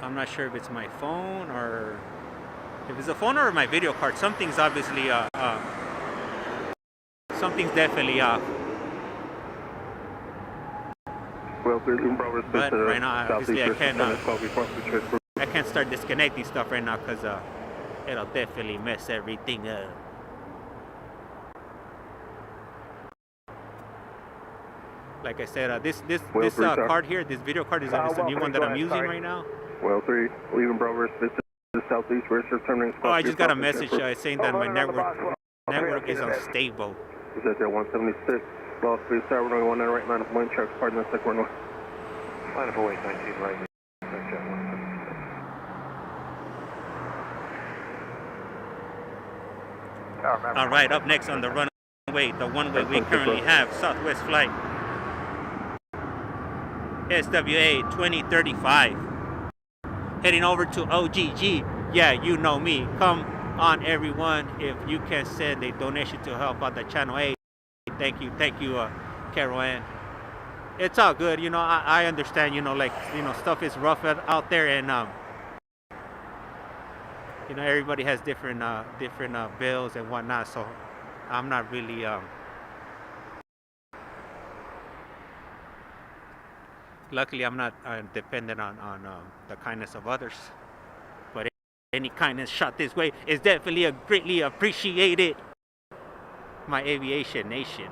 I'm not sure if it's my phone or if it's a phone or my video card. Something's obviously something's definitely off. Well, But right now, obviously, I can't start disconnecting stuff right now because it'll definitely mess everything up. Like I said, this card here, this video card is the new one that I'm using right now. Well, 3, leaving Bravo, this is southeast, where's your turning? Oh, I just got a message saying that my network is unstable. Is that 176? Lost speed, tower runway 19 right, line of wind checks, pardon the second runway. Line of 19 right. All right, up next on the runway, the one-way we currently have, Southwest flight, SWA 2035, heading over to OGG. Yeah, you know me. Come on, everyone. If you can send a donation to help out the channel, hey, thank you, Carol Ann. It's all good, you know. I understand, you know, like, you know, stuff is rough out there, and you know, everybody has different bills and whatnot. So I'm not really luckily I'm not dependent on the kindness of others. But any kindness shot this way is definitely greatly appreciated. My aviation nation.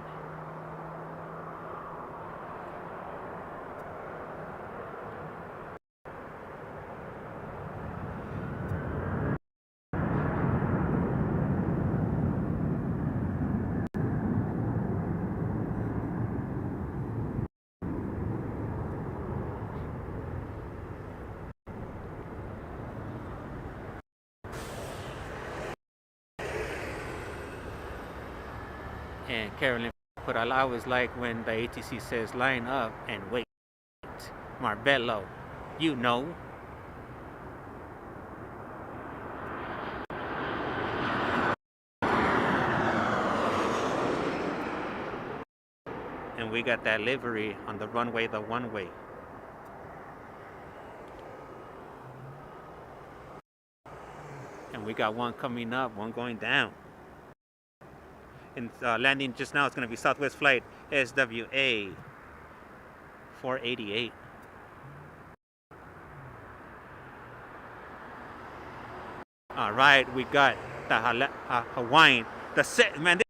And Carolyn put, I always like when the ATC says line up and wait. Marbello, you know. And we got that livery on the runway, the one way. And we got one coming up, one going down. And landing just now is going to be Southwest flight SWA 488. All right, we got the Hawaiian. The set, man.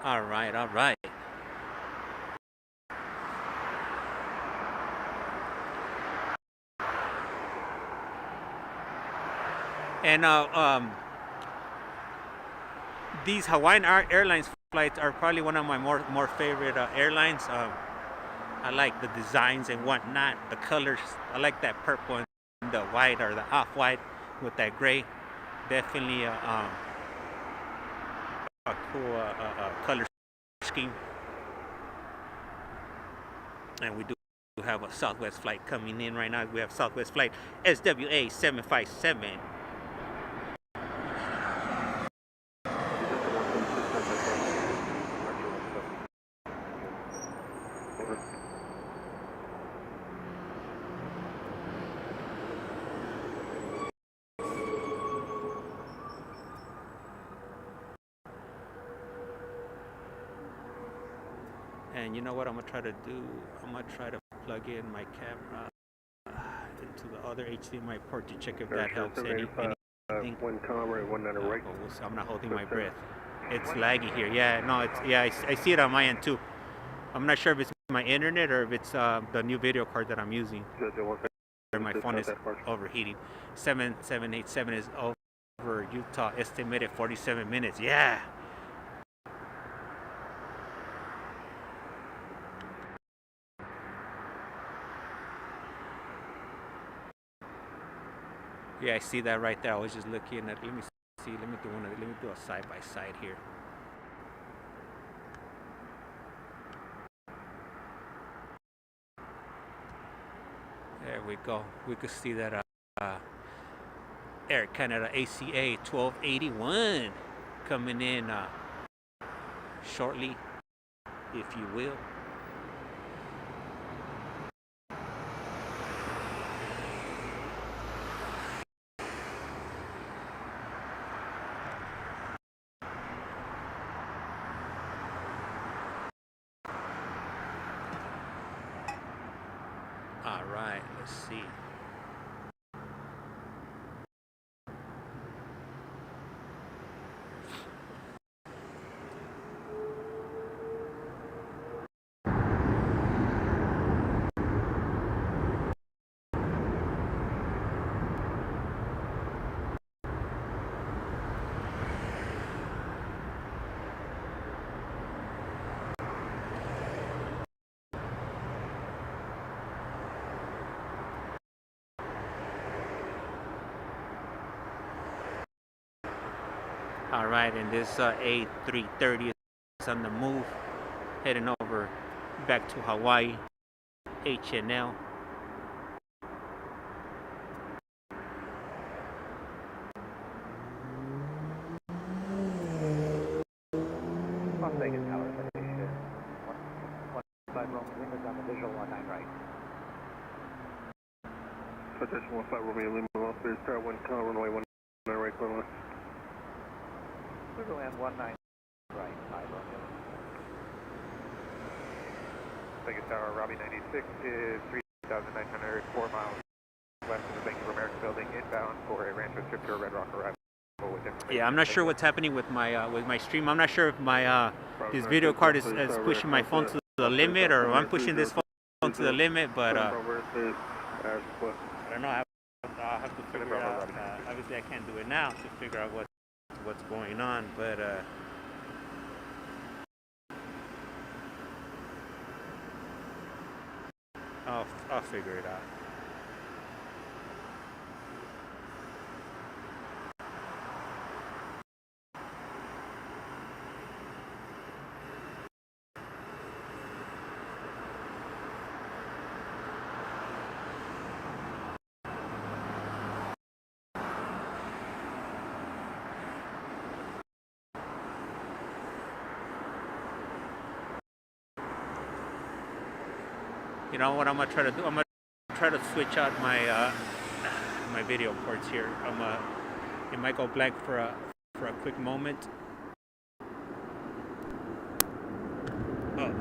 All right. And these Hawaiian Airlines flights are probably one of my more favorite airlines. I like the designs and whatnot, the colors. I like that purple and the white, or the off-white with that gray. Definitely a cool color scheme. And we do have a Southwest flight coming in right now. We have Southwest flight SWA 757. And you know what I'm gonna try to do? I'm gonna try to plug in my camera into the other HDMI port to check if that helps anything. I'm not holding my breath. It's laggy here. Yeah, no, I see it on my end too. I'm not sure if it's my internet or if it's the new video card that I'm using. My phone is overheating. 7787 is over Utah, estimated 47 minutes. Yeah. Yeah, I see that right there. I was just looking at. Let me see. Let me do a side by side here. There we go. We could see that Air Canada ACA 1281 coming in shortly, if you will. All right, let's see. All right, and this A330 is on the move, heading over back to Hawaii, HNL. Las Vegas Tower, Citation 15 Roman Lima on the visual 19 right. Citation 15 Romeo Lima, Las Vegas Tower 1 Tower, runway 19 right, clear left. Clearland 19 right, 5 Romeo. Vegas Tower, Robbie 96 is 3,900, 4 miles west of the Bank of America building, inbound for a Rancho trip to a Red Rock arrival. Yeah, I'm not sure what's happening with my stream. I'm not sure if my this video card is pushing my phone to the limit, or I'm pushing this phone to the limit. But I don't know. I'll have to figure it out. Obviously, I can't do it now to figure out what's going on. But I'll figure it out. You know what I'm gonna try to do? I'm gonna try to switch out my my video ports here. It might go blank for a quick moment. Oh.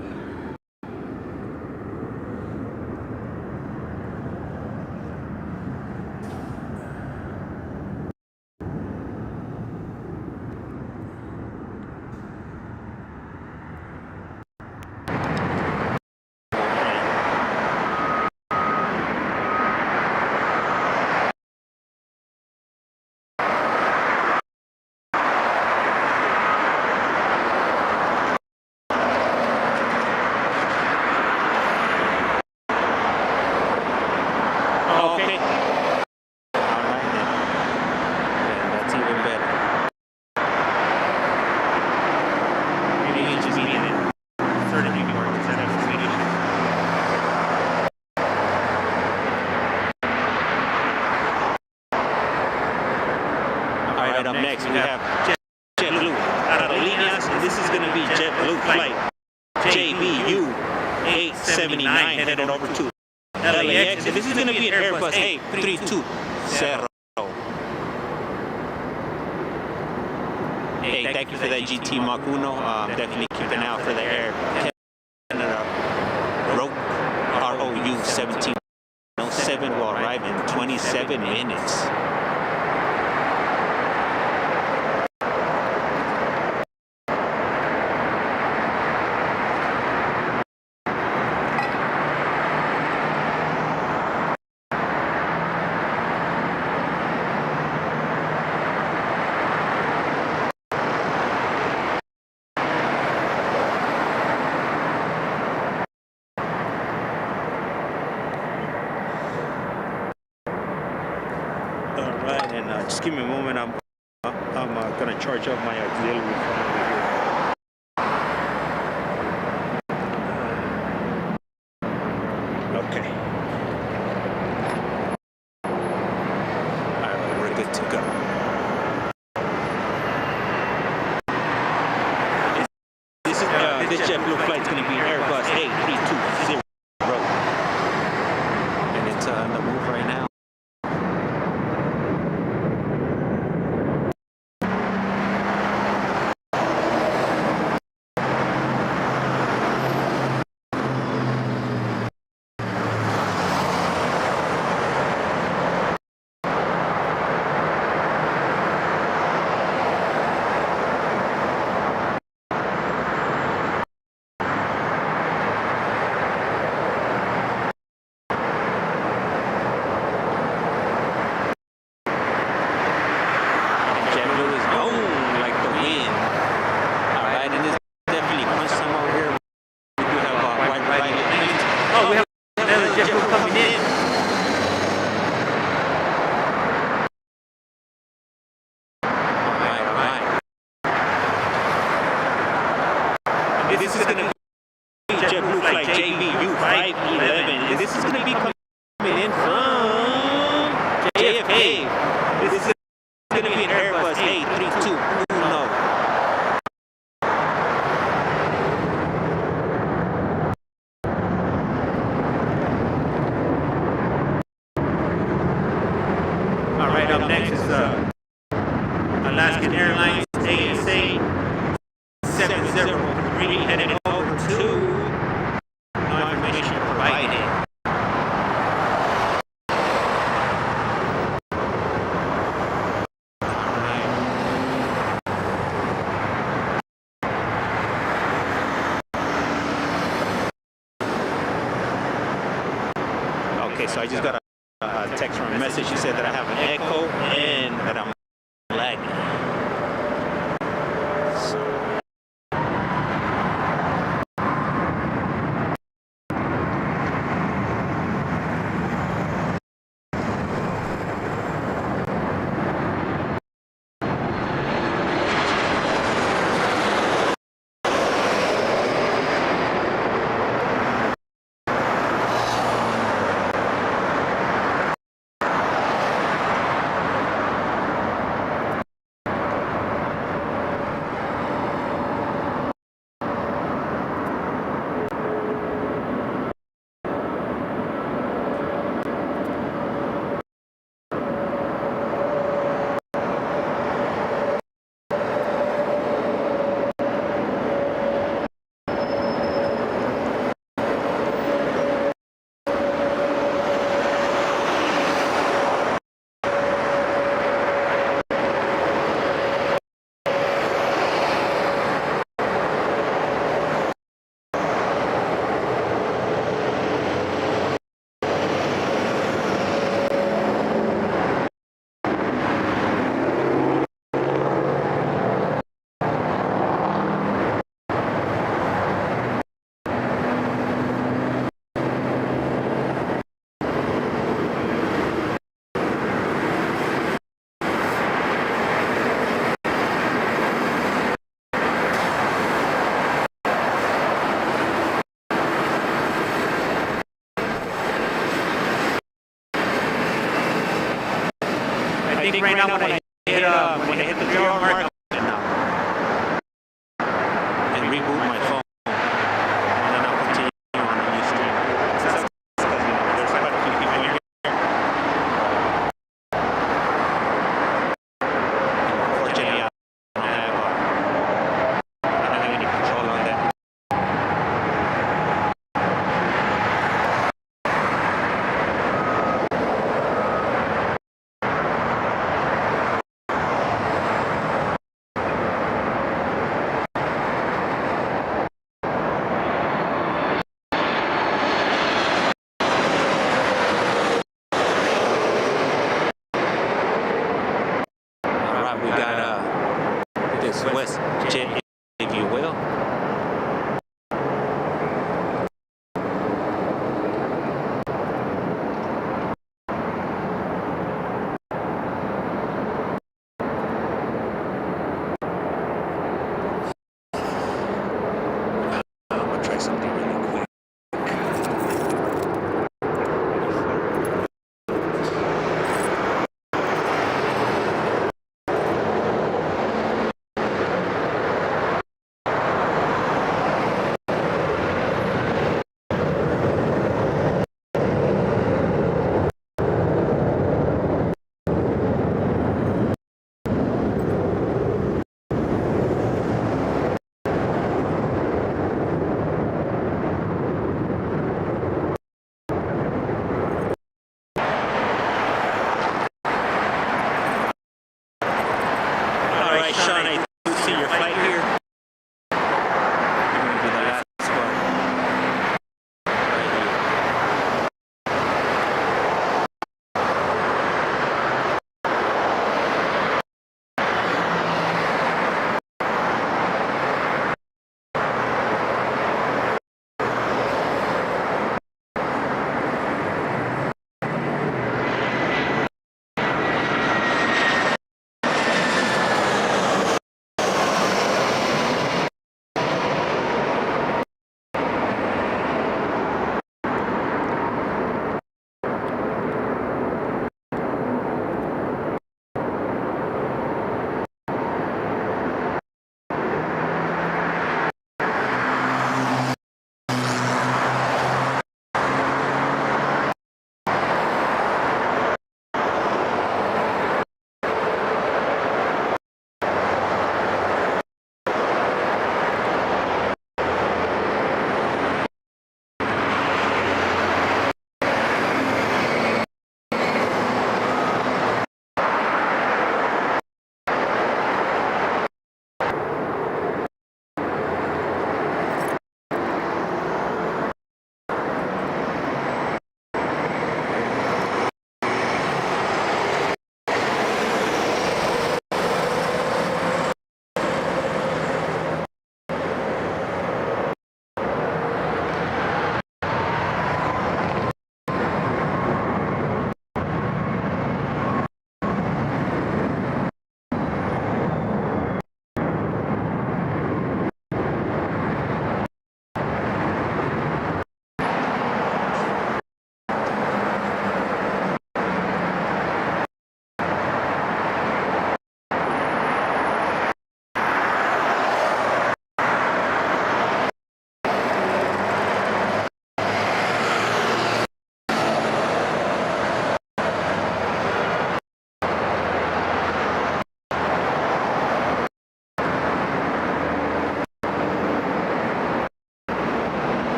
Up next, we have JetBlue out of Aviones, and this is going to be JetBlue flight JBU 879 headed over to LAX, and this is going to be an Airbus A320. Hey, thank you for that GT Mach 1. Definitely keep an eye out for the Air Canada ROU 1707 will arrive in 27 minutes. Right, and just give me a moment. I'm gonna charge up my auxiliary phone over here. Okay. All right, we're good to go. This JetBlue flight's gonna be Airbus A320, and it's on the move right now. This is going to be JetBlue flight JBU 511, and this is going to be coming in from JFK. This is going to be an Airbus A320. All right, up next is Alaskan Airlines ASA 703 headed over to no information provided. Okay, so I just got a text from a message. She said that I have an echo and that I'm lagging. I think right now when I hit the 0 mark and reboot my phone, and then I'll continue on a new stream. That's because there's quite a few people here. Unfortunately, I don't have any control on that. We got this West Jet, if you will.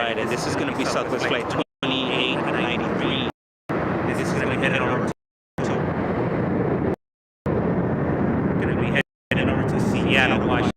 Right, and this is going to be Southwest Flight 2893. This is going to be headed over to Seattle, Washington.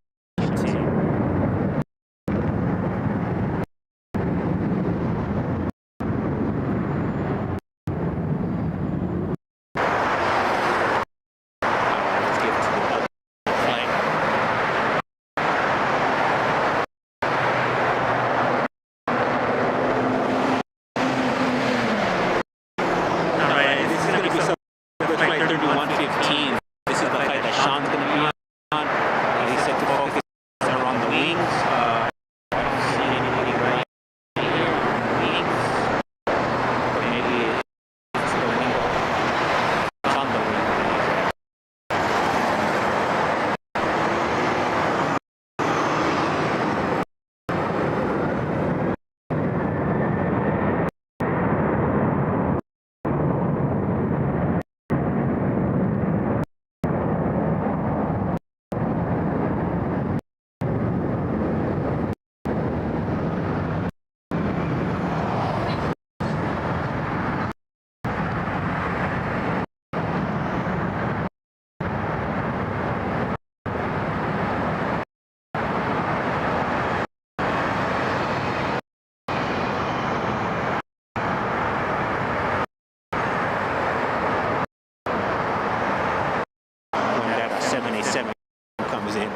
Comes in.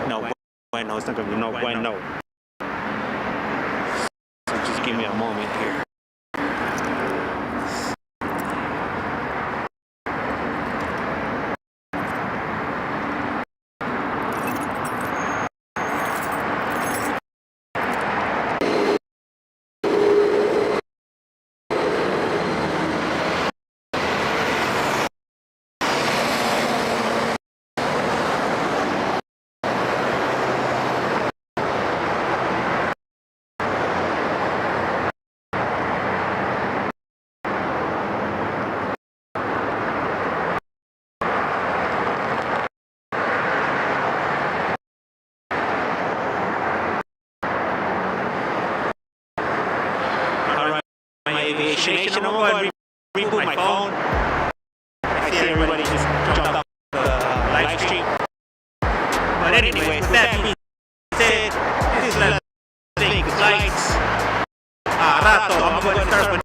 No bueno, it's not gonna be no bueno. So just give me a moment here. Aviation Nation, I'm going to go ahead and reboot my phone. I see everybody just jumped off the live stream. But anyways, with that being said, this is Las Vegas Lights. Rato, I'm going to start with